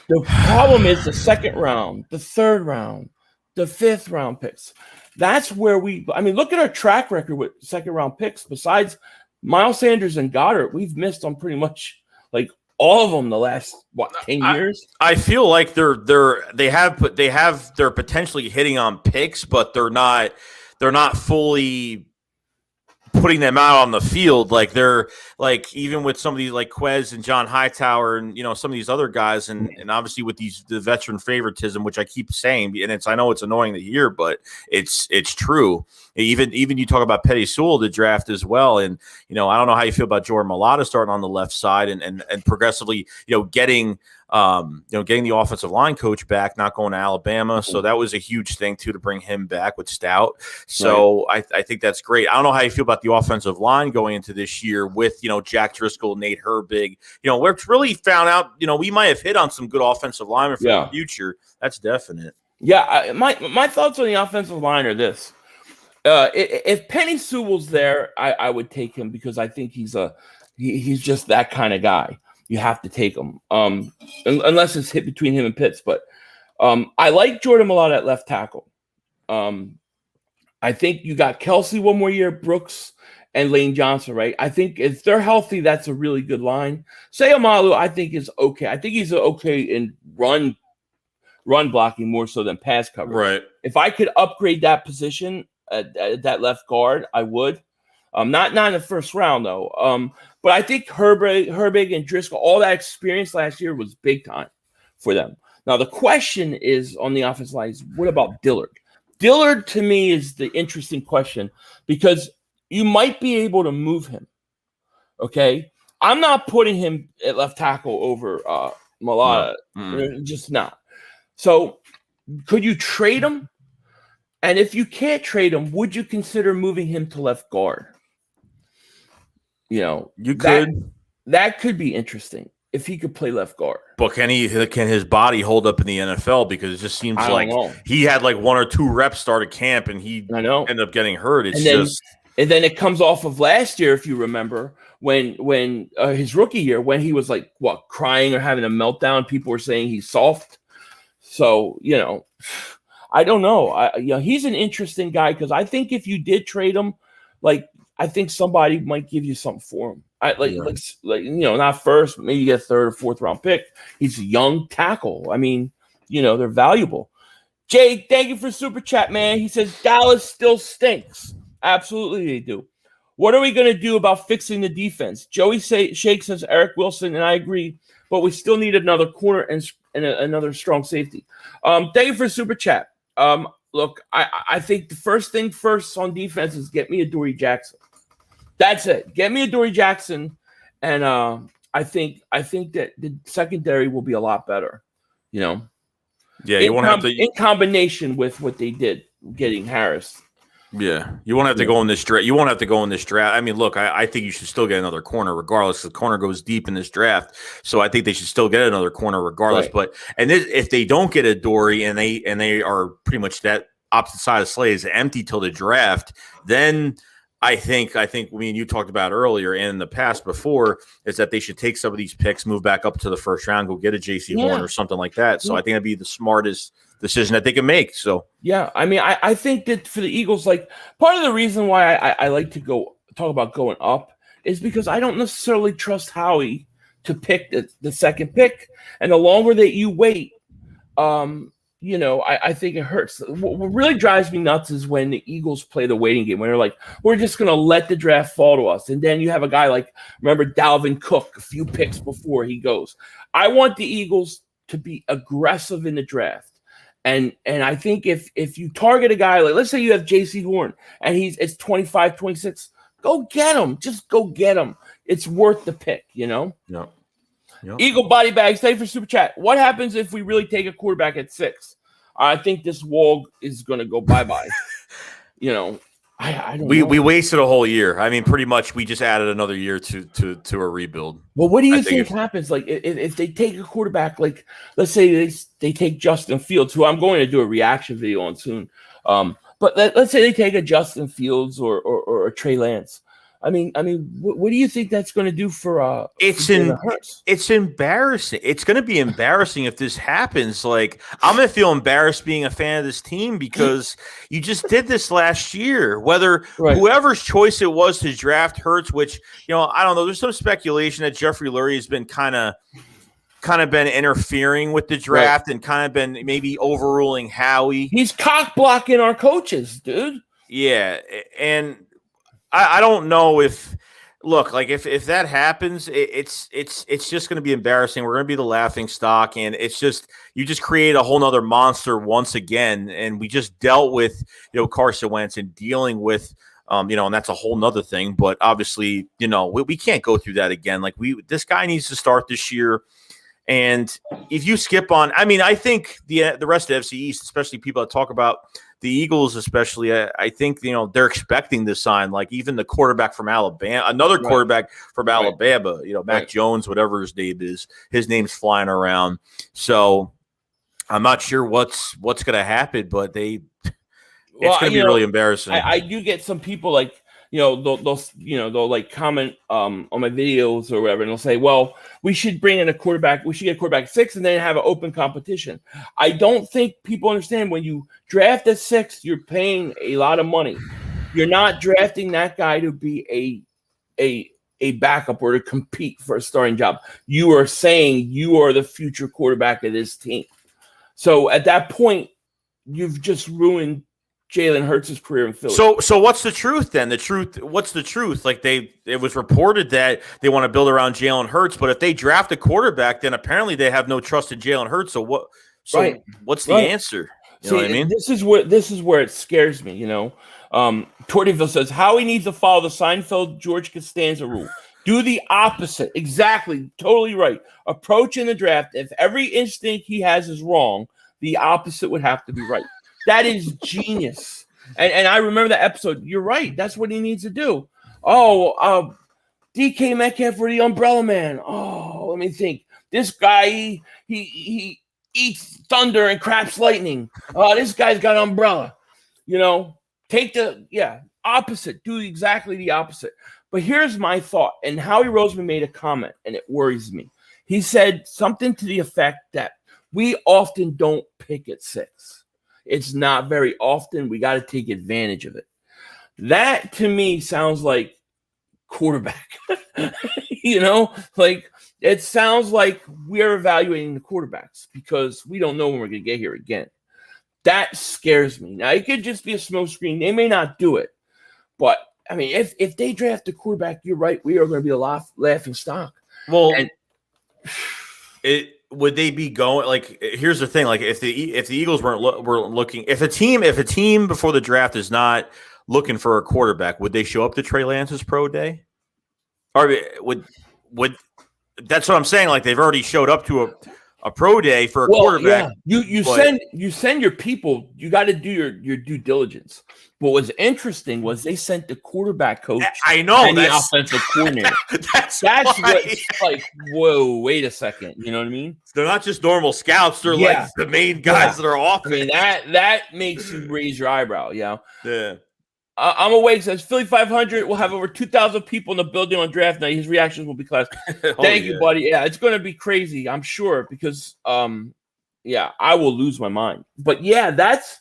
The problem is the 2nd round, the 3rd round, the 5th round picks. That's where look at our track record with 2nd round picks. Besides Miles Sanders and Goddard, we've missed on pretty much like all of them the last 10 years. I feel like they're potentially hitting on picks, but they're not fully putting them out on the field. Like they're like, even with some of these like Quez and John Hightower and some of these other guys, and obviously with the veteran favoritism, which I keep saying, and I know it's annoying to hear, but it's true. Even you talk about Penny Sewell to draft as well, and I don't know how you feel about Jordan Mailata starting on the left side and progressively getting the offensive line coach back, not going to Alabama. So that was a huge thing too, to bring him back with Stout. So right. I think that's great. I don't know how you feel about the offensive line going into this year with, Jack Driscoll, Nate Herbig. We're really found out, we might have hit on some good offensive linemen for the future. That's definite. Yeah. My thoughts on the offensive line are this. If Penny Sewell's there, I would take him because I think he's just that kind of guy. You have to take him, unless it's hit between him and Pitts. But I like Jordan Mailata at left tackle. I think you got Kelsey one more year, Brooks and Lane Johnson, right? I think if they're healthy, that's a really good line. Sayamalu, I think, is okay. I think he's okay in run blocking more so than pass coverage. Right. If I could upgrade that position at that left guard, I would. Not in the first round though. But I think Herbig and Driscoll, all that experience last year was big time for them. Now the question is on the offensive line is, what about Dillard? Dillard to me is the interesting question because you might be able to move him. Okay, I'm not putting him at left tackle over Mailata. No. Just not. So could you trade him? And if you can't trade him, would you consider moving him to left guard? You could. That could be interesting if he could play left guard. But can his body hold up in the NFL? Because it just seems like he had like 1 or 2 reps start at camp and he ended up getting hurt. And then it comes off of last year, if you remember, when his rookie year, when he was like crying or having a meltdown, people were saying he's soft. So I don't know. He's an interesting guy because I think if you did trade him, I think somebody might give you something for him. Not first, but maybe you get a 3rd or 4th round pick. He's a young tackle. I mean, they're valuable. Jake, thank you for super chat, man. He says Dallas still stinks. Absolutely, they do. What are we going to do about fixing the defense? Joeyshakes says Eric Wilson, and I agree, but we still need another corner and another strong safety. Thank you for super chat. Look, I think the first thing first on defense is get me Adoree Jackson. That's it. Get me Adoree Jackson, and I think that the secondary will be a lot better. Yeah, you won't have to in combination with what they did getting Harris. Yeah, you won't have to go in this draft. You won't have to go in this draft. I mean, look, I think you should still get another corner regardless. The corner goes deep in this draft, so I think they should still get another corner regardless. Right. But if they don't get Adoree and they are pretty much that opposite side of the slate is empty till the draft, then I think me and you talked about earlier and in the past before is that they should take some of these picks, move back up to the first round, go get a JC Horn or something like that. So I think that'd be the smartest decision that they can make. So yeah, I mean, I think that for the Eagles, like part of the reason why I like to talk about going up is because I don't necessarily trust Howie to pick the second pick, and the longer that you wait, I think it hurts. What really drives me nuts is when the Eagles play the waiting game, when they're like, we're just going to let the draft fall to us. And then you have a guy like, remember Dalvin Cook, a few picks before he goes. I want the Eagles to be aggressive in the draft. And I think if you target a guy, like let's say you have J.C. Horn and it's 25, 26, go get him. Just go get him. It's worth the pick, Yeah. Yep. Eagle Body Bags, thank you for super chat. What happens if we really take a quarterback at 6? I think this wall is going to go bye-bye. I don't know. We wasted a whole year. I mean, pretty much we just added another year to a rebuild. Well, what do you think happens? Like if they take a quarterback, like let's say they take Justin Fields, who I'm going to do a reaction video on soon. But let's say they take a Justin Fields or a Trey Lance. I mean, what do you think that's going to do for it's embarrassing. It's going to be embarrassing if this happens. Like, I'm going to feel embarrassed being a fan of this team because you just did this last year. Whether whoever's choice it was to draft Hurts, which I don't know. There's some speculation that Jeffrey Lurie has been kind of been interfering with the draft and kind of been maybe overruling Howie. He's cock blocking our coaches, dude. Yeah, and I don't know if that happens, it's just going to be embarrassing. We're going to be the laughing stock, and it's just you just create a whole nother monster once again. And we just dealt with Carson Wentz and dealing with and that's a whole nother thing. But obviously, we can't go through that again. Like this guy needs to start this year. And if you skip on, I think the rest of the FC East, especially people that talk about the Eagles, especially, I think they're expecting to sign like even the quarterback from Alabama, another quarterback from Alabama, Mac Jones, whatever his name is. His name's flying around. So I'm not sure what's going to happen, but it's going to be really embarrassing. I do get some people like. They'll like comment on my videos or whatever, and they'll say, well, we should bring in a quarterback. We should get a quarterback at 6 and then have an open competition. I don't think people understand when you draft at 6, you're paying a lot of money. You're not drafting that guy to be a backup or to compete for a starting job. You are saying you are the future quarterback of this team. So at that point, you've just ruined Jalen Hurts' career in Philly. So what's the truth then? What's the truth? Like it was reported that they want to build around Jalen Hurts, but if they draft a quarterback, then apparently they have no trust in Jalen Hurts. So what's the answer? You know what I mean? This is where it scares me, Tortyville says Howie needs to follow the Seinfeld George Costanza rule. Do the opposite. Exactly. Totally right. Approach in the draft. If every instinct he has is wrong, the opposite would have to be right. That is genius. And I remember that episode. You're right. That's what he needs to do. DK Metcalf for the Umbrella Man. Oh, let me think. This guy, he eats thunder and craps lightning. Oh, this guy's got an umbrella. Take the opposite. Do exactly the opposite. But here's my thought. And Howie Roseman made a comment, and it worries me. He said something to the effect that we often don't pick at 6. It's not very often. We got to take advantage of it. That to me sounds like quarterback. Like it sounds like we're evaluating the quarterbacks because we don't know when we're going to get here again. That scares me. Now, it could just be a smoke screen. They may not do it. But, if they draft a quarterback, you're right. We are going to be a laughing stock. Well, would they be going like? Here's the thing: like if the Eagles were looking, if a team before the draft is not looking for a quarterback, would they show up to Trey Lance's pro day? Or would that's what I'm saying? Like they've already showed up to a pro day for a quarterback. Yeah. You send your people. You got to do your due diligence. What was interesting was they sent the quarterback coach. I know, and the offensive coordinator. That's what's like. Whoa, wait a second. You know what I mean? They're not just normal scouts. They're like the main guys that are off. That makes you raise your eyebrow. Yeah. I'm awake. Says Philly 500 will have over 2,000 people in the building on draft night. His reactions will be class. Thank you, buddy. Yeah, it's going to be crazy. I'm sure because I will lose my mind. But yeah, that's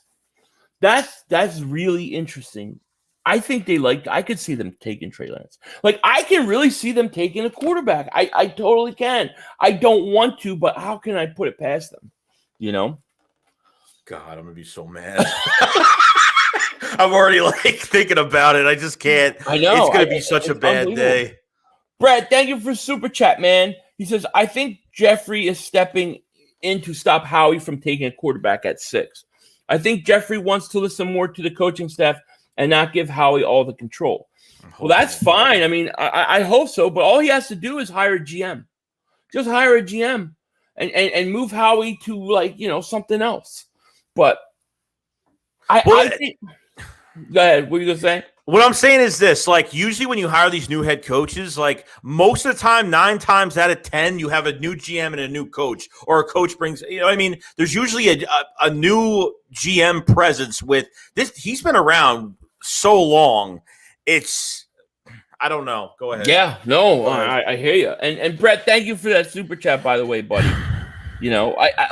really interesting. I think I could see them taking Trey Lance. Like I can really see them taking a quarterback. I totally can. I don't want to, but how can I put it past them? God, I'm gonna be so mad. I'm already thinking about it. I just can't. I know it's gonna be such a bad day. Brad, thank you for super chat, man. He says, I think Jeffrey is stepping in to stop Howie from taking a quarterback at 6. I think Jeffrey wants to listen more to the coaching staff and not give Howie all the control. Well, that's fine. I mean, I hope so, but all he has to do is hire a GM. Just hire a GM and move Howie to something else. But I think go ahead. What are you gonna say? What I'm saying is this, usually when you hire these new head coaches, most of the time, 9 times out of 10, you have a new GM and a new coach, or a coach brings, there's usually a new GM presence with this. He's been around so long. I don't know. Go ahead. Yeah, no, I hear you. And Brett, thank you for that super chat, by the way, buddy.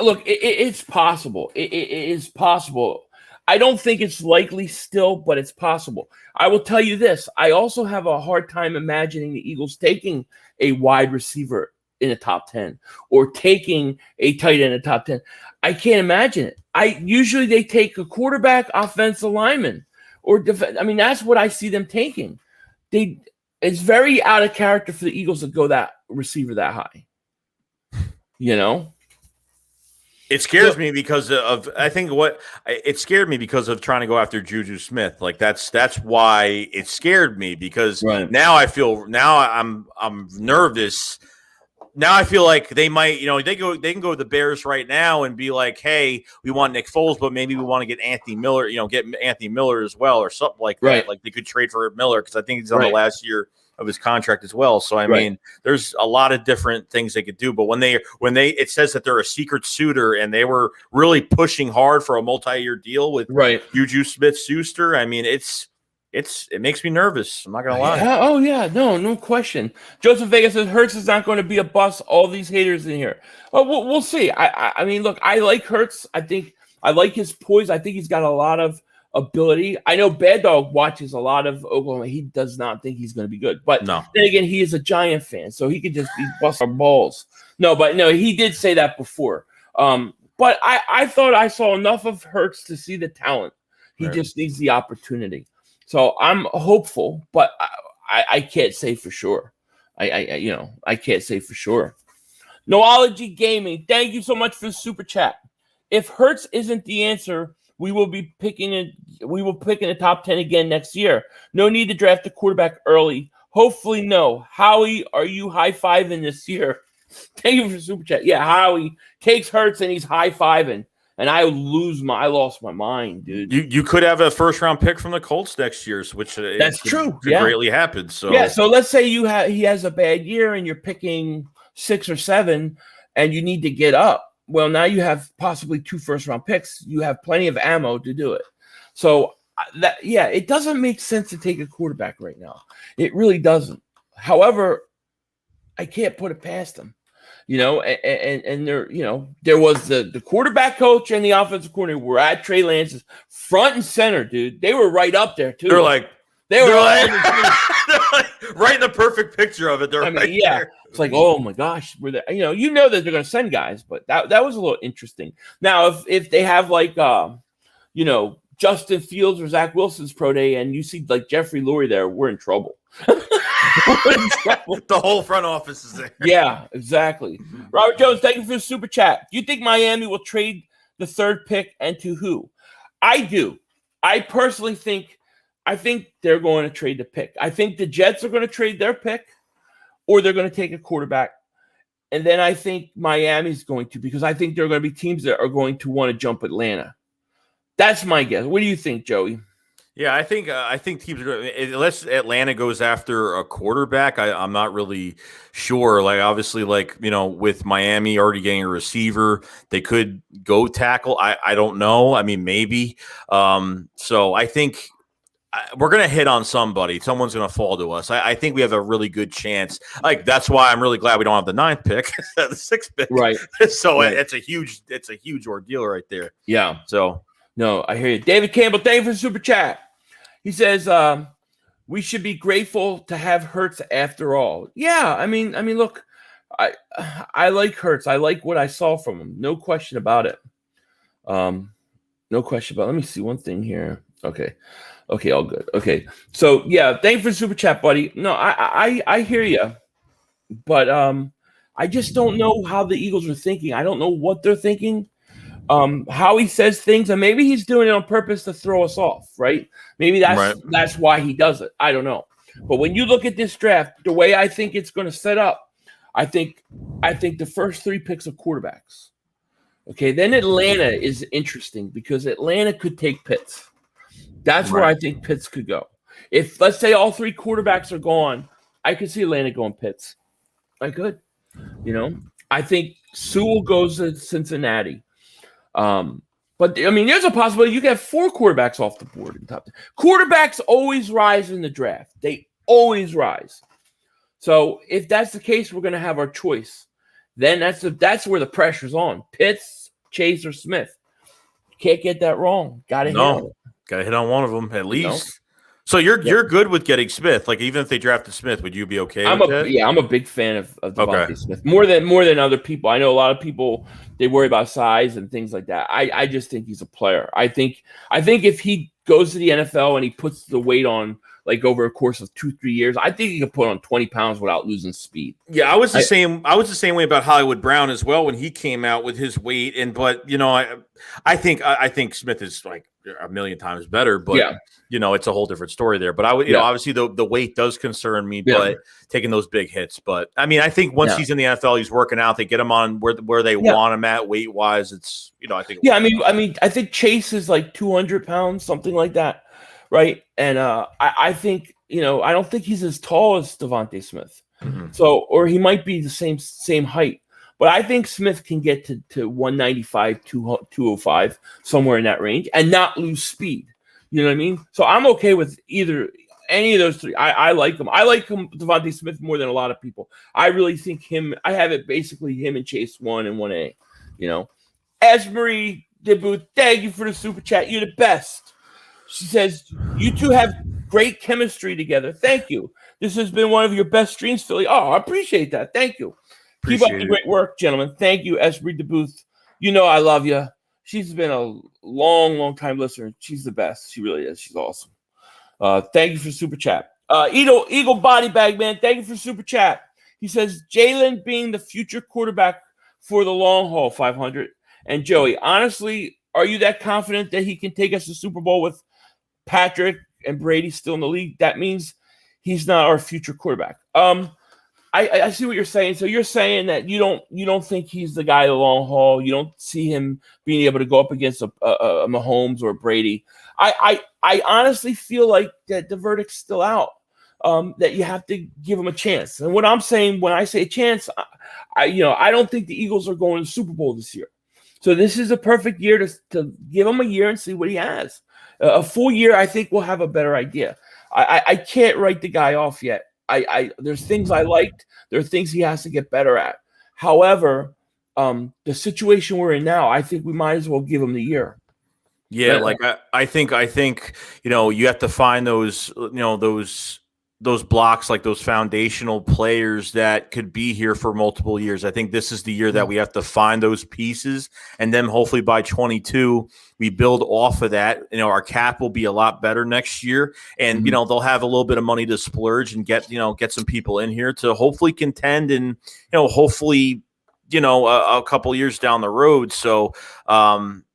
Look, it's possible. It is possible. I don't think it's likely still, but it's possible. I will tell you this. I also have a hard time imagining the Eagles taking a wide receiver in the top 10 or taking a tight end in the top 10. I can't imagine it. Usually they take a quarterback, offensive lineman, or that's what I see them taking. It's very out of character for the Eagles to go that receiver that high. It scares me because of it scared me because of trying to go after Juju Smith. That's why it scared me, because now I'm nervous. Now I feel like they might, they can go to the Bears right now and be like, hey, we want Nick Foles, but maybe we want to get Anthony Miller, get Anthony Miller as well, or something like that. Like they could trade for Miller, because I think he's on the last year of his contract as well. So I mean, there's a lot of different things they could do. But when it says that they're a secret suitor and they were really pushing hard for a multi-year deal with Juju Smith-Schuster, I mean, it makes me nervous. I'm not gonna lie. Oh yeah, no question. Joseph Vega says Hurts is not going to be a bust. All these haters in here. Oh, we'll see. I mean, look, I like Hurts. I think I like his poise. I think he's got a lot of ability. I know Bad Dog watches a lot of Oklahoma. He does not think he's going to be good. But then again, he is a Giant fan, so he could just be bust our balls. No, he did say that before. But I thought I saw enough of Hurts to see the talent. He just needs the opportunity. So I'm hopeful, but I can't say for sure. I can't say for sure. Noology Gaming, thank you so much for the super chat. If Hurts isn't the answer, we will pick in the top 10 again next year. No need to draft a quarterback early. Hopefully, no. Howie, are you high-fiving this year? Thank you for the super chat. Yeah, Howie takes Hurts and he's high-fiving. And I lost my mind, dude. You could have a first-round pick from the Colts next year, which that's true. Could greatly happen. So so let's say he has a bad year and you're picking 6 or 7 and you need to get up. Well, now you have possibly 2 first-round picks. You have plenty of ammo to do it. So it doesn't make sense to take a quarterback right now. It really doesn't. However, I can't put it past them. And there was the quarterback coach and the offensive coordinator were at Trey Lance's front and center, dude. They were right up there too. They're right in the perfect picture of it. There. It's like, oh my gosh, that they're going to send guys, but that was a little interesting. Now, if they have Justin Fields or Zach Wilson's pro day, and you see Jeffrey Lurie there, we're in trouble. The whole front office is there. Yeah, exactly. Robert Jones, thank you for the super chat. Do you think Miami will trade the 3rd pick, and to who? I do. I personally think they're going to trade the pick. I think the Jets are going to trade their pick, or they're going to take a quarterback. And then I think Miami's going to, because I think there are going to be teams that are going to want to jump Atlanta. That's my guess. What do you think, Joey? Yeah, I think teams are, unless Atlanta goes after a quarterback, I'm not really sure. Obviously, with Miami already getting a receiver, they could go tackle. I don't know. I mean, maybe. So I think we're going to hit on somebody. Someone's going to fall to us. I think we have a really good chance. That's why I'm really glad we don't have the 9th pick, the 6th pick. Right. So it's a huge ordeal right there. Yeah. So. No, I hear you. David Campbell, thank you for the super chat. He says, we should be grateful to have Hurts after all. Yeah, I mean, look, I like Hurts. I like what I saw from him. No question about it. No question. But let me see one thing here. Okay, all good. Okay, so yeah, thank you for the super chat, buddy. No, I hear you, but I just don't know how the Eagles are thinking. I don't know what they're thinking. How he says things, and maybe he's doing it on purpose to throw us off, right? Maybe that's why he does it. I don't know. But when you look at this draft, the way I think it's going to set up, I think the first 3 picks are quarterbacks. Okay, then Atlanta is interesting because Atlanta could take Pitts. That's where I think Pitts could go. If, let's say, all 3 quarterbacks are gone, I could see Atlanta going Pitts. I could. I think Sewell goes to Cincinnati. But I mean, there's a possibility you get 4 quarterbacks off the board in top 10. Quarterbacks always rise in the draft. They always rise. So if that's the case, we're going to have our choice. Then that's where the pressure's on. Pitts, Chase, or Smith. Can't get that wrong. Got to hit on it. Got to hit on one of them at least. So you're good with getting Smith. Like, even if they drafted Smith, would you be okay with that? Yeah, I'm a big fan of Devontae Smith. More than other people. I know a lot of people, they worry about size and things like that. I just think he's a player. I think if he goes to the NFL and he puts the weight on, like, over a course of 2-3 years, I think he can put on 20 pounds without losing speed. Yeah, I was the same way about Hollywood Brown as well when he came out with his weight. But I think Smith is like a million times better. But it's a whole different story there. But I would, obviously the weight does concern me. But taking those big hits. But I mean, I think once he's in the NFL, he's working out. They get him on where they want him at weight wise. It's I think. Yeah, I mean, I think Chase is like 200 pounds, something like that. Right. And I think, I don't think he's as tall as Devontae Smith. Mm-hmm. So, or he might be the same height. But I think Smith can get to 195, 205, somewhere in that range and not lose speed. You know what I mean? So I'm okay with any of those 3. I like him. I like Devontae Smith more than a lot of people. I really think I have it basically him and Chase 1 and 1A. Adoree Jackson, thank you for the super chat. You're the best. She says, you 2 have great chemistry together. Thank you. This has been one of your best streams, Philly. Oh, I appreciate that. Thank you. Keep up the great work, gentlemen. Thank you, Adoree Jackson. I love you. She's been a long, long time listener. She's the best. She really is. She's awesome. Thank you for super chat. Eagle Body Bag, man. Thank you for super chat. He says, Jalen being the future quarterback for the long haul, 500. And Joey, honestly, are you that confident that he can take us to Super Bowl with Patrick and Brady still in the league? That means he's not our future quarterback. I see what you're saying. So you're saying that you don't think he's the guy the long haul. You don't see him being able to go up against a Mahomes or a Brady. I honestly feel like that the verdict's still out. That you have to give him a chance. And what I'm saying when I say a chance, I don't think the Eagles are going to the Super Bowl this year. So this is a perfect year to give him a year and see what he has. A full year, I think we'll have a better idea. I can't write the guy off yet. There's things I liked. There are things he has to get better at. However, the situation we're in now, I think we might as well give him the year. Yeah, like I think you have to find those those blocks, like those foundational players that could be here for multiple years. I think this is the year that we have to find those pieces, and then hopefully by 22 we build off of that. Our cap will be a lot better next year, and they'll have a little bit of money to splurge and get some people in here to hopefully contend, and hopefully a couple years down the road. So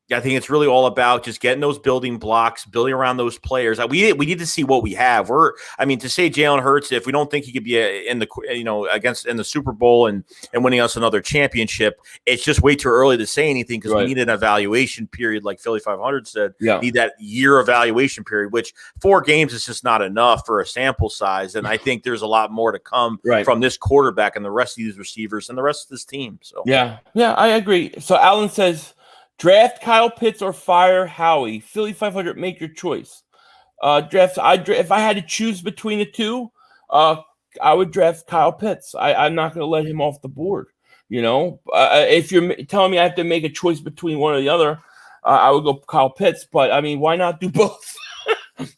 I think it's really all about just getting those building blocks, building around those players. We need to see what we have. To say Jalen Hurts, if we don't think he could be in the Super Bowl and winning us another championship, it's just way too early to say anything because we need an evaluation period, like Philly 500 said. Yeah. Need that year evaluation period, which 4 games is just not enough for a sample size. And I think there's a lot more to come from this quarterback and the rest of these receivers and the rest of this team. So yeah, I agree. So Alan says, draft Kyle Pitts or fire Howie. Philly 500, make your choice. If I had to choose between the 2, I would draft Kyle Pitts. I'm not going to let him off the board. If you're telling me I have to make a choice between one or the other, I would go Kyle Pitts. But I mean, why not do both?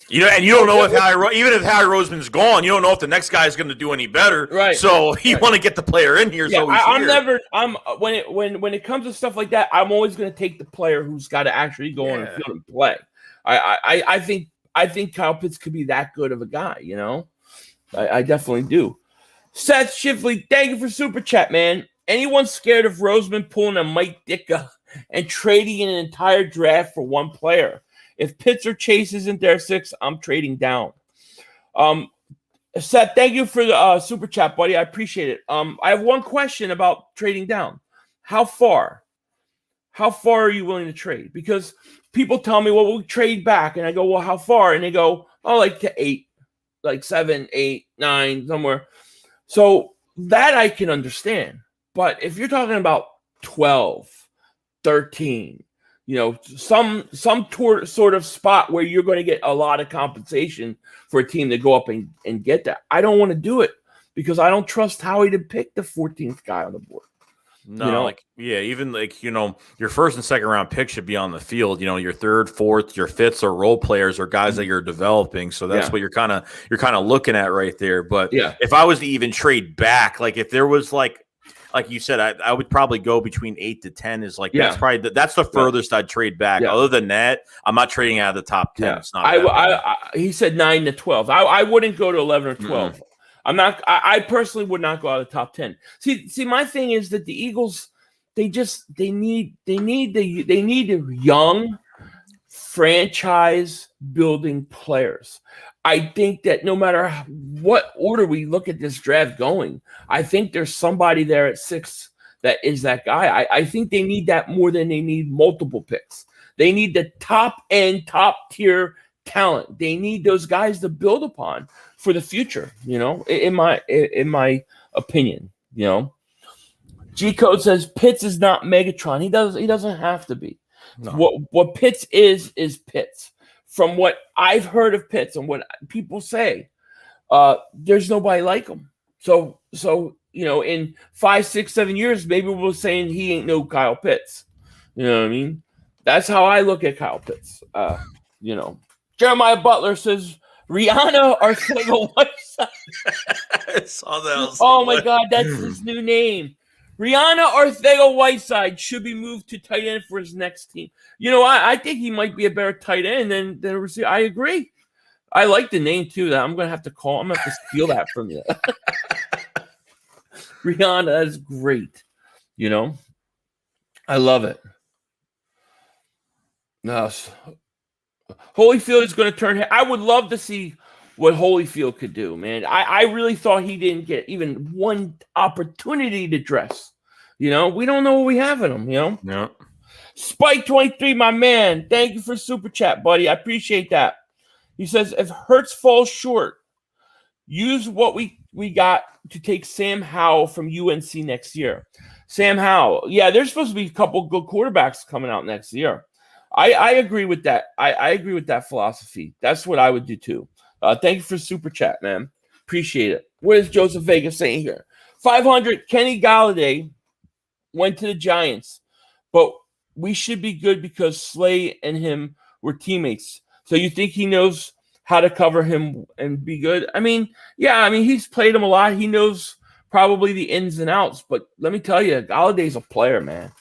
You know, and you don't know if even if Harry Roseman's gone, you don't know if the next guy is going to do any better. Right. So you want to get the player in here. Yeah, so he's here. When it comes to stuff like that, I'm always going to take the player who's got to actually go on the field and play. I think Kyle Pitts could be that good of a guy. You know, I definitely do. Seth Shifley, thank you for super chat, man. Anyone scared of Roseman pulling a Mike Ditka and trading an entire draft for one player? If Pitts or Chase isn't there 6, I'm trading down. Seth, thank you for the super chat, buddy. I appreciate it. I have one question about trading down. How far? How far are you willing to trade? Because people tell me, well, we'll trade back. And I go, well, how far? And they go, oh, like to 8, like 7, 8, 9, somewhere. So that I can understand. But if you're talking about 12, 13, you know, some sort of spot where you're going to get a lot of compensation for a team to go up and get that, I don't want to do it because I don't trust Howie to pick the 14th guy on the board. No, you know? even your first and second round pick should be on the field. You know, your third, fourth, your fifths are role players or guys that you're developing. So that's what you're kind of looking at right there. But if I was to even trade back, like if there was like you said, I would probably go between 8 to 10 is like, that's the furthest I'd trade back. Yeah. Other than that, I'm not trading out of the top 10. Yeah. It's not he said 9 to 12. I wouldn't go to 11 or 12. Mm-hmm. I personally would not go out of the top 10. See, my thing is that the Eagles, they need young franchise building players. I think that no matter what order we look at this draft going, I think there's somebody there at 6 that is that guy. I think they need that more than they need multiple picks. They need the top tier talent. They need those guys to build upon for the future, you know, in my opinion, you know. G Code says Pitts is not Megatron. He doesn't have to be. No. What Pitts is Pitts. From what I've heard of Pitts and what people say, there's nobody like him. So you know, in 5, 6, 7 years, maybe we're saying he ain't no Kyle Pitts. You know what I mean? That's how I look at Kyle Pitts. You know, Jeremiah Butler says Rihanna Arcega Whiteside. I saw that. Oh my God, that's his new name. Rihanna Arcega Whiteside should be moved to tight end for his next team. You know, I think he might be a better tight end than receiver. I agree. I like the name too. That I'm gonna have to call. I'm gonna have to steal that from you. Rihanna, that is great. You know, I love it. No, Holyfield is going to turn. I would love to see what Holyfield could do, man. I really thought he didn't get even one opportunity to dress. You know, we don't know what we have in him, you know? Yeah. Spike 23, my man. Thank you for super chat, buddy. I appreciate that. He says, if Hurts falls short, use what we got to take Sam Howell from UNC next year. Sam Howell. Yeah, there's supposed to be a couple good quarterbacks coming out next year. I agree with that. I agree with that philosophy. That's what I would do too. Thank you for super chat, man. Appreciate it. What is Joseph Vega saying here? 500. Kenny Galladay went to the Giants, but we should be good because Slay and him were teammates. So you think he knows how to cover him and be good? I mean, yeah. I mean, he's played him a lot. He knows probably the ins and outs. But let me tell you, Galladay's a player, man.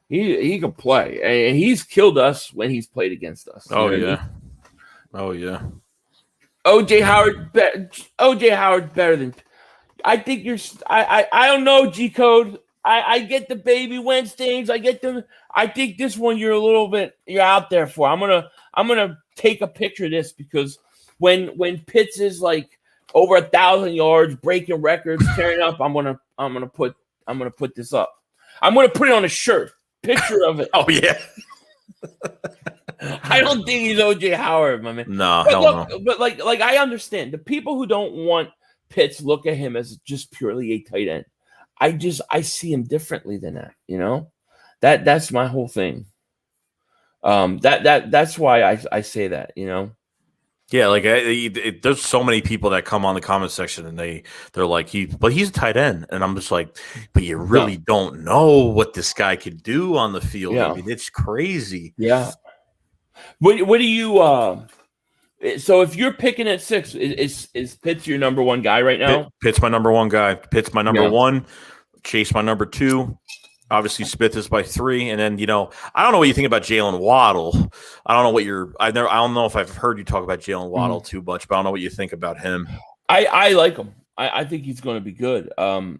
He can play, and he's killed us when he's played against us. Oh yeah, oh yeah. OJ Howard better than. I think you're. I don't know, G Code. I get the baby Wednesdays. I get them. I think this one you're out there for. I'm gonna take a picture of this because when Pitts is like over 1,000 yards, breaking records, tearing up, I'm gonna put this up. I'm gonna put it on a shirt. Picture of it. Oh yeah. I don't think he's OJ Howard, my man. No, but like I understand the people who don't want Pitts look at him as just purely a tight end. I see him differently than that. You know, that's my whole thing. That's why I say that. You know. Yeah, like there's so many people that come on the comment section and they're like but he's a tight end, and I'm just like, but you really don't know what this guy could do on the field. Yeah. I mean, it's crazy. Yeah. What do you So if you're picking at 6, is Pitts your number one guy right now? Pitt's my number one guy. Pitt's my number one. Chase my number 2. Obviously, Smith is by 3, and then I don't know what you think about Jalen Waddle. I don't know I don't know if I've heard you talk about Jalen Waddle too much, but I don't know what you think about him. I like him. I think he's going to be good. I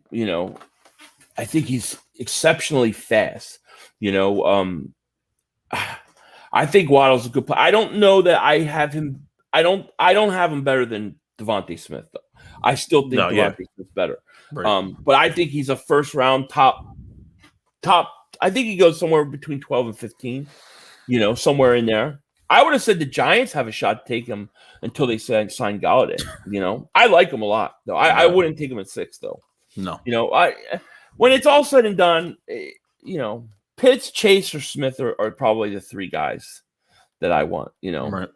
think he's exceptionally fast. I think Waddle's a good player. I don't know that I have him. I don't have him better than Devontae Smith though. I still think Devontae Smith's better. Right. But I think he's a first round top. I think he goes somewhere between 12 and 15. Somewhere in there. I would have said the Giants have a shot to take him until they sign Galladay. I like him a lot though. I wouldn't take him at 6 though. No. When it's all said and done, Pitts, Chase, or Smith are probably the 3 guys that I want. Right.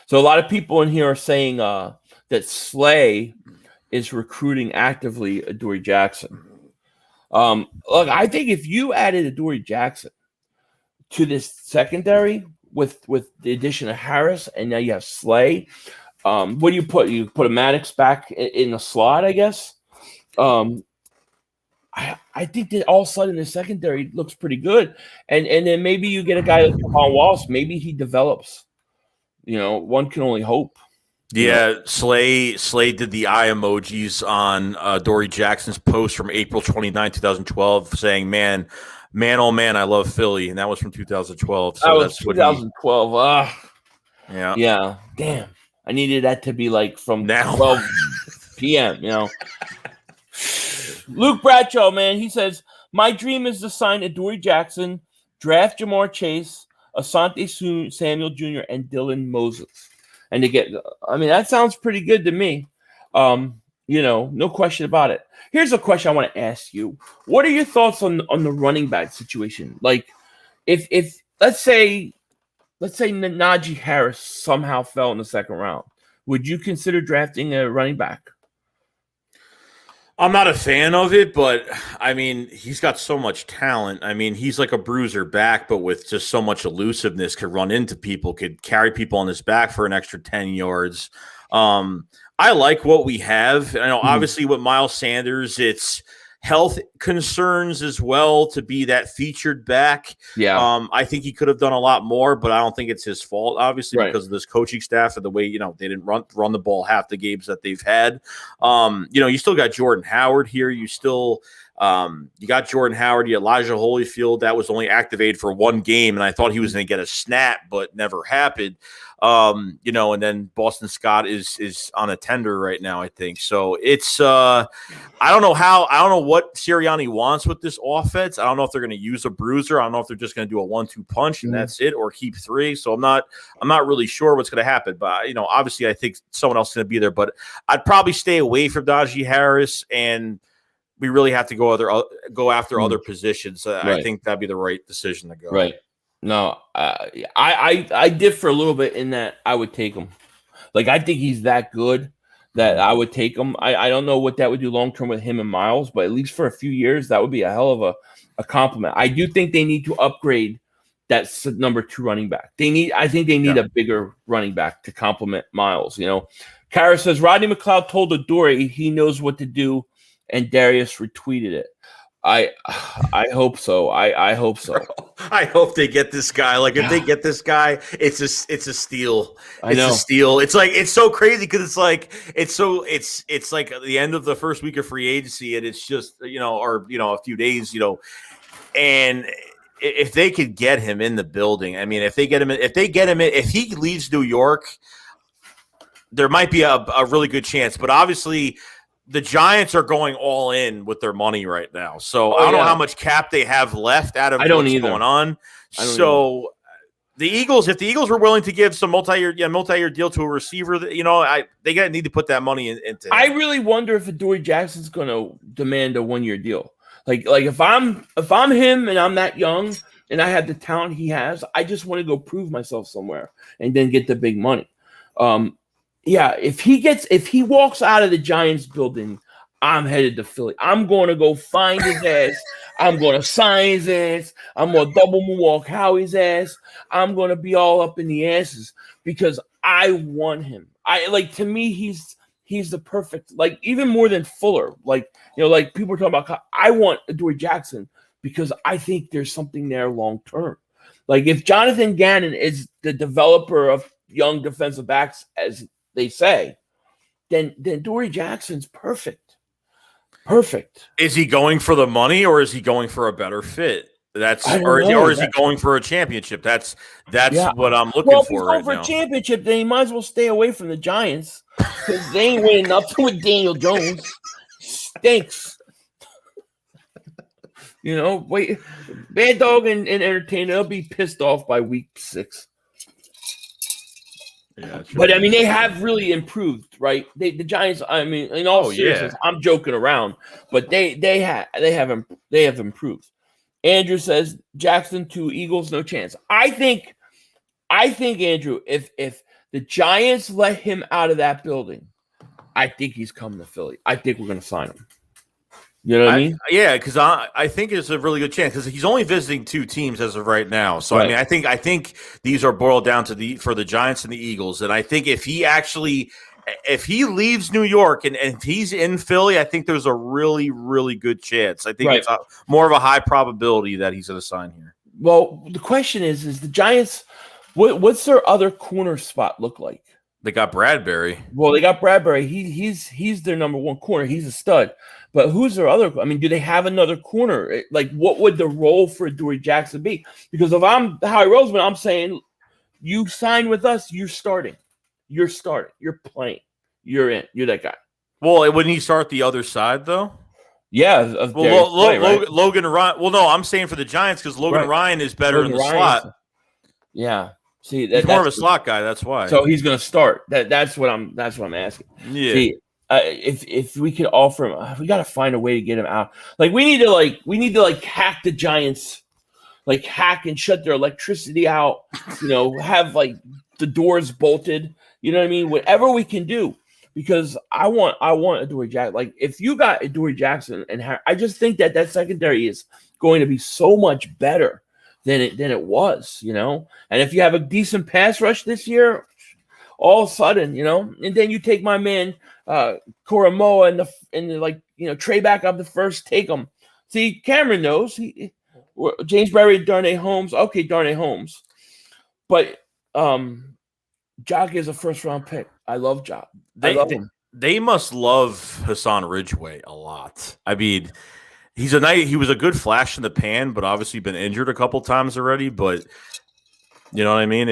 So a lot of people in here are saying that Slay is recruiting actively Adoree Jackson. Look, I think if you added Adoree Jackson to this secondary with the addition of Harris, and now you have Slay, what do you put? You put a Maddox back in the slot, I guess. I think that all of a sudden the secondary looks pretty good, and then maybe you get a guy like Javon Wallace. Maybe he develops. One can only hope. Yeah, Slay did the eye emojis on Adoree Jackson's post from April 29, 2012, saying, man, oh man, I love Philly. And that was from 2012. So that's 2012. Yeah. Damn. I needed that to be like from now 12 p.m., Luke Bradshaw, man, he says, my dream is to sign Adoree Jackson, draft Jamar Chase, Asante Samuel Jr., and Dylan Moses. And to get, that sounds pretty good to me. No question about it. Here's a question I want to ask you. What are your thoughts on the running back situation? Like, if let's say Najee Harris somehow fell in the second round, would you consider drafting a running back? I'm not a fan of it, but he's got so much talent. He's like a bruiser back, but with just so much elusiveness, could run into people, could carry people on his back for an extra 10 yards. I like what we have. I know, obviously, with Miles Sanders, it's health concerns as well to be that featured back. Yeah. I think he could have done a lot more, but I don't think it's his fault, obviously, because of this coaching staff and the way, they didn't run the ball half the games that they've had. You still got Jordan Howard here. You still you got Jordan Howard, you Elijah Holyfield. That was only activated for 1 game, and I thought he was going to get a snap, but never happened. And then Boston Scott is on a tender right now, I think. So it's I don't know what Sirianni wants with this offense. I don't know if they're going to use a bruiser. I don't know if they're just going to do a 1-2 punch and that's it, or keep 3. So I'm not really sure what's going to happen. But obviously I think someone else is going to be there. But I'd probably stay away from Najee Harris, and we really have to go after other positions. Right. I think that'd be the right decision to go. Right. No, I differ a little bit in that I would take him. Like, I think he's that good that I would take him. I don't know what that would do long-term with him and Miles, but at least for a few years, that would be a hell of a compliment. I do think they need to upgrade that number 2 running back. I think they need a bigger running back to complement Miles. Kara says, Rodney McLeod told Adoree he knows what to do, and Darius retweeted it. I hope so. I hope so. I hope they get this guy. Like, if they get this guy, it's a steal. It's a steal. It's like, it's so crazy because it's like at the end of the first week of free agency, and it's just a few days, and if they could get him in the building, if he leaves New York, there might be a really good chance. But obviously, the Giants are going all in with their money right now. So I don't know how much cap they have left out of what's going on. So the Eagles, if the Eagles were willing to give some multi-year deal to a receiver, they need to put that money into him. I really wonder if Adoree Jackson's going to demand a 1-year deal. Like if I'm him and I'm that young and I have the talent he has, I just want to go prove myself somewhere and then get the big money. If he walks out of the Giants building, I'm headed to Philly. I'm going to go find his ass. I'm going to sign his ass. I'm going to double moonwalk Howie's ass. I'm going to be all up in the asses because I want him. To me, he's the perfect, like even more than Fuller. Like, like people are talking about, I want Adoree Jackson because I think there's something there long term. Like if Jonathan Gannon is the developer of young defensive backs, as they say, then Adoree Jackson's perfect. Perfect. Is he going for the money or is he going for a better fit? Or is he going for a championship? That's what I'm looking for right now. If he's going for a championship, then he might as well stay away from the Giants because they ain't winning nothing with Daniel Jones. Stinks. Wait, Bad Dog and Entertainer, they'll be pissed off by week 6. Yeah, but I mean, they have really improved, right? The Giants. I mean, in all seriousness, I'm joking around, but they have improved. Andrew says Jackson to Eagles, no chance. I think Andrew, if the Giants let him out of that building, I think he's coming to Philly. I think we're going to sign him. You know what I mean? Yeah, because I think it's a really good chance because he's only visiting 2 teams as of right now. So right. I mean, I think these are boiled down to for the Giants and the Eagles. And I think if he leaves New York and if he's in Philly, I think there's a really, really good chance. I think it's more of a high probability that he's going to sign here. Well, the question is the Giants? What's their other corner spot look like? They got Bradbury. Well, they got Bradbury. He's their number 1 corner. He's a stud. But who's their other? I mean, do they have another corner? Like, what would the role for Adoree Jackson be? Because if I'm Howie Roseman, I'm saying, you sign with us, you're starting. You're starting. You're playing. You're in. You're that guy. Well, wouldn't he start the other side, though? Yeah. Logan Ryan. Well, no, I'm saying for the Giants because Logan Ryan is better in the slot. Yeah. See, he's more of a slot guy. That's why. So he's going to start. That's what I'm asking. Yeah. See, if we could offer him, we got to find a way to get him out. Like we need to hack the Giants, like hack and shut their electricity out. Have like the doors bolted. You know what I mean? Whatever we can do, because I want Adoree Jackson. Like if you got Adoree Jackson and I just think that secondary is going to be so much better than it was. And if you have a decent pass rush this year, all of a sudden, and then you take my man Koromoa and Trey back up the first, take him. See, Cameron knows James Berry, Darnay Holmes. Okay, Darnay Holmes, but Jock is a first-round pick. I love Jock. I love him. They must love Hassan Ridgeway a lot. I mean, he was a good flash in the pan, but obviously been injured a couple times already. But you know what I mean?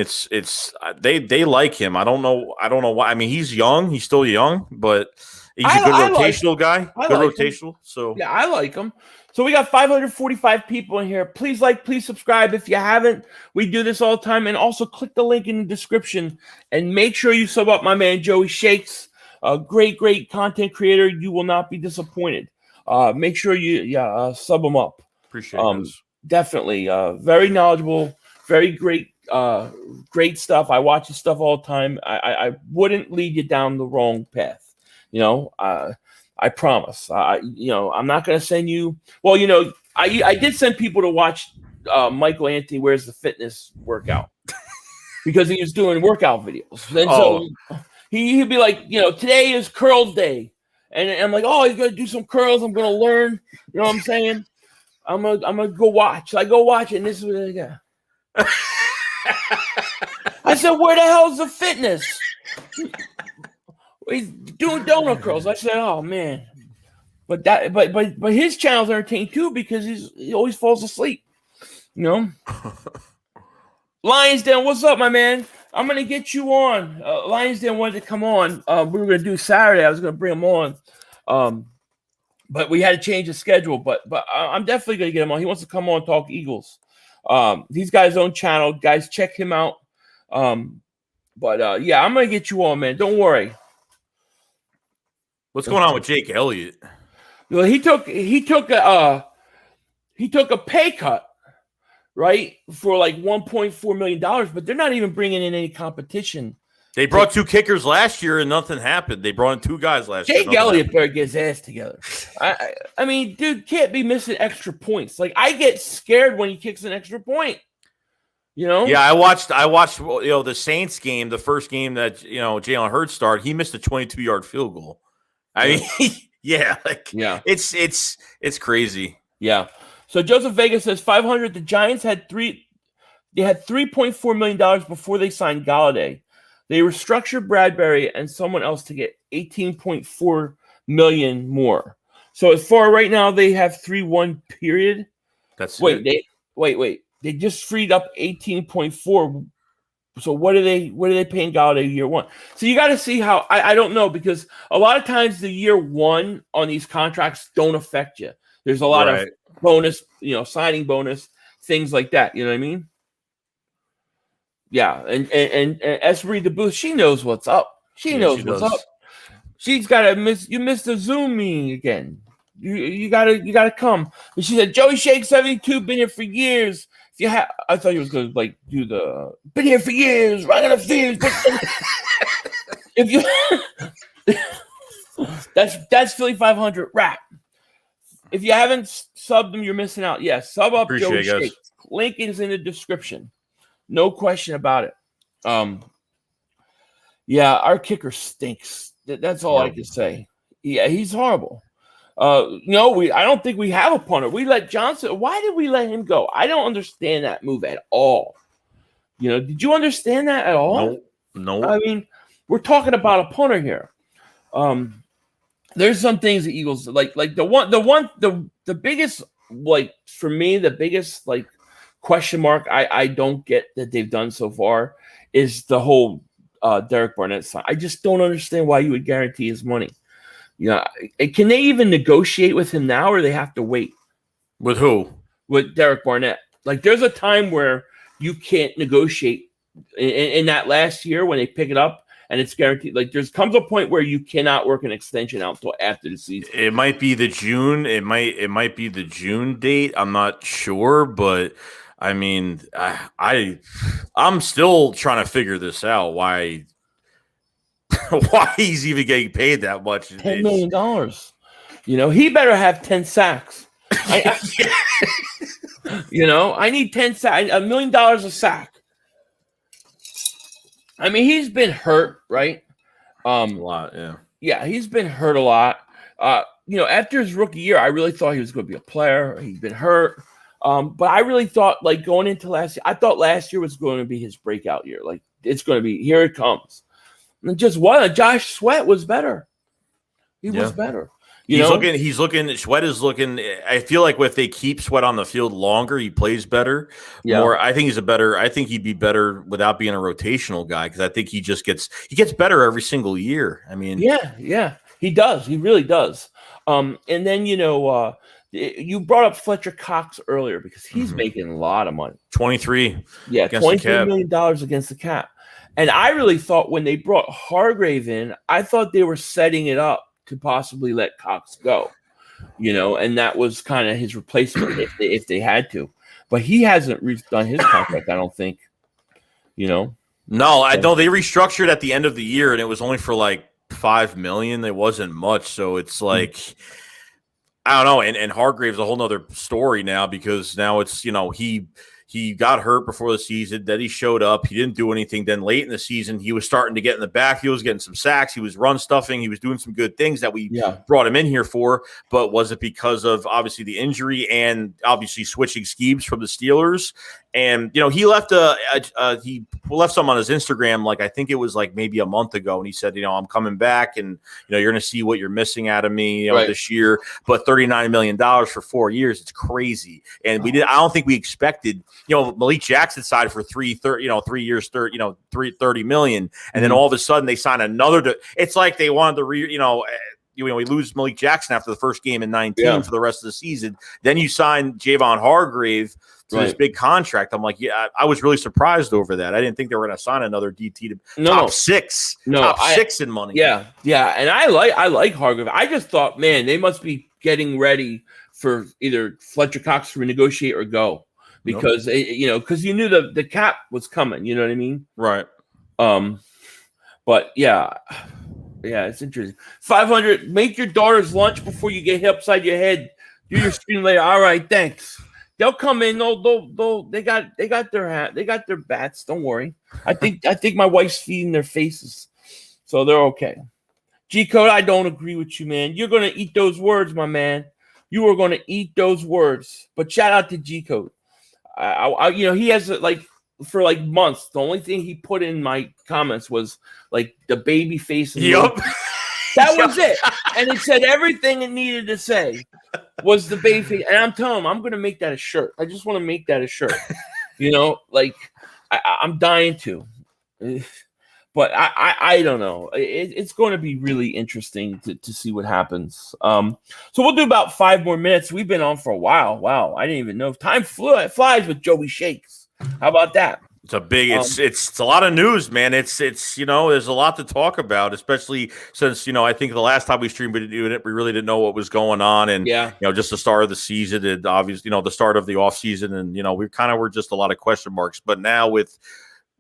They like him. I don't know why. I mean, he's young. He's still young, but he's a good rotational guy. Good rotational. So yeah, I like him. So we got 545 people in here. Please please subscribe if you haven't. We do this all the time. And also click the link in the description and make sure you sub up my man Joeyshakes, a great content creator. You will not be disappointed. Make sure you sub him up. Appreciate it. Definitely. Very knowledgeable, very great stuff. I watch his stuff all the time. I wouldn't lead you down the wrong path. I promise. I'm not going to send you. Well, I did send people to watch Michael Anthony Where's the Fitness workout because he was doing workout videos. And so he'd be like, today is curls day. And I'm like, oh, he's going to do some curls. I'm going to learn. You know what I'm saying? I'm gonna go watch. So I go watch it, and this is what I got. I said, where the hell's the fitness? He's doing donut curls. I said, oh man. But his channel's entertaining too because he always falls asleep. Lions Den, what's up, my man? I'm gonna get you on. Lions Den wanted to come on. We were gonna do Saturday. I was gonna bring him on. But we had to change the schedule. But I'm definitely gonna get him on. He wants to come on and talk Eagles. He's got his own channel. Guys, check him out. Yeah, I'm gonna get you on, man. Don't worry. What's going on with Jake Elliott? Well, he took a pay cut, right, for like $1.4 million, but they're not even bringing in any competition They brought 2 kickers last year and nothing happened. They brought in 2 guys last year. Jake Elliott better get his ass together. I mean, dude can't be missing extra points. Like, I get scared when he kicks an extra point. You know? Yeah, I watched the Saints game, the first game that Jalen Hurts started. He missed a 22-yard field goal. I mean, it's crazy. Yeah. So Joseph Vega says 500. The Giants had $3.4 million before they signed Galladay. They restructured Bradbury and someone else to get $18.4 million more. So as far right now, they have 3-1 period. Wait. They just freed up 18.4. So what are they paying Galladay year 1? So you got to see how I don't know, because a lot of times the year 1 on these contracts don't affect you. There's a lot of bonus, signing bonus, things like that. You know what I mean? Yeah, and Esri the Booth, she knows what's up. She knows what's up. She's got to missed the Zoom meeting again. You gotta come. And she said, Joeyshakes 72, been here for years. I thought you was gonna do the been here for years, right on the field. If you that's Philly 500 rap. If you haven't subbed them, you're missing out. Yeah, sub up Joeyshakes. Link is in the description. No question about it. Yeah, our kicker stinks. That's all I can say. Yeah, he's horrible. No, I don't think we have a punter. We let Johnson. Why did we let him go? I don't understand that move at all. Did you understand that at all? No. I mean, we're talking about a punter here. There's some things the Eagles like the biggest, for me, the biggest question mark I don't get that they've done so far is the whole Derek Barnett sign. I just don't understand why you would guarantee his money. Can they even negotiate with him now, or they have to wait? With who? With Derek Barnett. There's a time where you can't negotiate in that last year when they pick it up and it's guaranteed. There's comes a point where you cannot work an extension out until after the season. It might be the June. It might be the June date. I'm not sure, but I mean, I'm still trying to figure this out. Why he's even getting paid that much? $10 million. He better have 10 sacks. I need 10 sacks. $1 million a sack. I mean, he's been hurt, right? A lot, yeah. Yeah, he's been hurt a lot. After his rookie year, I really thought he was going to be a player. He's been hurt. But I really thought, going into last year, I thought last year was going to be his breakout year. It's going to be, here it comes. And just what? Josh Sweat was better. He was better. He's looking. Sweat is looking. I feel like if they keep Sweat on the field longer, he plays better. Yeah. More. I think he'd be better without being a rotational guy, because I think he gets better every single year. I mean, yeah, he does. He really does. And then you brought up Fletcher Cox earlier because he's making a lot of money. 23. Yeah, $23 million against the cap. And I really thought when they brought Hargrave in, I thought they were setting it up to possibly let Cox go, and that was kind of his replacement if they had to. But he hasn't done his contract, I don't think. No, I know they restructured at the end of the year, and it was only for $5 million. It wasn't much, so it's I don't know. And Hargrave's a whole nother story now, because now it's he got hurt before the season. Then he showed up. He didn't do anything. Then late in the season, he was starting to get in the backfield. He was getting some sacks. He was run stuffing. He was doing some good things that we brought him in here for. But was it because of obviously the injury and obviously switching schemes from the Steelers? And he left he left some on his Instagram, I think it was maybe a month ago, and he said, I'm coming back, and you're going to see what you're missing out of me, this year. But $39 million for 4 years, it's crazy. And I don't think we expected, Malik Jackson signed for 3 years, $30 million, and then all of a sudden they sign another. It's like they wanted to we lose Malik Jackson after the first game in 19 for the rest of the season. Then you sign Javon Hargrave to this big contract. I'm like, I was really surprised over that. I didn't think they were going to sign another DT to top six in money. Yeah. And I like Hargrave. I just thought, man, they must be getting ready for either Fletcher Cox to renegotiate or go, because because you knew the cap was coming. You know what I mean? Right. But yeah, it's interesting. 500. Make your daughter's lunch before you get hit upside your head. Do your stream later. All right, thanks. They'll come in. They got their bats. Don't worry. I think my wife's feeding their faces, so they're okay. G Code, I don't agree with you, man. You're gonna eat those words, my man. You are gonna eat those words. But shout out to G Code. He has for months. The only thing he put in my comments was like the baby face. Yep. That was it. And it said everything it needed to say was the baby face. And I'm telling him, I'm going to make that a shirt. I just want to make that a shirt. I'm dying to. But I don't know. It's going to be really interesting to see what happens. So we'll do about 5 more minutes. We've been on for a while. Wow. I didn't even know. Time flies with Joeyshakes. How about that? It's a big. It's a lot of news, man. It's there's a lot to talk about, especially since I think the last time we streamed we really didn't know what was going on, and just the start of the season, and obviously the start of the off season, and we kind of were just a lot of question marks. But now we're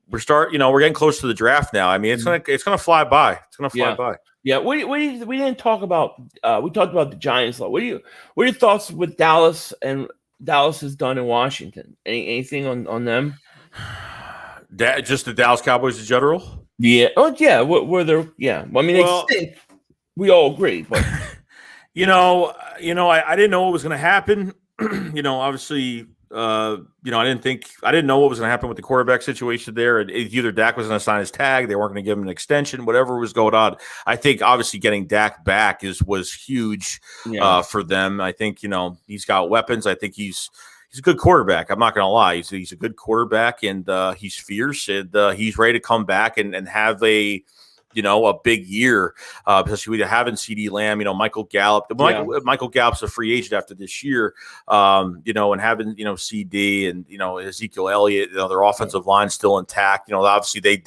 getting close to the draft now. I mean, it's gonna fly by. It's gonna fly by. Yeah, we didn't talk about. We talked about the Giants. What are your thoughts with Dallas and Dallas has done in Washington? Anything on them? Just the Dallas Cowboys in general? Yeah. Oh, yeah. Were there? Yeah. I mean, they stink. We all agree, but I didn't know what was going to happen. Obviously, I didn't know what was going to happen with the quarterback situation there. Either Dak was going to sign his tag, they weren't going to give him an extension, whatever was going on. I think obviously getting Dak back was huge for them. I think he's got weapons. I think he's a good quarterback. I'm not going to lie. He's a good quarterback, and he's fierce, and he's ready to come back and have a big year, especially with having CD Lamb, Michael Gallup. Michael Gallup's a free agent after this year, and having, CD and, Ezekiel Elliott, their offensive line still intact. Obviously they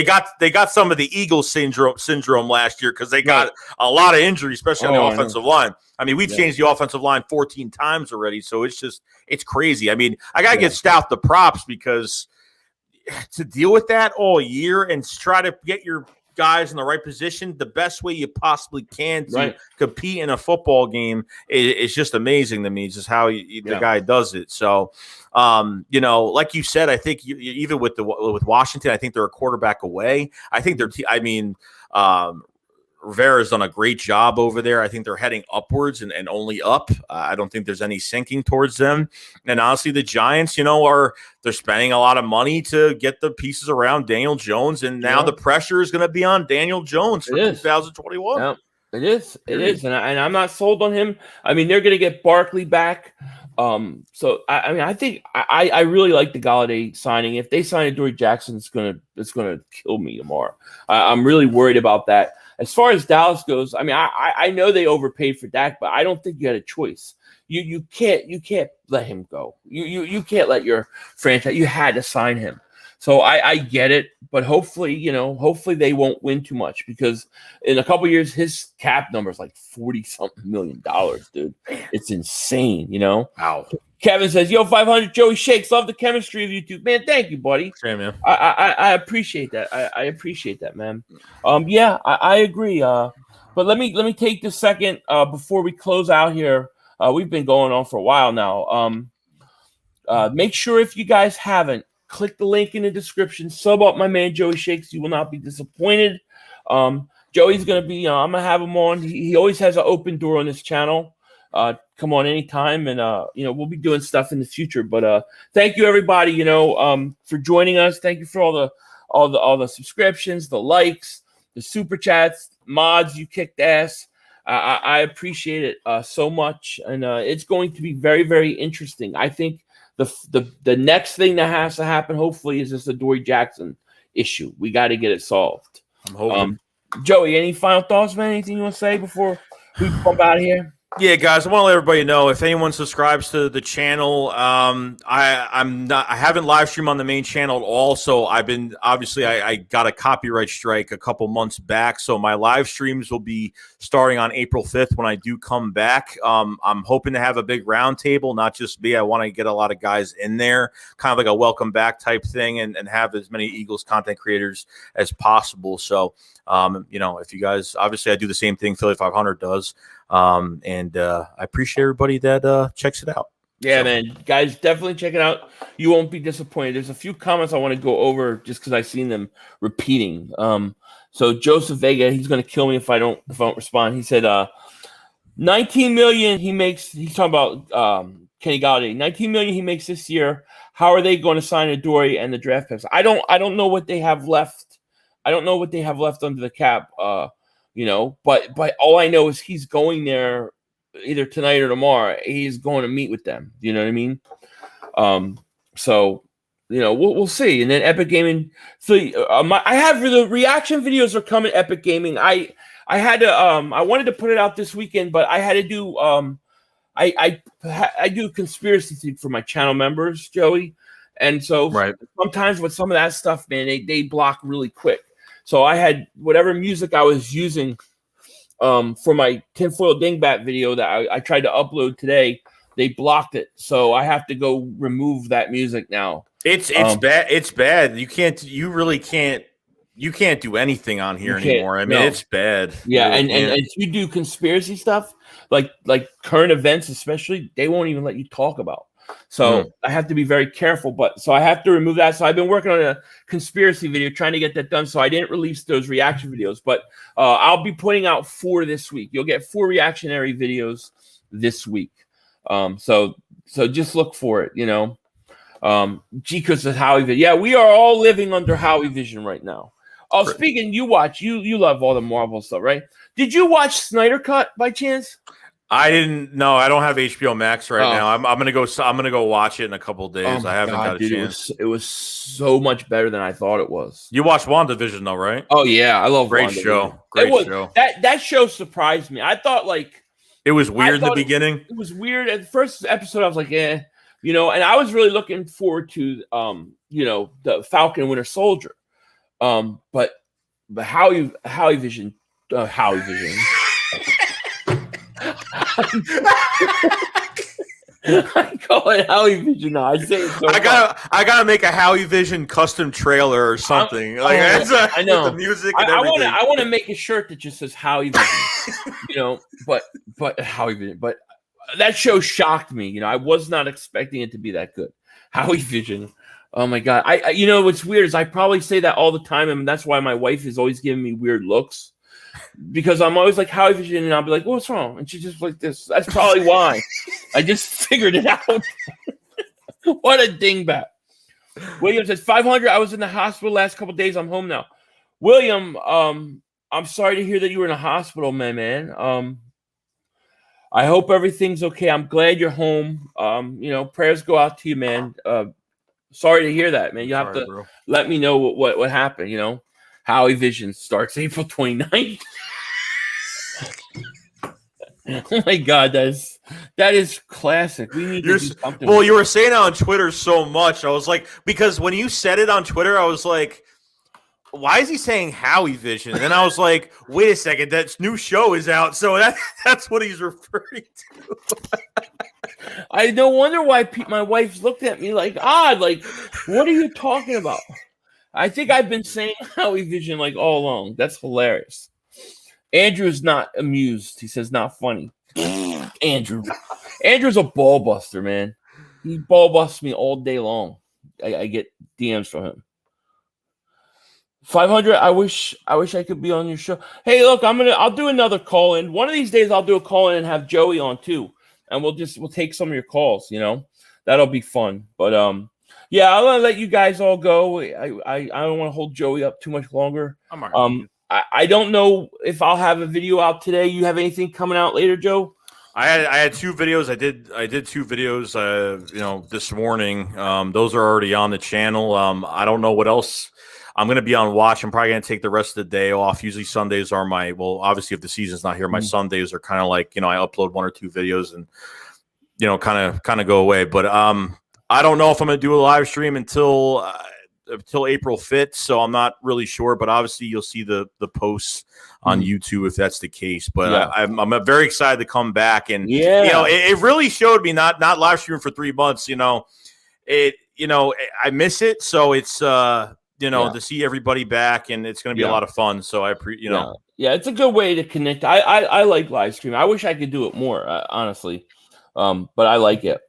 got some of the Eagles syndrome last year because they got a lot of injury, especially on the offensive line. I mean, we've changed the offensive line 14 times already, so it's crazy. I mean, I got to give Stout the props because to deal with that all year and try to get your guys in the right position the best way you possibly can to compete in a football game is just amazing to me. It's just how the guy does it. So, like you said, I think even with Washington, I think they're a quarterback away. I think Rivera's done a great job over there. I think they're heading upwards and only up. I don't think there's any sinking towards them. And honestly, the Giants, they're spending a lot of money to get the pieces around Daniel Jones, and now the pressure is going to be on Daniel Jones for 2021. Yeah, it is. It is, and I'm not sold on him. I mean, they're going to get Barkley back. So I think I really like the Galladay signing. If they sign Adoree Jackson, it's gonna kill me tomorrow. I'm really worried about that. As far as Dallas goes, I mean, I know they overpaid for Dak, but I don't think you had a choice. You can't let him go. You can't let your franchise. You had to sign him. So I get it, but hopefully they won't win too much because in a couple years his cap number is like $40-something million, dude. It's insane, Wow. Kevin says, "Yo, 500 Joeyshakes. Love the chemistry of you two, man. Thank you, buddy. Same, man. I appreciate that. I appreciate that, man. I agree. But let me take this second before we close out here. We've been going on for a while now. Make sure if you guys haven't, click the link in the description. Sub up my man Joeyshakes. You will not be disappointed. Joey's gonna be. I'm gonna have him on. He always has an open door on this channel. Come on anytime, and we'll be doing stuff in the future. But thank you everybody, for joining us. Thank you for all the subscriptions, the likes, the super chats, mods. You kicked ass. I appreciate it so much, and it's going to be very, very interesting. I think the next thing that has to happen, hopefully, is this Adoree Jackson issue. We got to get it solved. I'm hoping. Joey, any final thoughts, man? Anything you want to say before we bump out of here? Yeah, guys, I want to let everybody know if anyone subscribes to the channel. I haven't live streamed on the main channel at all, so I've been I got a copyright strike a couple months back, so my live streams will be starting on April 5th when I do come back. I'm hoping to have a big round table, not just me. I want to get a lot of guys in there, kind of like a welcome back type thing, and have as many Eagles content creators as possible. So, if you guys, obviously, I do the same thing Philly 500 does. I appreciate everybody that checks it out. Yeah, man. Guys, definitely check it out. You won't be disappointed. There's a few comments I want to go over just because I've seen them repeating. So Joseph Vega, he's going to kill me if I don't respond. He said, 19 million he makes. He's talking about Kenny Galladay. 19 million he makes this year. How are they going to sign Adoree and the draft picks? I don't know what they have left. I don't know what they have left under the cap. But all I know is he's going there either tonight or tomorrow. He's going to meet with them. You know what I mean? We'll see. And then Epic Gaming. So I have the reaction videos are coming. Epic Gaming. I had to. I wanted to put it out this weekend, but I had to do. I do conspiracy thing for my channel members, Joey, and so sometimes with some of that stuff, man, they block really quick. So I had whatever music I was using for my tinfoil dingbat video that I tried to upload today. They blocked it, so I have to go remove that music now. It's bad. It's bad. You really can't. You can't do anything on here anymore. I mean, it's bad. Yeah, and if you do conspiracy stuff, like current events especially, they won't even let you talk about. So I have to be very careful. So I have to remove that. So I've been working on a conspiracy video, trying to get that done. So I didn't release those reaction videos, but I'll be putting out 4 this week. You'll get 4 reactionary videos this week. So just look for it, G-Cuz says Howie Vision. Yeah, we are all living under Howie Vision right now. Oh, speaking, you love all the Marvel stuff, right? Did you watch Snyder Cut by chance? I didn't. No, I don't have HBO Max right now. I'm gonna go watch it in a couple of days. I haven't got a chance. It was so much better than I thought it was. You watched WandaVision though, right? Oh yeah, I love great show. Great show. That show surprised me. I thought it was weird in the beginning. It was weird at the first episode. I was like, and I was really looking forward to the Falcon Winter Soldier. But Howie Vision. I call it Howie Vision now. I say it so I gotta make a Howie Vision custom trailer or something. I know with the music. And I want to make a shirt that just says Howie Vision. But Howie Vision. But that show shocked me. I was not expecting it to be that good. Howie Vision. Oh my God. What's weird is I probably say that all the time, and that's why my wife is always giving me weird looks. Because I'm always like Howie Vision, and I'll be like, "What's wrong?" And she's just like this. That's probably why. I just figured it out. What a dingbat. William says 500. I was in the hospital last couple of days. I'm home now. William, I'm sorry to hear that you were in a hospital, man. I hope everything's okay. I'm glad you're home. Prayers go out to you, man. Sorry to hear that, man. You have to let me know what happened. Howie Vision starts April 29th. Oh my God, that is classic. We need to do something. Well, you were saying it on Twitter so much. I was like, because when you said it on Twitter, I was like, why is he saying Howie Vision? And then I was like, wait a second, that new show is out. So that's what he's referring to. I no wonder why my wife looked at me like odd. Like, what are you talking about? I think I've been saying Howie Vision all along. That's hilarious. Andrew is not amused. He says not funny. Andrew's a ball buster, man. He ball busts me all day long. I get DMs from him. 500. I wish I could be on your show. Hey, look, I'll do another call in. One of these days I'll do a call in and have Joey on too. And we'll take some of your calls, That'll be fun. But yeah, I'll let you guys all go. I don't want to hold Joey up too much longer. I'm all right. I don't know if I'll have a video out today. You have anything coming out later, Joe? I had 2 videos. I did 2 videos this morning. Those are already on the channel. I don't know what else. I'm going to be on watch. I'm probably going to take the rest of the day off. Usually Sundays are obviously if the season's not here, my Sundays are kind of like, I upload 1 or 2 videos and, kind of go away. But I don't know if I'm going to do a live stream until April 5th. So I'm not really sure, but obviously you'll see the posts on YouTube if that's the case. But I'm very excited to come back. And, it really showed me not live streaming for 3 months, I miss it. So it's, to see everybody back, and it's going to be a lot of fun. So it's a good way to connect. I like live stream. I wish I could do it more, honestly. But I like it.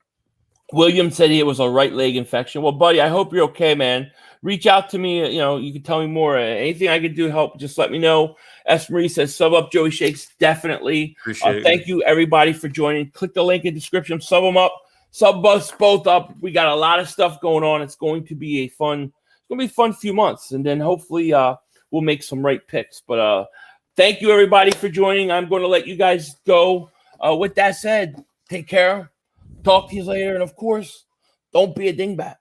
William said it was a right leg infection. Well, buddy, I hope you're okay, man. Reach out to me. You can tell me more. Anything I can do to help, just let me know. S. Marie says, sub up Joeyshakes. Definitely. Appreciate it. Thank you, everybody, for joining. Click the link in the description. Sub them up. Sub us both up. We got a lot of stuff going on. It's going to be a fun few months. And then hopefully we'll make some right picks. But thank you, everybody, for joining. I'm going to let you guys go. With that said, take care. Talk to you later. And, of course, don't be a dingbat.